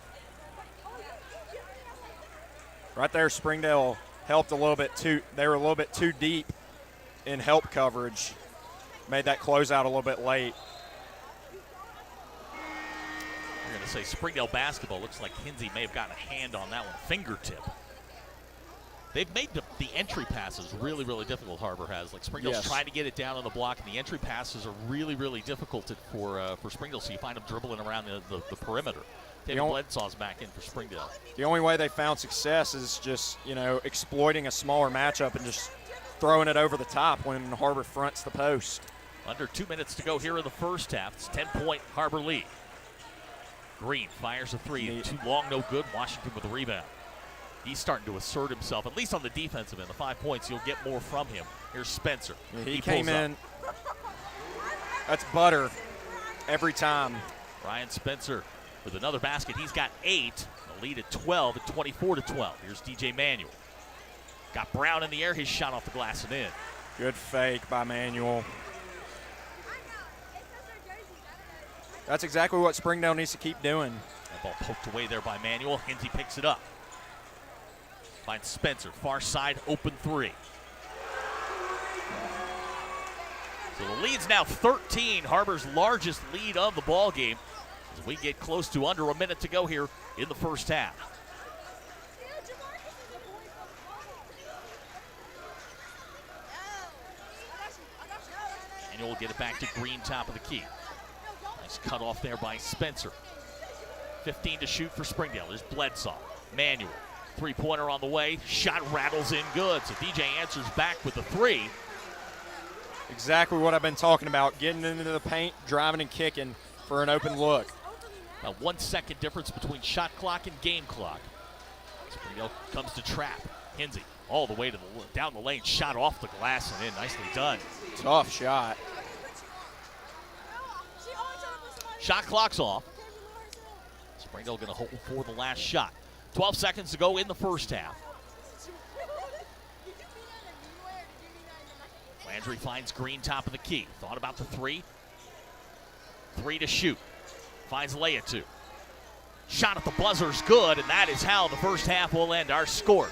Speaker 22: Right there, Springdale helped a little bit too. They were a little bit too deep in help coverage. Made that closeout a little bit late.
Speaker 2: We're going to say Springdale basketball. Looks like Hinsey may have gotten a hand on that one, fingertip. They've made the entry passes really, really difficult, Har-Ber has. Like Springdale's trying to get it down on the block, and the entry passes are really, really difficult for Springdale, so you find them dribbling around the perimeter. David Bledsaw's back in for Springdale.
Speaker 22: The only way they found success is just, exploiting a smaller matchup and just throwing it over the top when Har-Ber fronts the post.
Speaker 2: Under 2 minutes to go here in the first half. It's 10-point Har-Ber lead. Green fires a three. Too long, no good. Washington with the rebound. He's starting to assert himself, at least on the defensive end. The 5 points, you'll get more from him. Here's Spencer.
Speaker 22: He came in. That's butter every time.
Speaker 2: Ryan Spencer with another basket. He's got 8. The lead at 12 at 24-12. Here's DJ Manuel. Got Brown in the air. His shot off the glass and in.
Speaker 22: Good fake by Manuel. That's exactly what Springdale needs to keep doing.
Speaker 2: That ball poked away there by Manuel. Hinsey picks it up. Finds Spencer. Far side, open three. So the lead's now 13. Har-Ber's largest lead of the ball game. As we get close to under a minute to go here in the first half. And we'll get it back to Green, top of the key. Nice cut off there by Spencer. 15 to shoot for Springdale. There's Bledsaw. Manuel. Three-pointer on the way. Shot rattles in good. So DJ answers back with the three.
Speaker 22: Exactly what I've been talking about. Getting into the paint, driving and kicking for an open look.
Speaker 2: A 1 second difference between shot clock and game clock. Springdale comes to trap. Hinsey all the way to down the lane. Shot off the glass and in. Nicely done.
Speaker 22: Tough shot.
Speaker 2: Shot clock's off. Springdale going to hold for the last shot. 12 seconds to go in the first half. Landry finds Green, top of the key. Thought about the three. 3 to shoot. Finds Leia 2. Shot at the buzzer's good, and that is how the first half will end. Our score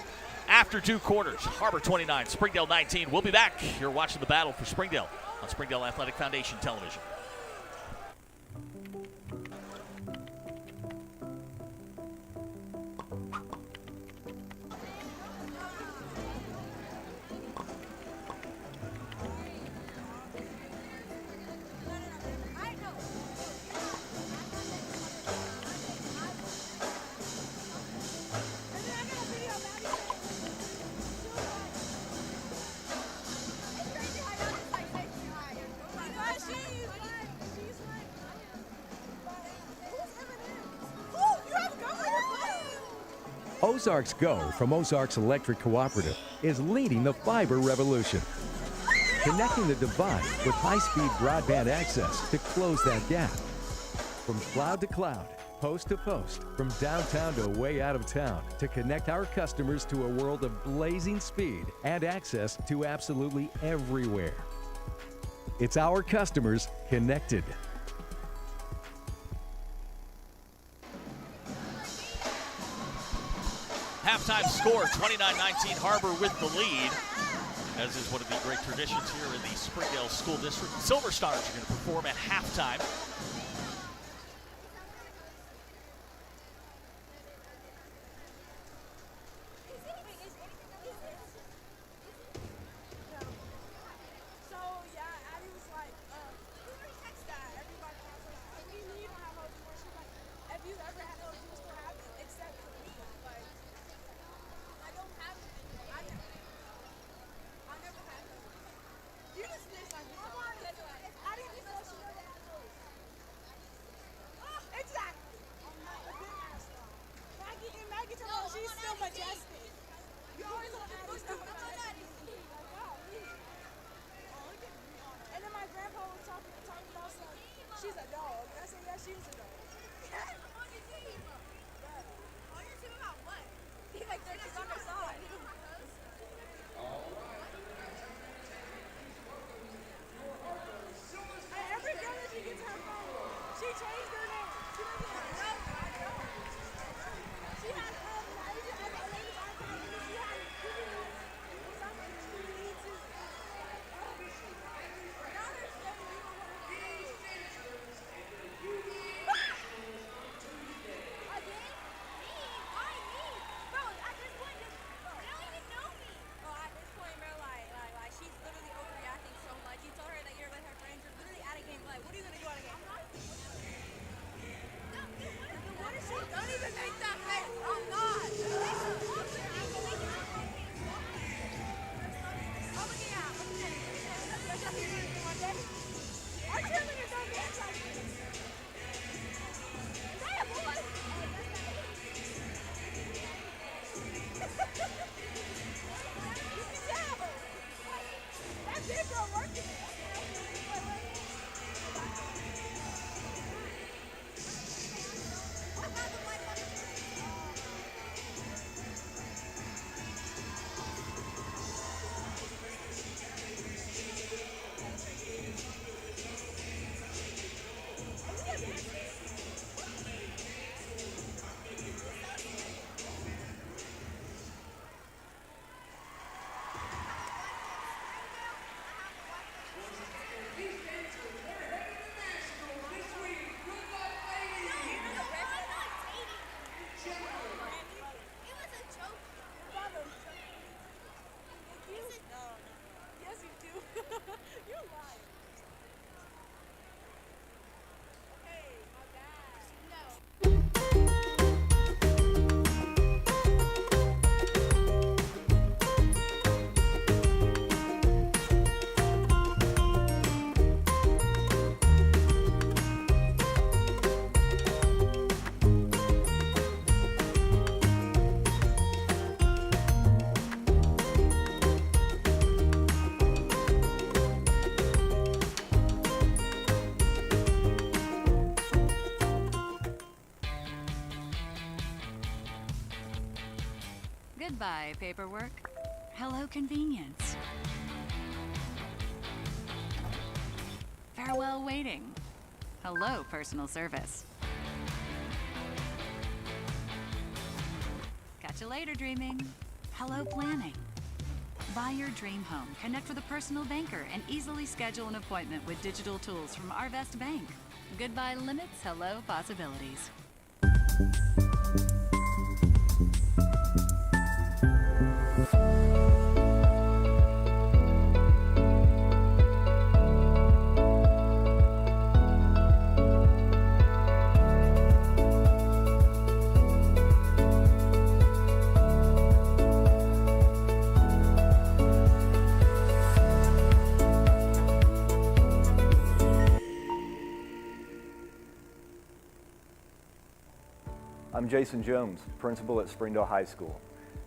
Speaker 2: after 2 quarters. Har-Ber 29, Springdale 19. We'll be back. You're watching the battle for Springdale on Springdale Athletic Foundation Television.
Speaker 11: Ozarks Go from Ozarks Electric Cooperative is leading the fiber revolution. Connecting the divide with high-speed broadband access to close that gap. From cloud to cloud, post to post, from downtown to way out of town, to connect our customers to a world of blazing speed and access to absolutely everywhere. It's our customers connected.
Speaker 2: Halftime score, 29-19, Har-Ber with the lead. As is one of the great traditions here in the Springdale School District. Silver Stars are going to perform at halftime.
Speaker 10: Goodbye, paperwork. Hello, convenience. Farewell, waiting. Hello, personal service. Catch you later, dreaming. Hello, planning. Buy your dream home, connect with a personal banker, and easily schedule an appointment with digital tools from Arvest Bank. Goodbye limits, hello possibilities.
Speaker 16: I'm Jason Jones, principal at Springdale High School.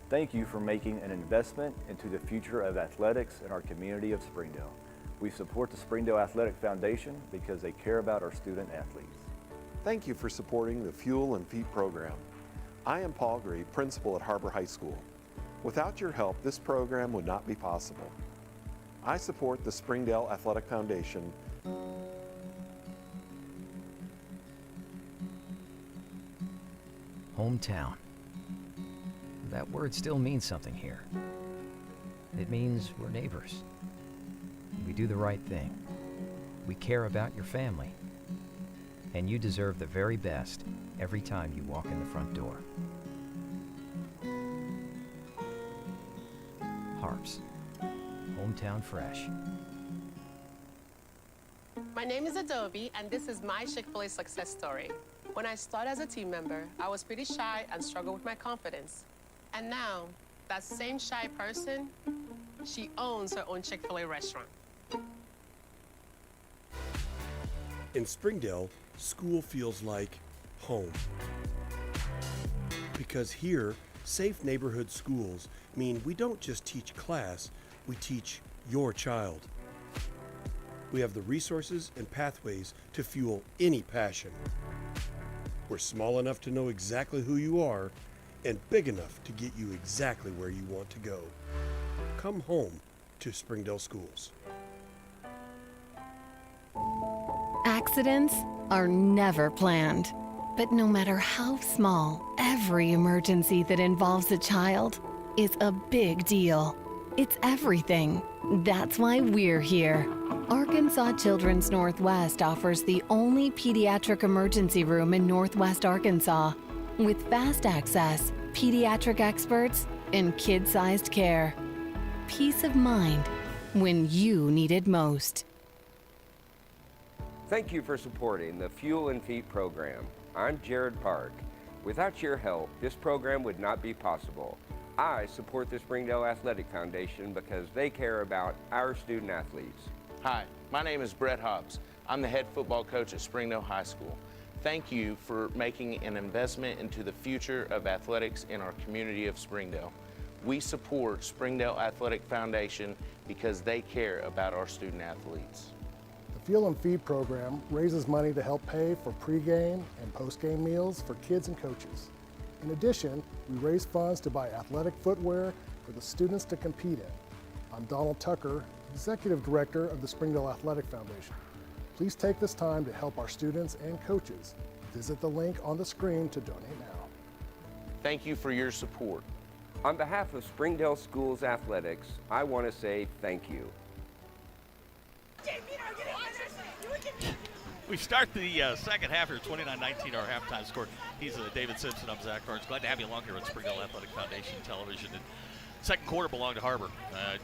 Speaker 16: Thank you for making an investment into the future of athletics in our community of Springdale. We support the Springdale Athletic Foundation because they care about our student athletes.
Speaker 18: Thank you for supporting the Fuel and Feet program. I am Paul Gree, principal at Har-Ber High School. Without your help, this program would not be possible. I support the Springdale Athletic Foundation.
Speaker 8: Hometown. That word still means something here. It means we're neighbors. We do the right thing. We care about your family. And you deserve the very best every time you walk in the front door. Harps. Hometown fresh.
Speaker 7: My name is Adobe, and this is my Chick-fil-A success story. When I started as a team member, I was pretty shy and struggled with my confidence. And now, that same shy person, she owns her own Chick-fil-A restaurant.
Speaker 4: In Springdale, school feels like home. Because here, safe neighborhood schools mean we don't just teach class, we teach your child. We have the resources and pathways to fuel any passion. We're small enough to know exactly who you are and big enough to get you exactly where you want to go. Come home to Springdale Schools.
Speaker 17: Accidents are never planned. But no matter how small, every emergency that involves a child is a big deal. It's everything. That's why we're here. Arkansas Children's Northwest offers the only pediatric emergency room in Northwest Arkansas with fast access, pediatric experts, and kid-sized care. Peace of mind when you need it most.
Speaker 9: Thank you for supporting the Fuel and Feet program. I'm Jared Park. Without your help, this program would not be possible. I support the Springdale Athletic Foundation because they care about our student athletes.
Speaker 20: Hi, my name is Brett Hobbs. I'm the head football coach at Springdale High School. Thank you for making an investment into the future of athletics in our community of Springdale. We support Springdale Athletic Foundation because they care about our student athletes.
Speaker 1: The Fuel and Feed program raises money to help pay for pregame and postgame meals for kids and coaches. In addition, we raise funds to buy athletic footwear for the students to compete in. I'm Donald Tucker, Executive Director of the Springdale Athletic Foundation. Please take this time to help our students and coaches. Visit the link on the screen to donate now.
Speaker 20: Thank you for your support.
Speaker 9: On behalf of Springdale Schools Athletics, I want to say thank you.
Speaker 2: We start the second half here, 29-19, our halftime score. He's David Simpson. I'm Zach Barnes. Glad to have you along here on Springdale Athletic Foundation Television. And second quarter belonged to Har-Ber.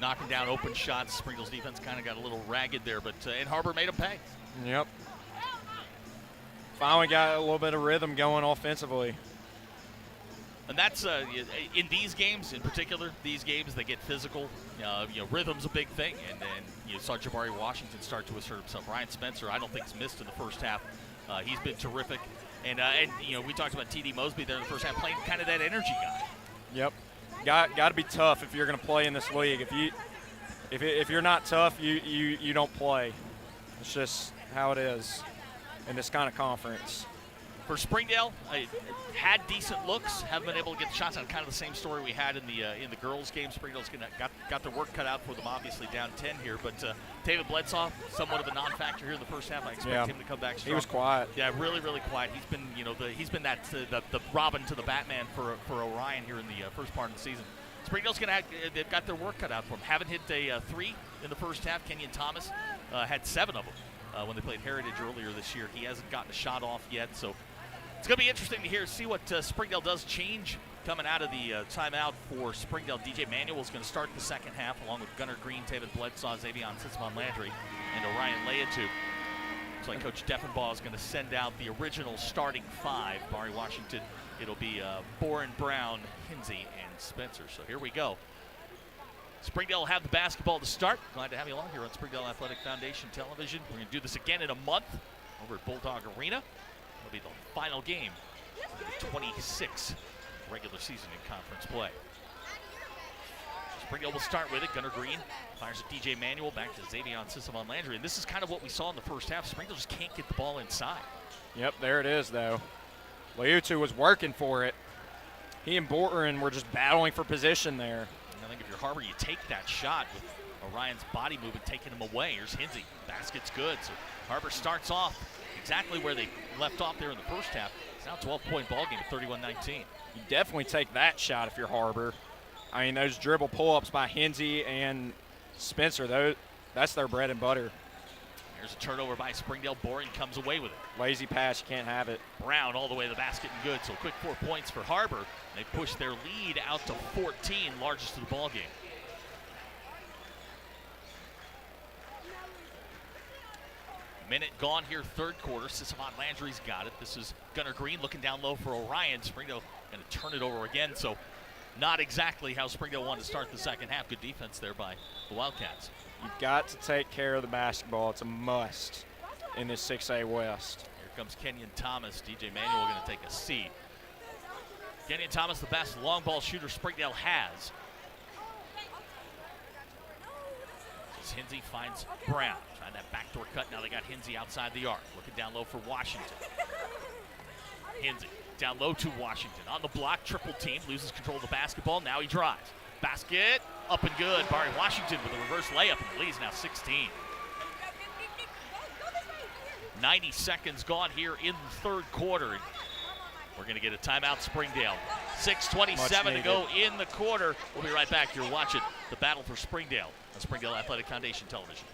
Speaker 2: Knocking down open shots. Springdale's defense kind of got a little ragged there, but and Har-Ber made them pay.
Speaker 22: Yep. Finally got a little bit of rhythm going offensively.
Speaker 2: And that's in these games, in particular, these games they get physical. Rhythm's a big thing, and then you saw Jabari Washington start to assert himself. Ryan Spencer, I don't think he's missed in the first half. He's been terrific, and we talked about T.D. Mosby there in the first half, playing kind of that energy guy.
Speaker 22: Yep, got to be tough if you're going to play in this league. If you're not tough, you don't play. It's just how it is in this kind of conference.
Speaker 2: For Springdale, had decent looks, haven't been able to get the shots on. Kind of the same story we had in the girls' game. Springdale's got their work cut out for them, obviously down 10 here. But David Bledsoe, somewhat of a non-factor here in the first half. I expect him to come back strong.
Speaker 22: He was quiet.
Speaker 2: Yeah, really, really quiet. He's been, the Robin to the Batman for Orion here in the first part of the season. Springdale's they've got their work cut out for them. Haven't hit a three in the first half. Kenyon Thomas had 7 of them when they played Heritage earlier this year. He hasn't gotten a shot off yet, so. It's going to be interesting to see what Springdale does change coming out of the timeout for Springdale. DJ Manuel is going to start the second half along with Gunnar Green, David Bledsoe, Xavier Sismon-Landry, and Orion Leatu. Looks like Coach Deffenbaugh is going to send out the original starting 5. Barry Washington, it'll be Boren, Brown, Hinsey, and Spencer. So here we go. Springdale will have the basketball to start. Glad to have you along here on Springdale Athletic Foundation Television. We're going to do this again in a month over at Bulldog Arena. It'll be the final game of the 26th regular season in conference play. Springdale will start with it. Gunnar Green fires at DJ Manuel, back to Xavier Sismon-Landry. And this is kind of what we saw in the first half. Springdale just can't get the ball inside.
Speaker 22: Yep, there it is, though. Leatu was working for it. He and Boren were just battling for position there.
Speaker 2: I think if you're Har-Ber, you take that shot with Orion's body movement taking him away. Here's Hinsey. Basket's good. So Har-Ber starts off exactly where they left off there in the first half. It's now a 12-point ball game at 31-19.
Speaker 22: You definitely take that shot if you're Har-Ber. I mean, those dribble pull-ups by Hinsey and Spencer, that's their bread and butter.
Speaker 2: There's a turnover by Springdale. Boren comes away with it.
Speaker 22: Lazy pass, you can't have it.
Speaker 2: Brown all the way to the basket and good. So a quick 4 points for Har-Ber. They push their lead out to 14, largest of the ball game. Minute gone here, third quarter. Sismon-Landry's got it. This is Gunnar Green looking down low for Orion. Springdale going to turn it over again. So not exactly how Springdale wanted to start the second half. Good defense there by the Wildcats.
Speaker 22: You've got to take care of the basketball. It's a must in this 6A West.
Speaker 2: Here comes Kenyon Thomas. DJ Manuel going to take a seat. Kenyon Thomas, the best long ball shooter Springdale has. As Hinsey finds Brown. Trying that backdoor cut. Now they got Hinsey outside the arc. Looking down low for Washington. Hinsey Down low to Washington. On the block, triple team, loses control of the basketball. Now he drives. Basket, up and good. Barry Washington with a reverse layup, and the lead is now 16. 90 seconds gone here in the third quarter. We're going to get a timeout, Springdale. 6:27 to go in the quarter. We'll be right back. You're watching the battle for Springdale on Springdale Athletic Foundation Television.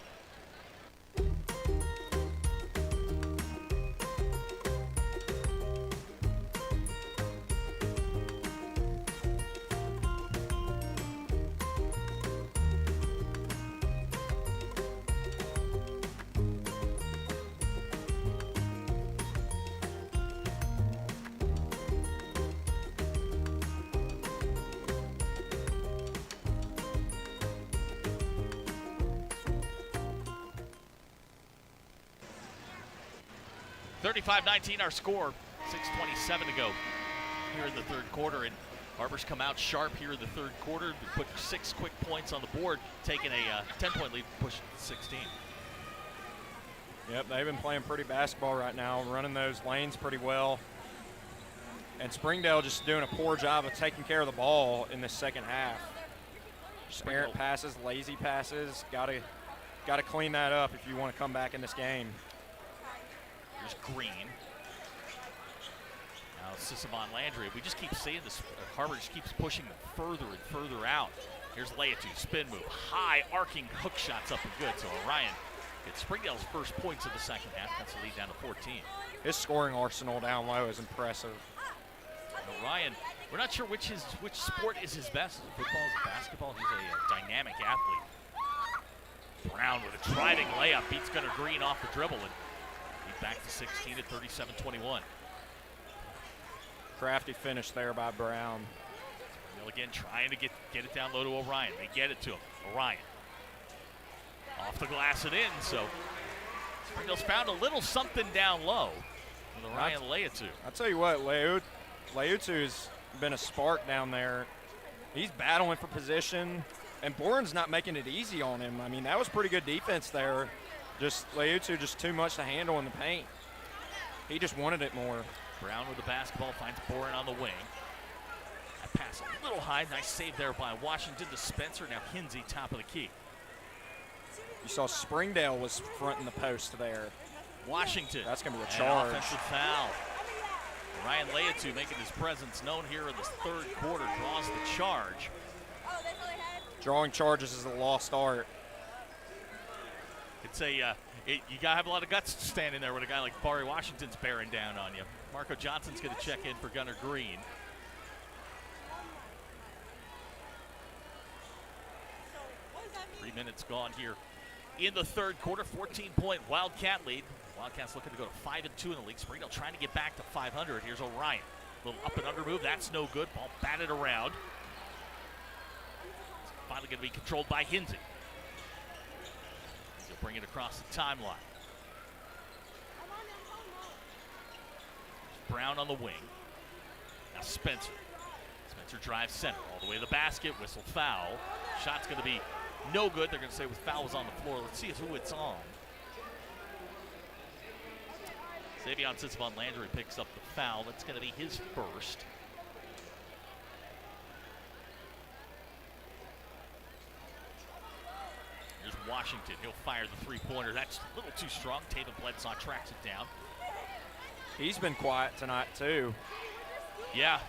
Speaker 2: (35-19) our score. 6:27 to go here in the third quarter, and Har-Ber's come out sharp here in the third quarter. They put 6 quick points on the board, taking a 10-point lead, push to 16.
Speaker 22: Yep, they've been playing pretty basketball right now, running those lanes pretty well. And Springdale just doing a poor job of taking care of the ball in the second half. Just errant passes, lazy passes. Gotta clean that up if you want to come back in this game.
Speaker 2: Here's Green. Now Sisavon Landry. We just keep seeing this. Har-Ber just keeps pushing them further and further out. Here's Leatu, spin move. High arcing hook shots up and good. So Orion gets Springdale's first points of the second half. That's the lead down to 14.
Speaker 22: His scoring arsenal down low is impressive.
Speaker 2: Orion, we're not sure which sport is his best. Is it football, is it basketball? He's a dynamic athlete. Brown with a driving layup beats Gunnar Green off the dribble, and he's back to 16 at 37-21.
Speaker 22: Crafty finish there by Brown.
Speaker 2: Still again trying to get it down low to Orion. They get it to him. Orion off the glass and in. So Springdale's found a little something down low with Orion Leatu.
Speaker 22: I'll tell you what, Leatu's been a spark down there. He's battling for position, and Bourne's not making it easy on him. I mean, that was pretty good defense there. Just Leatu just too much to handle in the paint. He just wanted it more.
Speaker 2: Brown with the basketball finds Bourne on the wing. That pass a little high. Nice save there by Washington to Spencer. Now Hinsey top of the key.
Speaker 22: You saw Springdale was fronting the post there.
Speaker 2: Washington.
Speaker 22: That's going to be a
Speaker 2: And
Speaker 22: charge.
Speaker 2: offensive foul. Ryan Leatu making his presence known here in the third quarter, draws the charge.
Speaker 22: Drawing charges is a lost art.
Speaker 2: It's you gotta have a lot of guts standing there when a guy like Barry Washington's bearing down on you. Marco Johnson's gonna check in for Gunnar Green. Three minutes gone here in the third quarter. 14-point Wildcat lead. Wildcats looking to go to 5-2 in the league. Springdale trying to get back to 500. Here's Orion. Little up and under move. That's no good. Ball batted around. It's finally going to be controlled by Hinsey. He'll bring it across the timeline. Brown on the wing. Now Spencer. Spencer drives center all the way to the basket. Whistle foul. Shot's going to be no good. They're going to say with fouls on the floor. Let's see who it's on. Savion Sisavon Landry picks up the foul. That's going to be his first. Here's Washington. He'll fire the three-pointer. That's a little too strong. Tatum Bledsoe tracks it down.
Speaker 22: He's been quiet tonight, too.
Speaker 2: Yeah,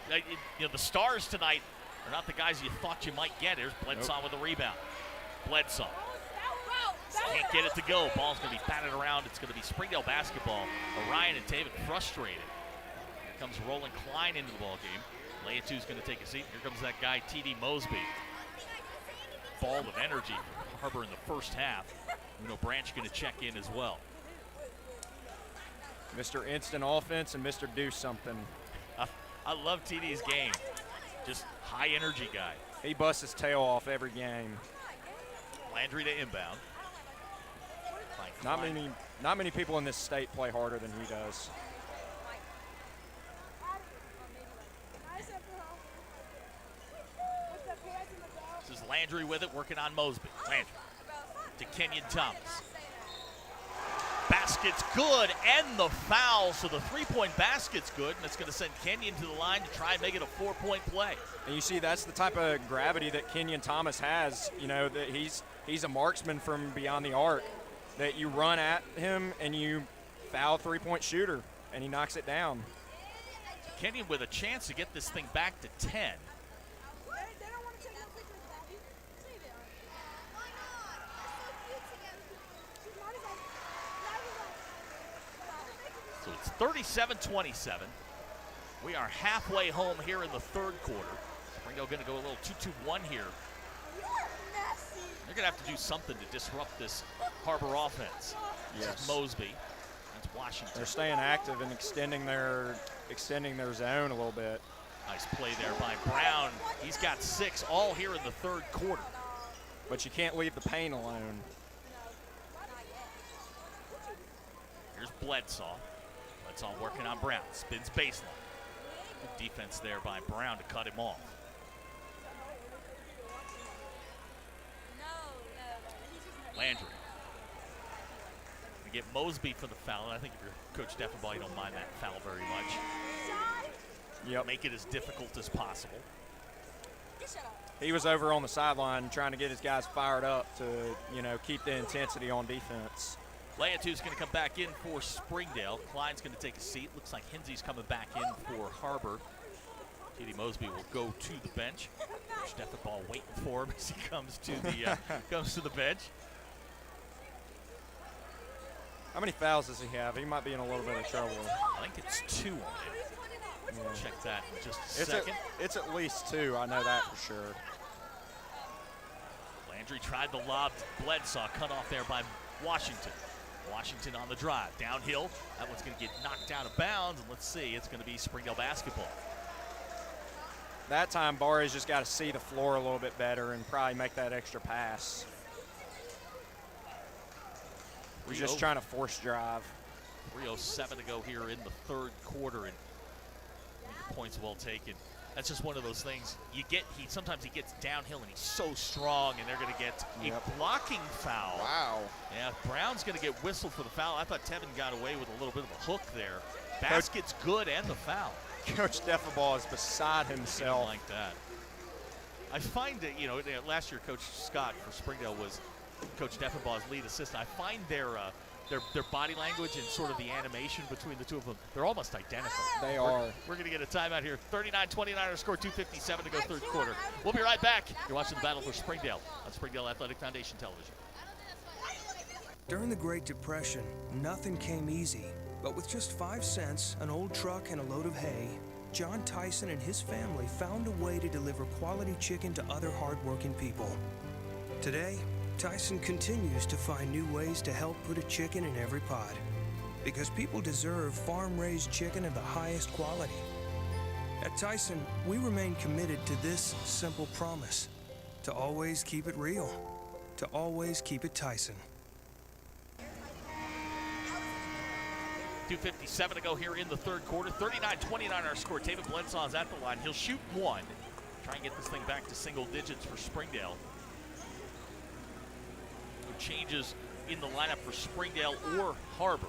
Speaker 2: the stars tonight are not the guys you thought you might get. Here's Bledsoe with a rebound. Bledsoe. Can't get it to go. Ball's going to be batted around. It's going to be Springdale basketball. Orion and Taven frustrated. Here comes Roland Klein into the ball game. Leatu's going to take a seat. Here comes that guy, T.D. Mosby. Ball of energy for Har-Ber in the first half. Uno Branch going to check in as well.
Speaker 22: Mr. Instant Offense and Mr. Do Something.
Speaker 2: I love TD's game. Just high energy guy.
Speaker 22: He busts his tail off every game.
Speaker 2: Landry to inbound.
Speaker 22: Not many people in this state play harder than he does.
Speaker 2: This is Landry with it, working on Mosby. Landry to Kenyon Thomas. Basket's good, and the foul, so the three-point basket's good, and it's going to send Kenyon to the line to try and make it a 4-point play.
Speaker 22: And you see, that's the type of gravity that Kenyon Thomas has. You know, that he's a marksman from beyond the arc, that you run at him and you foul three-point shooter, and he knocks it down.
Speaker 2: Kenyon with a chance to get this thing back to 10. So it's 37-27. We are halfway home here in the third quarter. Springdale going to go a little 2-2-1 here. They're going to have to do something to disrupt this Har-Ber offense.
Speaker 22: Yes.
Speaker 2: Mosby. That's Washington.
Speaker 22: They're staying active and extending their zone a little bit.
Speaker 2: Nice play there by Brown. He's got 6 all here in the third quarter.
Speaker 22: But you can't leave the paint alone.
Speaker 2: Here's Bledsoe. Bledsoe working on Brown. Spins baseline. Good defense there by Brown to cut him off. Landry. We get Mosby for the foul, and I think if you're Coach Deffenbaugh, you don't mind that foul very much.
Speaker 22: Yep.
Speaker 2: Make it as difficult as possible.
Speaker 22: He was over on the sideline trying to get his guys fired up to, you know, keep the intensity on defense.
Speaker 2: Leatu's going to come back in for Springdale. Klein's going to take a seat. Looks like Hinsey's coming back in for Har-Ber. J.D. Mosby will go to the bench. Coach Deffenbaugh waiting for him as he comes to the bench.
Speaker 22: How many fouls does he have? He might be in a little bit of trouble.
Speaker 2: I think it's 2 on him.
Speaker 22: Yeah.
Speaker 2: Check that in just a second.
Speaker 22: It's at least 2. I know that for sure.
Speaker 2: Landry tried the lob to Bledsoe, cut off there by Washington. Washington on the drive. Downhill. That one's going to get knocked out of bounds. And let's see, it's going to be Springdale basketball.
Speaker 22: That time, Barry's just got to see the floor a little bit better and probably make that extra pass. We're just trying to force drive.
Speaker 2: 3:07 to go here in the third quarter, and the points well taken. That's just one of those things. Sometimes he gets downhill and he's so strong, and they're going to get a blocking foul.
Speaker 22: Wow.
Speaker 2: Yeah, Brown's going to get whistled for the foul. I thought Tevin got away with a little bit of a hook there. Basket's good and the foul.
Speaker 22: Coach Deffenbaugh is beside himself.
Speaker 2: Like that. I find that, last year Coach Scott for Springdale was Coach Deffenbaugh's lead assistant. I find their body language and sort of the animation between the two of them, they're almost identical.
Speaker 22: They are.
Speaker 2: We're going to get a timeout here. 39-29, our score, 2:57 to go third quarter. We'll be right back. You're watching the battle for Springdale on Springdale Athletic Foundation Television.
Speaker 3: During the Great Depression, nothing came easy. But with just 5 cents, an old truck, and a load of hay, John Tyson and his family found a way to deliver quality chicken to other hardworking people. Today, Tyson continues to find new ways to help put a chicken in every pot. Because people deserve farm-raised chicken of the highest quality. At Tyson, we remain committed to this simple promise: to always keep it real, to always keep it Tyson.
Speaker 2: 2:57 to go here in the third quarter. 39-29 our score. David Bledsoe's at the line. He'll shoot 1. Try and get this thing back to single digits for Springdale. No changes in the lineup for Springdale or Har-Ber.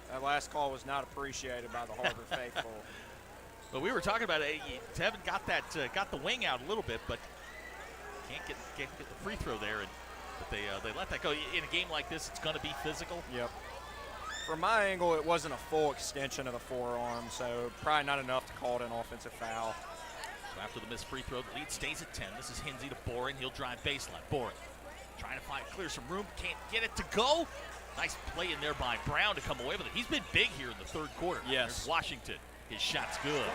Speaker 22: That last call was not appreciated by the Har-Ber faithful.
Speaker 2: But we were talking about it. Tevin got the wing out a little bit, but can't get the free throw there. But they let that go. In a game like this, it's going to be physical.
Speaker 22: Yep. From my angle, it wasn't a full extension of the forearm, so probably not enough to call it an offensive foul.
Speaker 2: So after the missed free throw, the lead stays at 10. This is Hinsey to Boren. He'll drive baseline. Boren trying to clear some room. Can't get it to go. Nice play in there by Brown to come away with it. He's been big here in the third quarter.
Speaker 22: Yes.
Speaker 2: There's Washington. His shot's good.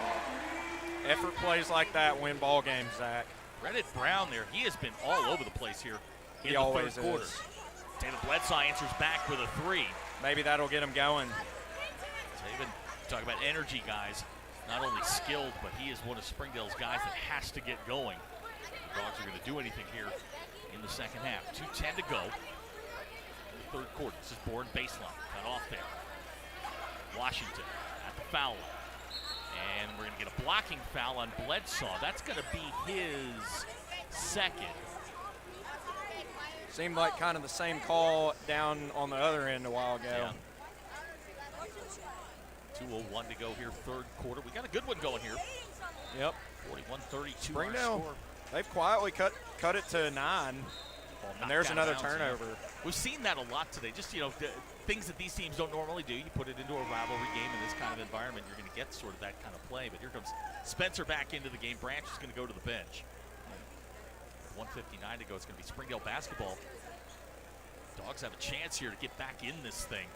Speaker 22: Effort plays like that win ball games, Zach.
Speaker 2: Credit Brown there. He has been all over the place here in the third quarter. David Bledsoe answers back with a 3.
Speaker 22: Maybe that'll get him going.
Speaker 2: David, talk about energy, guys. Not only skilled, but he is one of Springdale's guys that has to get going. The Dogs are going to do anything here in the second half. 2:10 to go in the third quarter. This is Bourne baseline. Cut off there. Washington at the foul line. And we're going to get a blocking foul on Bledsoe. That's going to be his second.
Speaker 21: Seemed like kind of the same call down on the other end a while ago.
Speaker 2: Yeah. 2:01 to go here, third quarter. We got a good one going here.
Speaker 21: Yep.
Speaker 2: 41-32.
Speaker 21: Springdale, they've quietly cut it to 9. And there's another turnover.
Speaker 2: Yeah. We've seen that a lot today. Just, things that these teams don't normally do. You put it into a rivalry game in this kind of environment, you're going to get sort of that kind of play. But here comes Spencer back into the game. Branch is going to go to the bench. 1:59 to go. It's going to be Springdale basketball. Dogs have a chance here to get back in this thing.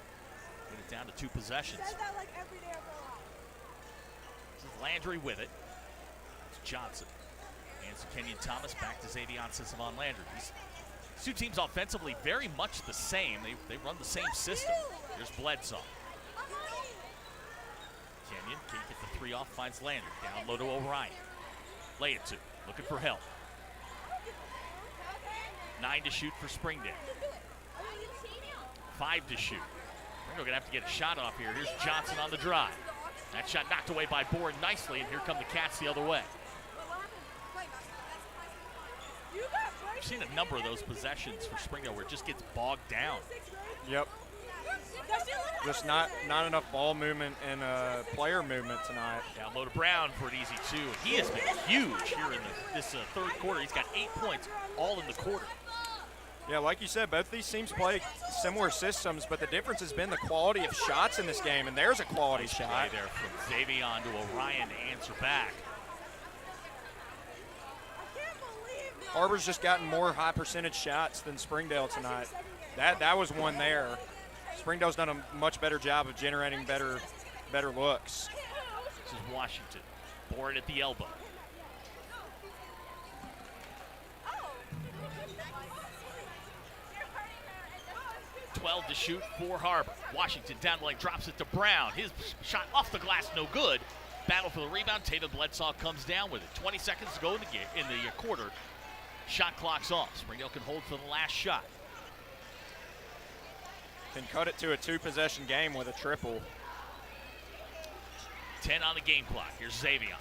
Speaker 2: Get it down to 2 possessions. This is Landry with it. It's Johnson. And so Kenyon Thomas back to Xavion Sissamon Landry. These 2 teams offensively very much the same. They run the same system. Here's Bledsoe. Kenyon can't get the 3 off, finds Landry. Down low to O'Ryan. Lay it to. Looking for help. 9 to shoot for Springdale. 5 to shoot. Springdale gonna have to get a shot off here. Here's Johnson on the drive. That shot knocked away by Bourne nicely, and here come the Cats the other way. We've seen a number of those possessions for Springdale where it just gets bogged down.
Speaker 21: Yep. Just not enough ball movement and player movement tonight.
Speaker 2: Down low to Brown for an easy 2. He has been huge here in this third quarter. He's got 8 points all in the quarter.
Speaker 21: Yeah, like you said, both these teams play similar systems, but the difference has been the quality of shots in this game, and there's a quality shot.
Speaker 2: Play there from Xavion to O'Ryan to answer back.
Speaker 21: Har-Ber's just gotten more high percentage shots than Springdale tonight. That was one there. Springdale's done a much better job of generating better looks.
Speaker 2: This is Washington. Board at the elbow. .12 to shoot for Har-Ber. Washington down the lane, drops it to Brown. His shot off the glass, no good. Battle for the rebound. Taylor Bledsoe comes down with it. 20 seconds to go in the quarter. Shot clock's off. Springdale can hold for the last shot.
Speaker 21: Can cut it to a 2-possession game with a triple.
Speaker 2: 10 on the game clock. Here's Xavion.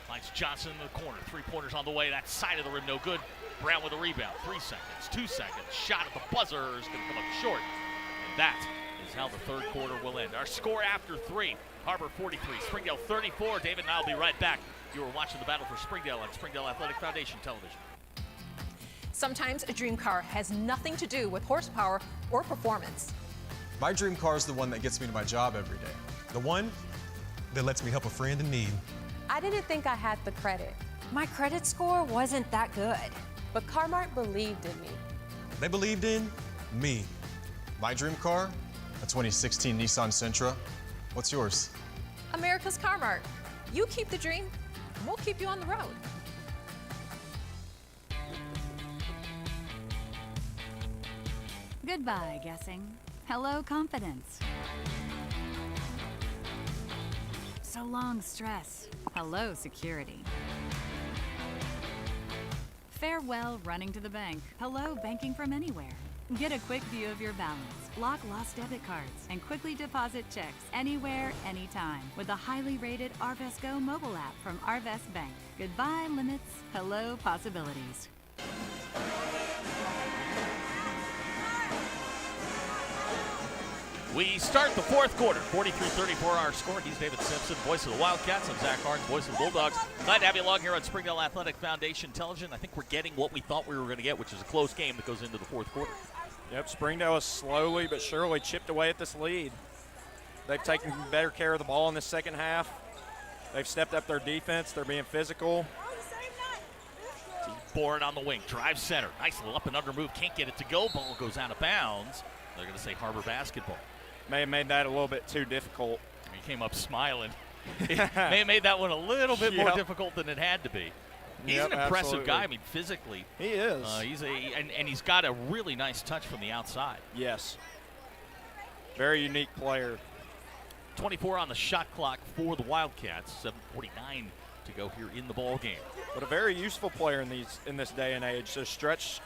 Speaker 2: Finds Johnson in the corner. 3-pointers on the way. That side of the rim, no good. Brown with a rebound. 3 seconds, 2 seconds. Shot at the buzzer is going to come up short. And that is how the third quarter will end. Our score after 3. Har-Ber 43, Springdale 34. David and I will be right back. You are watching the battle for Springdale on Springdale Athletic Foundation Television.
Speaker 14: Sometimes a dream car has nothing to do with horsepower or performance.
Speaker 6: My dream car is the one that gets me to my job every day. The one that lets me help a friend in need.
Speaker 5: I didn't think I had the credit. My credit score wasn't that good. But CarMart believed in me.
Speaker 6: They believed in me. My dream car? A 2016 Nissan Sentra. What's yours?
Speaker 14: America's CarMart. You keep the dream, and we'll keep you on the road.
Speaker 10: Goodbye, guessing. Hello, confidence. So long, stress. Hello, security. Farewell, running to the bank. Hello, banking from anywhere. Get a quick view of your balance, block lost debit cards, and quickly deposit checks anywhere, anytime with the highly rated Arvest Go mobile app from Arvest Bank. Goodbye, limits. Hello, possibilities.
Speaker 2: We start the fourth quarter, 43-34 our score. He's David Simpson, voice of the Wildcats. I'm Zach Harns, voice of the Bulldogs. Glad to have you along here on Springdale Athletic Foundation Television. I think we're getting what we thought we were going to get, which is a close game that goes into the fourth quarter.
Speaker 21: Yep, Springdale has slowly but surely chipped away at this lead. They've taken better care of the ball in the second half. They've stepped up their defense. They're being physical.
Speaker 2: Bourne on the wing, drive center. Nice little up and under move, can't get it to go. Ball goes out of bounds. They're going to say Har-Ber basketball.
Speaker 21: May have made that a little bit too difficult.
Speaker 2: He came up smiling. He may have made that one a little bit more difficult than it had to be. He's an impressive guy. I mean, physically.
Speaker 21: He is.
Speaker 2: And he's got a really nice touch from the outside.
Speaker 21: Yes. Very unique player.
Speaker 2: 24 on the shot clock for the Wildcats. 7:49 to go here in the ball game.
Speaker 21: But a very useful player in this day and age. A stretch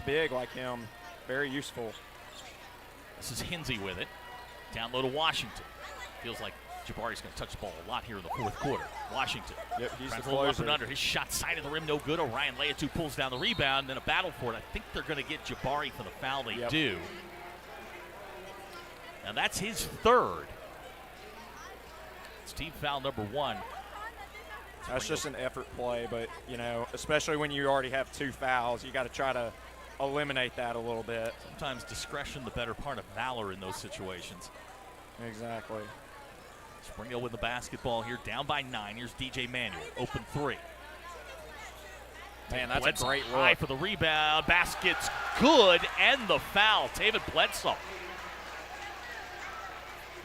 Speaker 21: big like him, very useful.
Speaker 2: This is Hinsey with it. Down low to Washington. Feels like Jabari's going to touch the ball a lot here in the fourth quarter. Washington.
Speaker 21: Yep, he's the
Speaker 2: trying to roll up
Speaker 21: closer.
Speaker 2: and under. His shot side of the rim, no good. Orion Leatu pulls down the rebound, and then a battle for it. I think they're going to get Jabari for the foul. They do. Now that's his third. It's team foul number 1.
Speaker 21: That's just an effort play, but, you know, especially when you already have 2 fouls, you got to try to eliminate that a little bit.
Speaker 2: Sometimes discretion the better part of valor in those situations.
Speaker 21: Exactly.
Speaker 2: Springdale with the basketball here, down by 9. Here's DJ Manuel, open 3.
Speaker 21: Man, that's
Speaker 2: Bledsoe
Speaker 21: a great
Speaker 2: high
Speaker 21: look.
Speaker 2: for the rebound. Basket's good, and the foul. David Bledsoe.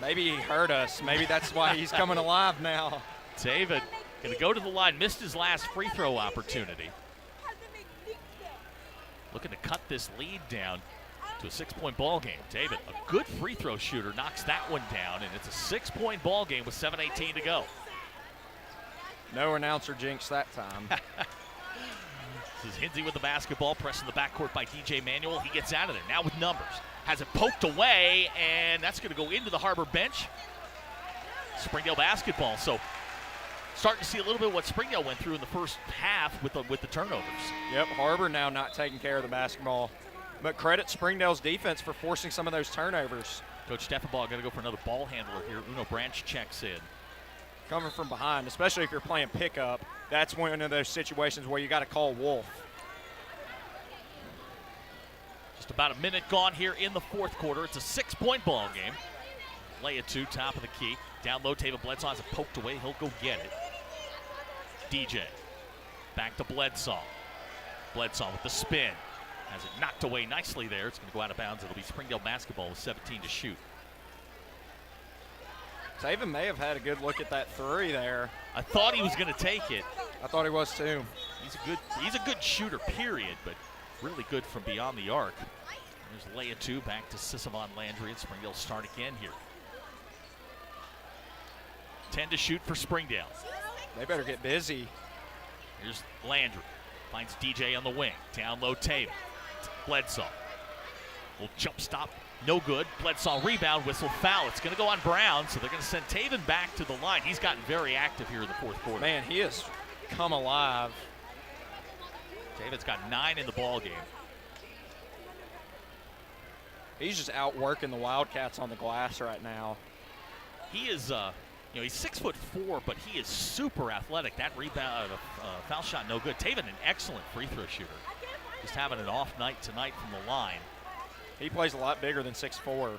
Speaker 21: Maybe he hurt us. Maybe that's why he's coming alive now.
Speaker 2: David going to go to the line, missed his last free throw opportunity. Looking to cut this lead down to a 6-point ball game. David, a good free throw shooter, knocks that one down, and it's a 6-point ball game with 7:18 to go.
Speaker 21: No announcer jinx that time.
Speaker 2: This is Hinsey with the basketball, pressing the backcourt by DJ Manuel. He gets out of there, now with numbers. Has it poked away, and that's going to go into the Har-Ber bench. Springdale basketball, so starting to see a little bit of what Springdale went through in the first half with the turnovers.
Speaker 21: Yep, Har-Ber now not taking care of the basketball. But credit Springdale's defense for forcing some of those turnovers.
Speaker 2: Coach Steffenbach going to go for another ball handler here. Uno Branch checks in.
Speaker 21: Coming from behind, especially if you're playing pickup, that's one of those situations where you got to call Wolf.
Speaker 2: Just about a minute gone here in the fourth quarter. It's a 6-point ball game. Leatu, top of the key. Down low, David Bledsoe has it poked away. He'll go get it. DJ. Back to Bledsoe. Bledsoe with the spin. Has it knocked away nicely there. It's going to go out of bounds. It'll be Springdale basketball with 17 to shoot.
Speaker 21: Taven may have had a good look at that 3 there.
Speaker 2: I thought he was going to take it.
Speaker 21: I thought he was too.
Speaker 2: He's a good shooter, period, but really good from beyond the arc. There's Leatu back to Sisavon Landry, and Springdale start again here. 10 to shoot for Springdale.
Speaker 21: They better get busy.
Speaker 2: Here's Landry. Finds DJ on the wing. Down low, Taven. Bledsoe. Little jump stop. No good. Bledsoe rebound, whistle, foul. It's going to go on Brown, so they're going to send Taven back to the line. He's gotten very active here in the fourth quarter.
Speaker 21: Man, he has come alive.
Speaker 2: Taven's got 9 in the ball game.
Speaker 21: He's just outworking the Wildcats on the glass right now.
Speaker 2: He is, he's 6'4", but he is super athletic. That rebound, foul shot, no good. Taven, an excellent free throw shooter. Just having an off night tonight from the line.
Speaker 21: He plays a lot bigger than 6'4".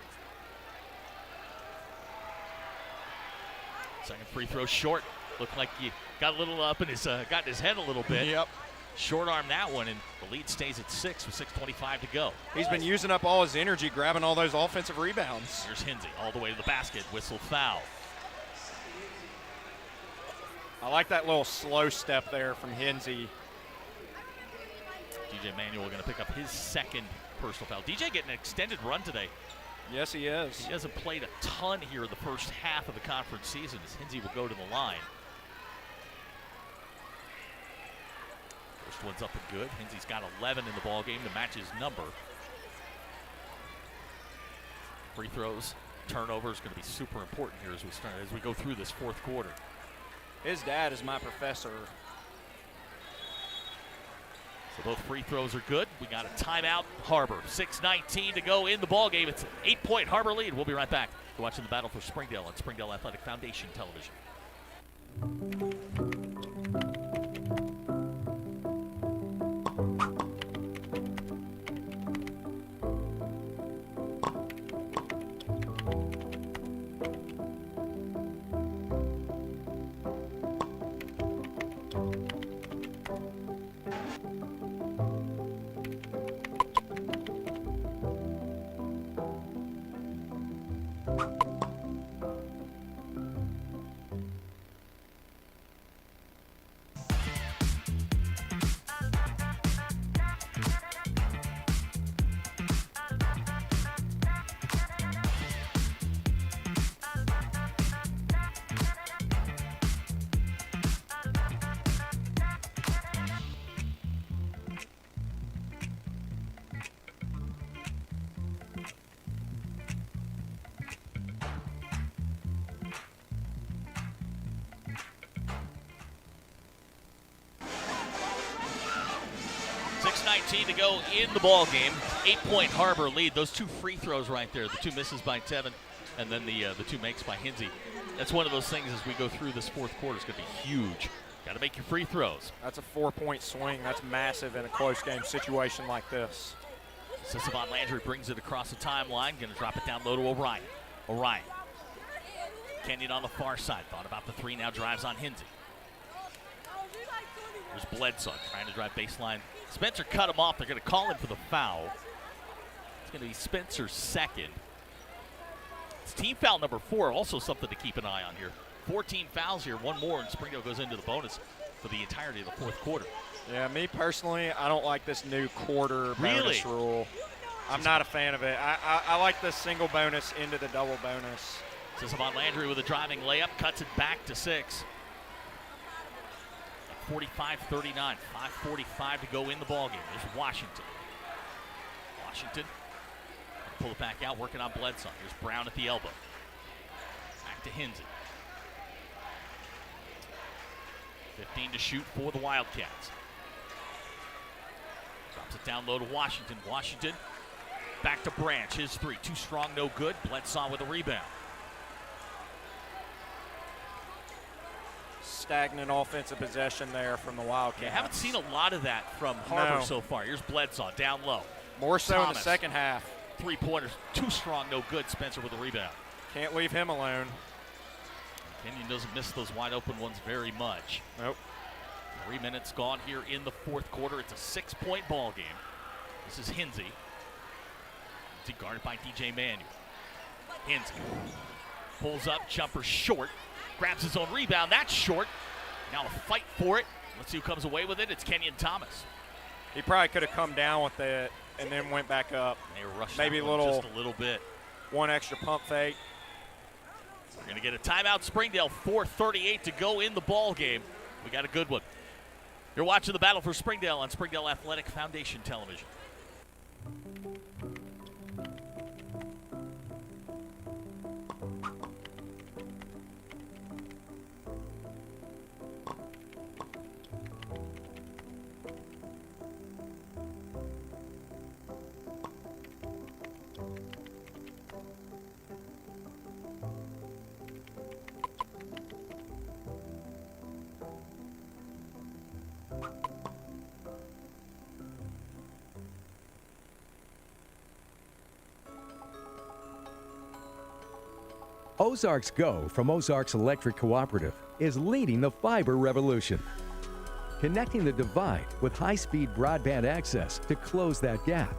Speaker 2: Second free throw short. Looked like he got a little up in his, got in his head a little bit.
Speaker 21: Yep.
Speaker 2: Short arm that one, and the lead stays at 6 with 6:25 to go.
Speaker 21: He's been using up all his energy, grabbing all those offensive rebounds.
Speaker 2: Here's Hinsey all the way to the basket. Whistle, foul.
Speaker 21: I like that little slow step there from Hinsey.
Speaker 2: DJ Manuel going to pick up his second personal foul. DJ getting an extended run today.
Speaker 21: Yes, he is.
Speaker 2: He hasn't played a ton here in the first half of the conference season as Hinsey will go to the line. First one's up and good. Hinsey's got 11 in the ball game to match his number. Free throws, turnovers going to be super important here as we go through this fourth quarter.
Speaker 21: His dad is my professor.
Speaker 2: So both free throws are good. We got a timeout. Har-Ber, 6:19 to go in the ball game. It's an 8-point Har-Ber lead. We'll be right back. You're watching the battle for Springdale on Springdale Athletic Foundation Television. 2:19 to go in the ball game. 8-point Har-Ber lead. Those 2 free throws right there, the 2 misses by Tevin, and then the 2 makes by Hinsey. That's one of those things as we go through this fourth quarter. It's going to be huge. Got to make your free throws.
Speaker 21: That's a 4-point swing. That's massive in a close game situation like this.
Speaker 2: So Savon Landry brings it across the timeline. Going to drop it down low to Orion. Orion. Kenyon on the far side. Thought about the 3, now drives on Hinsey. There's Bledsoe trying to drive baseline. Spencer cut him off. They're going to call him for the foul. It's going to be Spencer's second. It's team foul number 4, also something to keep an eye on here. 14 fouls here, 1 more, and Springdale goes into the bonus for the entirety of the fourth quarter.
Speaker 21: Yeah, me personally, I don't like this new quarter bonus rule. I'm not a fan of it. I like the single bonus into the double bonus.
Speaker 2: So Savon Landry with a driving layup, cuts it back to 6. 45-39, 5:45 to go in the ballgame. There's Washington. Washington, pull it back out, working on Bledsoe. Here's Brown at the elbow. Back to Hinsey. 15 to shoot for the Wildcats. Drops it down low to Washington. Washington back to Branch. His 3, too strong, no good. Bledsoe with a rebound.
Speaker 21: Stagnant offensive possession there from the Wildcats.
Speaker 2: Yeah, haven't seen a lot of that from Har-Ber so far. Here's Bledsoe down low.
Speaker 21: More so
Speaker 2: Thomas.
Speaker 21: in the second half.
Speaker 2: 3-pointers, too strong, no good. Spencer with a rebound.
Speaker 21: Can't leave him alone.
Speaker 2: Kenyon doesn't miss those wide open ones very much.
Speaker 21: Nope.
Speaker 2: 3 minutes gone here in the fourth quarter. It's a 6-point ball game. This is Hinsey. Hinsey guarded by DJ Manuel. Hinsey pulls up, jumper short. Grabs his own rebound. That's short. Now a fight for it. Let's see who comes away with it. It's Kenyon Thomas.
Speaker 21: He probably could have come down with it and then went back up.
Speaker 2: They rushed
Speaker 21: maybe
Speaker 2: just a little bit.
Speaker 21: One extra pump fake.
Speaker 2: We're going to get a timeout. Springdale, 4:38 to go in the ball game. We got a good one. You're watching the battle for Springdale on Springdale Athletic Foundation Television.
Speaker 11: Ozarks Go from Ozarks Electric Cooperative is leading the fiber revolution, connecting the divide with high-speed broadband access to close that gap.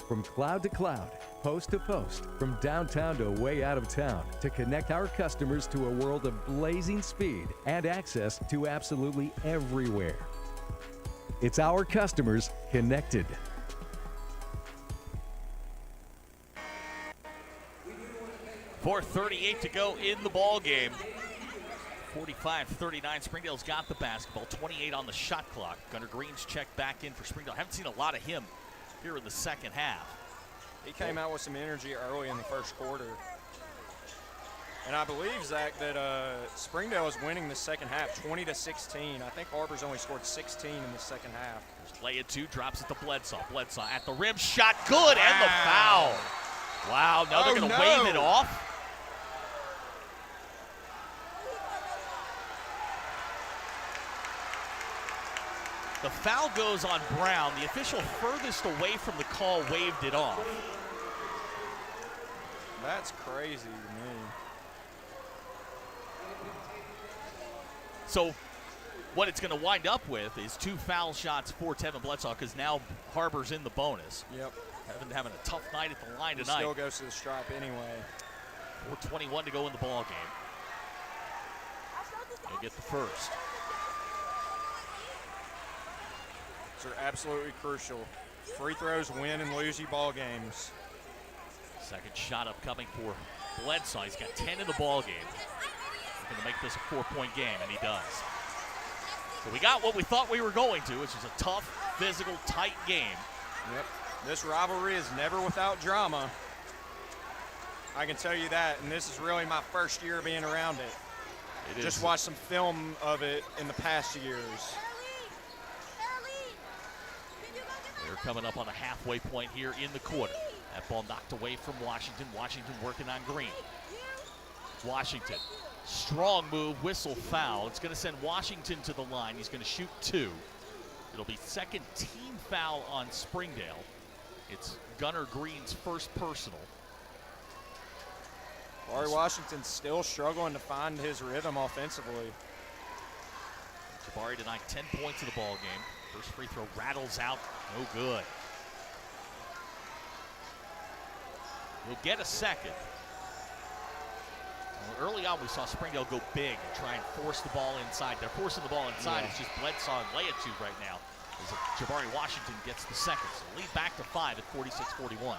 Speaker 11: From cloud to cloud, post to post, from downtown to way out of town, to connect our customers to a world of blazing speed and access to absolutely everywhere. It's our customers connected.
Speaker 2: .438 to go in the ball game. 45-39. Springdale's got the basketball. 28 on the shot clock. Gunnar Green's checked back in for Springdale. Haven't seen a lot of him here in the second half.
Speaker 21: He came out with some energy early in the first quarter. And I believe, Zach, that Springdale is winning the second half 20-16. I think Har-Ber's only scored 16 in the second half.
Speaker 2: There's Leia 2, drops it to Bledsoe. Bledsoe at the rim, shot good, and the foul. Wow, now they're going to wave it off. The foul goes on Brown. The official furthest away from the call waved it off.
Speaker 21: That's crazy to me.
Speaker 2: So what it's going to wind up with is 2 foul shots for Tevin Bledsoe because now Har-Ber's in the bonus.
Speaker 21: Yep.
Speaker 2: Having a tough night at the line
Speaker 21: He
Speaker 2: tonight.
Speaker 21: still goes to the stripe anyway.
Speaker 2: 4:21 to go in the ball game. He'll get the first.
Speaker 21: These are absolutely crucial. Free throws win and lose you ball games.
Speaker 2: Second shot upcoming for Bledsoe. He's got 10 in the ball game. He's going to make this a 4-point game, and he does. So we got what we thought we were going to, which is a tough, physical, tight game.
Speaker 21: Yep. This rivalry is never without drama. I can tell you that, and this is really my first year being around it. Just watched some film of it in the past years.
Speaker 2: We're coming up on the halfway point here in the quarter. That ball knocked away from Washington. Washington working on Green. Washington, strong move, whistle, foul. It's going to send Washington to the line. He's going to shoot 2. It'll be second team foul on Springdale. It's Gunnar Green's first personal.
Speaker 21: Larry Washington's still struggling to find his rhythm offensively.
Speaker 2: Jabari tonight 10 points in the ball game. First free throw rattles out, no good. He'll get a second. Well, early on, we saw Springdale go big and try and force the ball inside. They're forcing the ball inside.
Speaker 21: Yeah.
Speaker 2: It's just Bledsoe and Leatu right now. As Jabari Washington gets the second. So lead back to 5 at 46-41.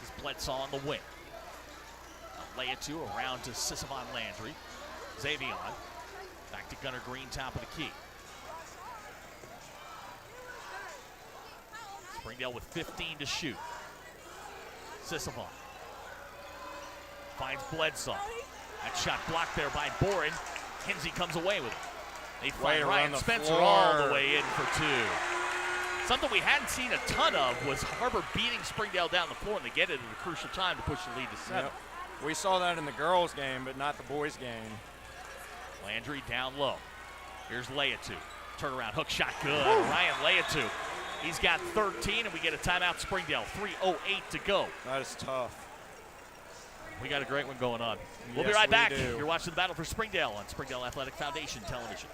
Speaker 2: This is Bledsoe on the wing. Leatu around to Sisavon Landry. Xavion back to Gunnar Green, top of the key. Springdale with 15 to shoot. Sisavon finds Bledsoe. That shot blocked there by Boren. Kinsey comes away with it. They find Ryan Spencer all the way in for 2. Something we hadn't seen a ton of was Har-Ber beating Springdale down the floor, and they get it at a crucial time to push the lead to 7.
Speaker 21: Yep. We saw that in the girls' game, but not the boys' game.
Speaker 2: Landry down low. Here's Leatu. Turnaround hook shot good. Ryan Leatu. He's got 13, and we get a timeout. Springdale, 3:08 to go.
Speaker 21: That is tough.
Speaker 2: We got a great one going on. We'll be
Speaker 21: Yes,
Speaker 2: right
Speaker 21: we
Speaker 2: back.
Speaker 21: do.
Speaker 2: You're watching the battle for Springdale on Springdale Athletic Foundation Television.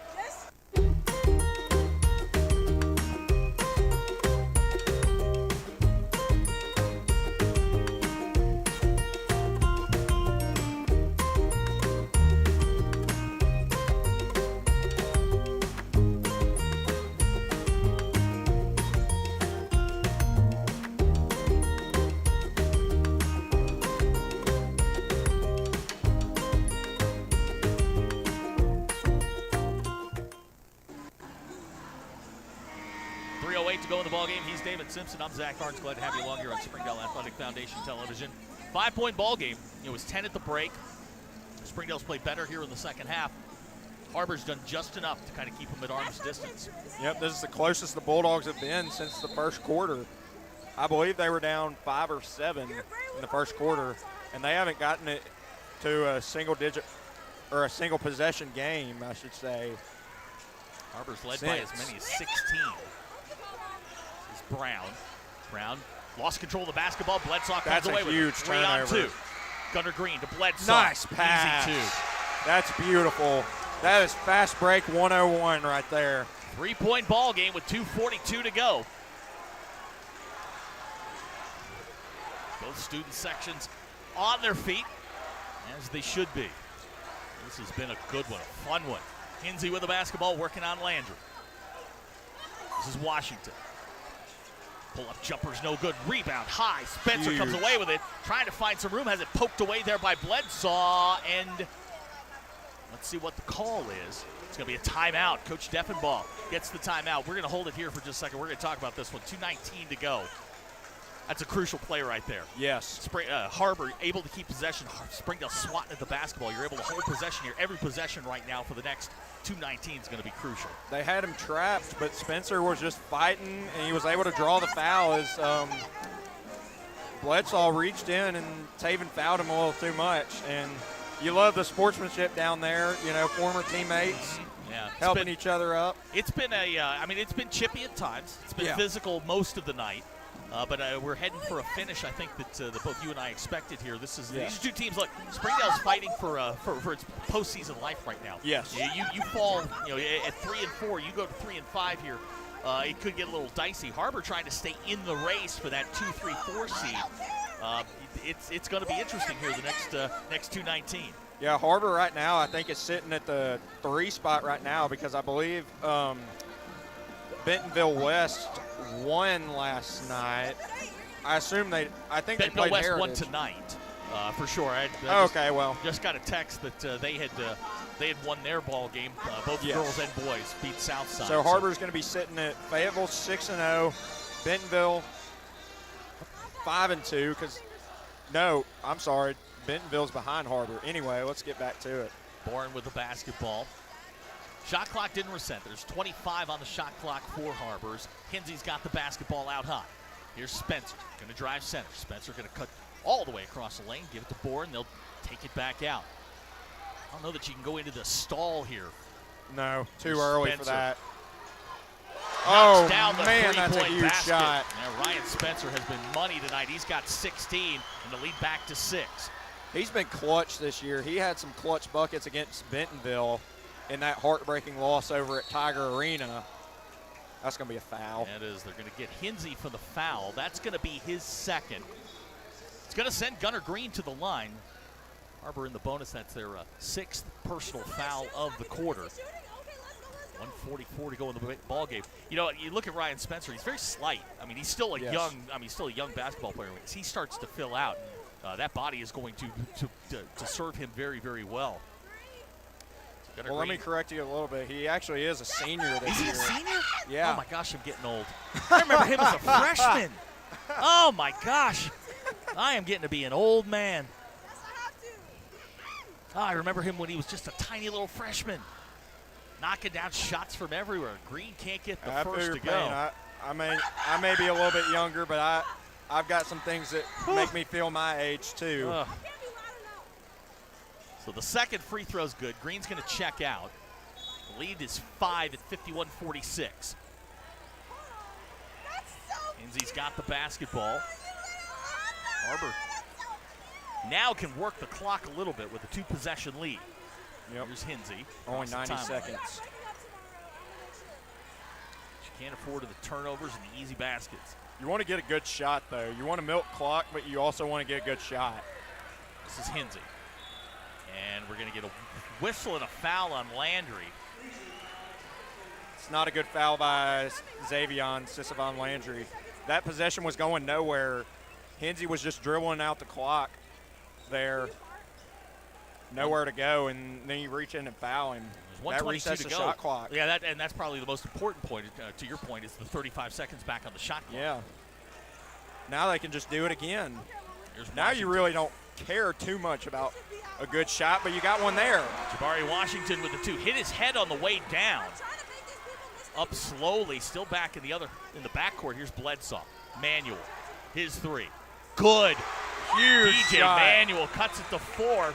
Speaker 2: To go in the ballgame. He's David Simpson. I'm Zach Barnes. Glad to have you along here on Springdale Athletic Foundation Television. 5-point ball game. It was 10 at the break. Springdale's played better here in the second half. Har-Ber's done just enough to kind of keep them at arm's distance.
Speaker 21: Yep, this is the closest the Bulldogs have been since the first quarter. I believe they were down 5 or 7 in the first quarter, and they haven't gotten it to a single digit or a single possession game, I should say.
Speaker 2: Har-Ber's led by as many as 16. Brown lost control of the basketball. Bledsoe comes away with it.
Speaker 21: Huge
Speaker 2: 3 on
Speaker 21: turnover.
Speaker 2: 2. Gunnar Green to Bledsoe.
Speaker 21: Nice pass.
Speaker 2: Easy 2.
Speaker 21: That's beautiful. That is fast break 101 right there.
Speaker 2: 3-point ball game with 2:42 to go. Both student sections on their feet, as they should be. This has been a good one, a fun one. Kinsey with the basketball, working on Landry. This is Washington. Pull-up jumper's no good. Rebound high. Spencer comes away with it. Trying to find some room. Has it poked away there by Bledsoe. And let's see what the call is. It's going to be a timeout. Coach Deffenbaugh gets the timeout. We're going to hold it here for just a second. We're going to talk about this one. 2:19 to go. That's a crucial play right there.
Speaker 21: Yes.
Speaker 2: Har-Ber able to keep possession. Springdale swatting at the basketball. You're able to hold possession here. Every possession right now for the next 2:19 is going to be crucial.
Speaker 21: They had him trapped, but Spencer was just fighting, and he was able to draw the foul as Bledsoe reached in, and Taven fouled him a little too much. And you love the sportsmanship down there, you know, former teammates.
Speaker 2: Yeah,
Speaker 21: helping each other up.
Speaker 2: It's been it's been chippy at times. It's been physical most of the night. But we're heading for a finish, I think, that both you and I expected here. These are two teams. Look, Springdale's fighting for its postseason life right now.
Speaker 21: Yes.
Speaker 2: You fall, at 3 and 4. You go to 3 and 5 here. It could get a little dicey. Har-Ber trying to stay in the race for that 2, 3, 4 seed. It's going to be interesting here the next 2:19.
Speaker 21: Yeah, Har-Ber right now I think is sitting at the 3 spot right now because I believe Bentonville West won last night. I think they played
Speaker 2: Bentonville West
Speaker 21: Heritage.
Speaker 2: won tonight, for sure. Just got a text that they had won their ball game. Both girls and boys beat Southside.
Speaker 21: So Har-Ber's going to be sitting at Fayetteville 6-0, Bentonville 5-2. Bentonville's behind Har-Ber. Anyway, let's get back to it.
Speaker 2: Bourne with the basketball. Shot clock didn't reset. There's 25 on the shot clock for Har-Ber's. Hinsey's got the basketball out high. Here's Spencer, going to drive center. Spencer going to cut all the way across the lane, give it to Bohr, and they'll take it back out. I don't know that you can go into the stall here.
Speaker 21: No, too early for that.
Speaker 2: Knocks down the
Speaker 21: man, that's a huge
Speaker 2: basket.
Speaker 21: shot.
Speaker 2: Now, Ryan Spencer has been money tonight. He's got 16, and the lead back to 6.
Speaker 21: He's been clutch this year. He had some clutch buckets against Bentonville in that heartbreaking loss over at Tiger Arena. That's going to be a foul.
Speaker 2: That is. They're going to get Hinsey for the foul. That's going to be his second. It's going to send Gunnar Green to the line. Har-Ber in the bonus. That's their 6th personal foul of the quarter. 1:44 to go in the ball game. You know, you look at Ryan Spencer. He's very slight. I mean, he's still a young. I mean, he's still a young basketball player. As he starts to fill out, that body is going to serve him very, very well.
Speaker 21: Well, let me correct you a little bit. He actually is a senior this year.
Speaker 2: Is he a senior?
Speaker 21: Yeah.
Speaker 2: Oh my gosh, I'm getting old. I remember him as a freshman. Oh my gosh, I am getting to be an old man. Oh, I remember him when he was just a tiny little freshman, knocking down shots from everywhere. Green can't get the first to go.
Speaker 21: I may be a little bit younger, but I've got some things that make me feel my age too.
Speaker 2: So the second free throw is good. Green's going to check out. The lead is 5 at 51-46. Hinsey's got the basketball. Har-Ber now can work the clock a little bit with a 2-possession lead.
Speaker 21: Yep.
Speaker 2: Here's Hinsey.
Speaker 21: Only 90 seconds.
Speaker 2: She can't afford the turnovers and the easy baskets.
Speaker 21: You want to get a good shot, though. You want to milk clock, but you also want to get a good shot.
Speaker 2: This is Hinsey. And we're going to get a whistle and a foul on Landry.
Speaker 21: It's not a good foul by Xavion Sisavon Landry. That possession was going nowhere. Hinsey was just dribbling out the clock there. Nowhere to go, and then you reach in and foul him.
Speaker 2: That resets
Speaker 21: the shot clock.
Speaker 2: Yeah, and that's probably the most important point, to your point, is the 35 seconds back on the shot clock.
Speaker 21: Yeah. Now they can just do it again.
Speaker 2: Now
Speaker 21: you really don't care too much about a good shot, but you got one there.
Speaker 2: Jabari Washington with the 2. Hit his head on the way down. Up slowly, still back in the backcourt. Here's Bledsoe. Manuel. His 3. Good.
Speaker 21: Huge
Speaker 2: DJ
Speaker 21: shot.
Speaker 2: Manuel cuts it to 4.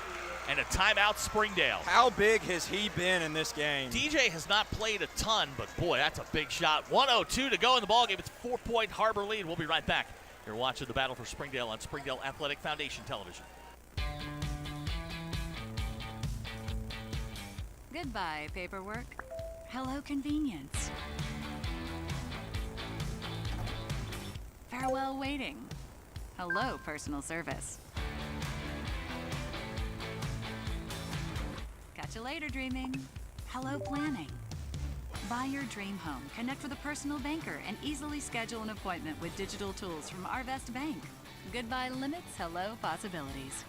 Speaker 2: And a timeout, Springdale.
Speaker 21: How big has he been in this game?
Speaker 2: DJ has not played a ton, but boy, that's a big shot. 1:02 to go in the ballgame. It's a 4-point Har-Ber lead. We'll be right back. You're watching the battle for Springdale on Springdale Athletic Foundation Television.
Speaker 10: Goodbye, paperwork. Hello, convenience. Farewell, waiting. Hello, personal service. Catch you later, dreaming. Hello, planning. Buy your dream home, connect with a personal banker, and easily schedule an appointment with digital tools from Arvest Bank. Goodbye limits, hello possibilities.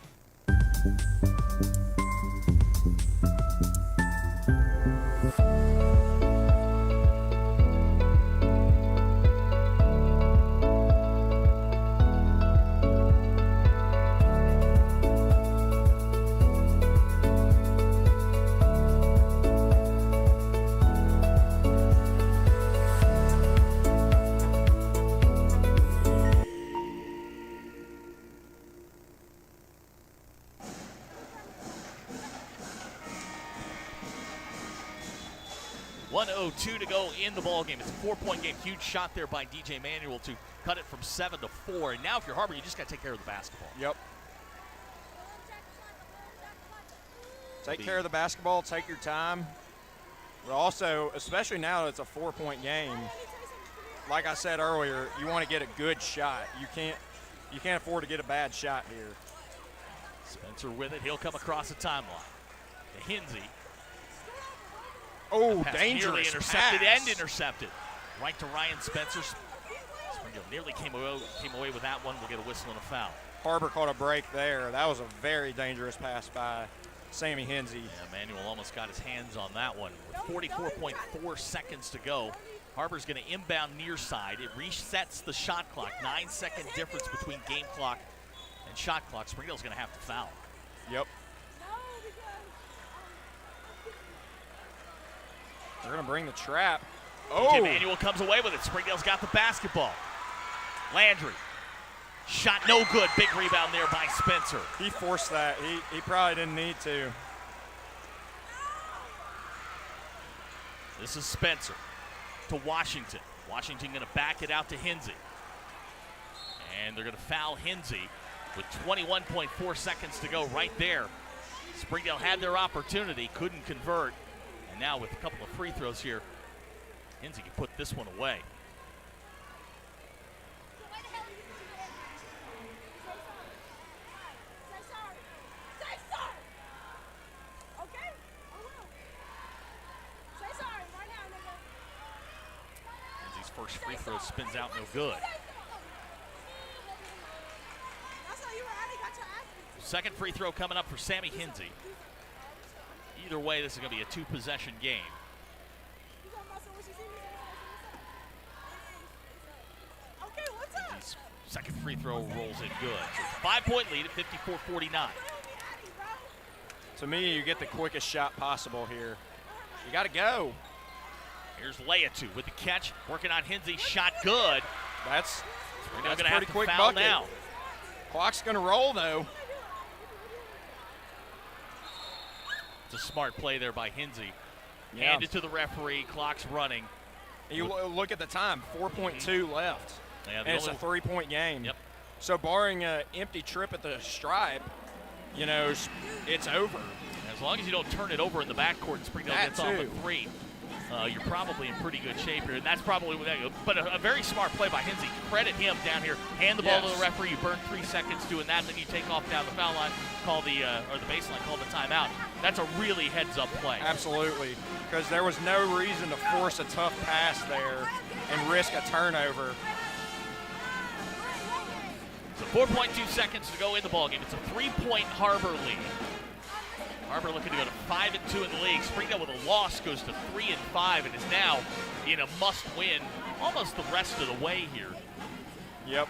Speaker 2: .02 to go in the ballgame. It's a 4-point game. Huge shot there by DJ Manuel to cut it from 7 to 4. And now if you're Har-Ber, you just got to take care of the basketball.
Speaker 21: Yep. Take care of the basketball. Take your time. But also, especially now that it's a 4-point game, like I said earlier, you want to get a good shot. You can't afford to get a bad shot here.
Speaker 2: Spencer with it. He'll come across the timeline. To Hinsey.
Speaker 21: Oh,
Speaker 2: Pass
Speaker 21: dangerous
Speaker 2: nearly intercepted
Speaker 21: pass.
Speaker 2: and intercepted. Right to Ryan Spencer. Springdale nearly came away with that one. We'll get a whistle and a foul.
Speaker 21: Har-Ber caught a break there. That was a very dangerous pass by Sammy Hinsey.
Speaker 2: Yeah, Manuel almost got his hands on that one. With 44.4 seconds to go, Har-Ber's going to inbound near side. It resets the shot clock. 9-second difference between game clock and shot clock. Springdale's going to have to foul.
Speaker 21: Yep.
Speaker 22: They're going to bring the trap.
Speaker 2: Oh! Manuel comes away with it. Springdale's got the basketball. Landry. Shot no good. Big rebound there by Spencer.
Speaker 22: He forced that. He probably didn't need to.
Speaker 2: This is Spencer to Washington. Washington going to back it out to Hinsey. And they're going to foul Hinsey with 21.4 seconds to go right there. Springdale had their opportunity, couldn't convert. And now with a couple of free throws here, Hinsey can put this one away. Hinsey's first free throw spins out no good. Second free throw coming up for Sammy Hinsey. Either way, this is going to be a two-possession game. Hinsey's second free throw rolls in good. So 5-point lead at 54-49.
Speaker 22: To me, you get the quickest shot possible here. You got to go.
Speaker 2: Here's Leatu with the catch, working on Hinsey. Shot good.
Speaker 22: That's
Speaker 2: going to
Speaker 22: pretty
Speaker 2: have to
Speaker 22: quick
Speaker 2: foul
Speaker 22: bucket.
Speaker 2: now.
Speaker 22: Clock's going to roll, though.
Speaker 2: It's a smart play there by Hinsey.
Speaker 22: Yeah.
Speaker 2: Handed to the referee. Clock's running.
Speaker 22: You look at the time, 4.2 left.
Speaker 2: Yeah,
Speaker 22: and it's a 3-point game.
Speaker 2: Yep.
Speaker 22: So barring an empty trip at the stripe, you know, it's over.
Speaker 2: As long as you don't turn it over in the backcourt and Springdale gets off a three, you're probably in pretty good shape here. And that's probably what but a very smart play by Hinsey. Credit him down here. Hand the ball to the referee. You burn 3 seconds doing that. Then you take off down the foul line, call the baseline, call the timeout. That's a really heads-up play.
Speaker 22: Absolutely. Because there was no reason to force a tough pass there and risk a turnover.
Speaker 2: So 4.2 seconds to go in the ballgame. It's a 3-point Har-Ber lead. Har-Ber looking to go to 5-2 in the league. Springdale with a loss goes to 3-5 and is now in a must-win almost the rest of the way here.
Speaker 22: Yep.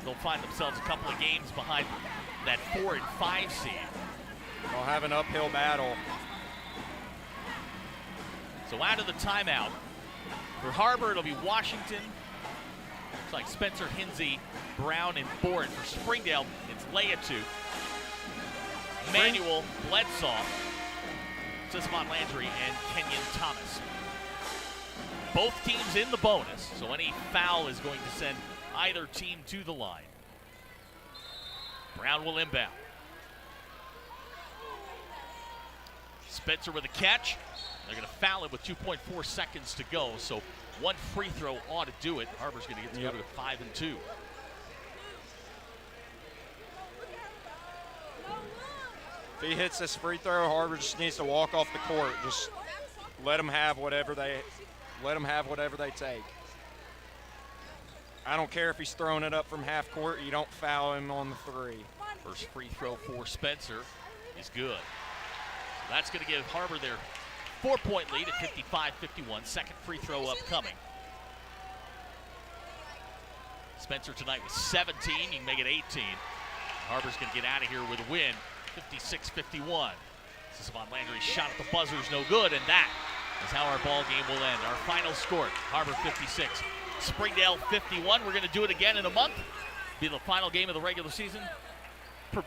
Speaker 2: They'll find themselves a couple of games behind that 4 and 5 seed.
Speaker 22: They'll have an uphill battle.
Speaker 2: So out of the timeout, for Har-Ber, it'll be Washington. Looks like Spencer, Hinsey, Brown, and Bourne. For Springdale, it's Leatu, Manuel, Bledsoe, Sismon Landry, and Kenyon Thomas. Both teams in the bonus, so any foul is going to send either team to the line. Brown will inbound. Spencer with a catch. They're going to foul him with 2.4 seconds to go, so one free throw ought to do it. Har-Ber's going to get to go to 5-2.
Speaker 22: If he hits this free throw, Har-Ber just needs to walk off the court. Just let them have whatever they take. I don't care if he's throwing it up from half court. You don't foul him on the three.
Speaker 2: First free throw for Spencer is good. So that's going to give Har-Ber their 4-point lead at 55-51. Second free throw upcoming. Spencer tonight with 17. You can make it 18. Har-Ber's going to get out of here with a win, 56-51. Sismon Landry's shot at the buzzer is no good, and that is how our ball game will end. Our final score, Har-Ber 56, Springdale 51. We're going to do it again in a month. Be the final game of the regular season.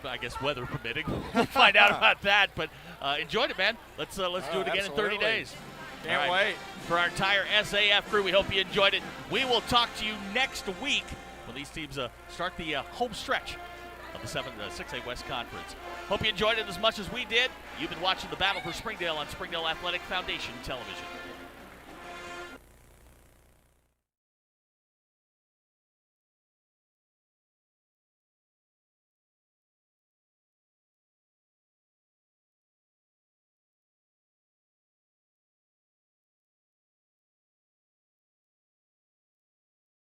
Speaker 2: I guess weather permitting. We'll find out about that, but enjoyed it, man. Let's do it again in 30 days.
Speaker 22: Can't wait.
Speaker 2: For our entire SAF crew, we hope you enjoyed it. We will talk to you next week when these teams start the home stretch of the 6A West Conference. Hope you enjoyed it as much as we did. You've been watching the Battle for Springdale on Springdale Athletic Foundation Television.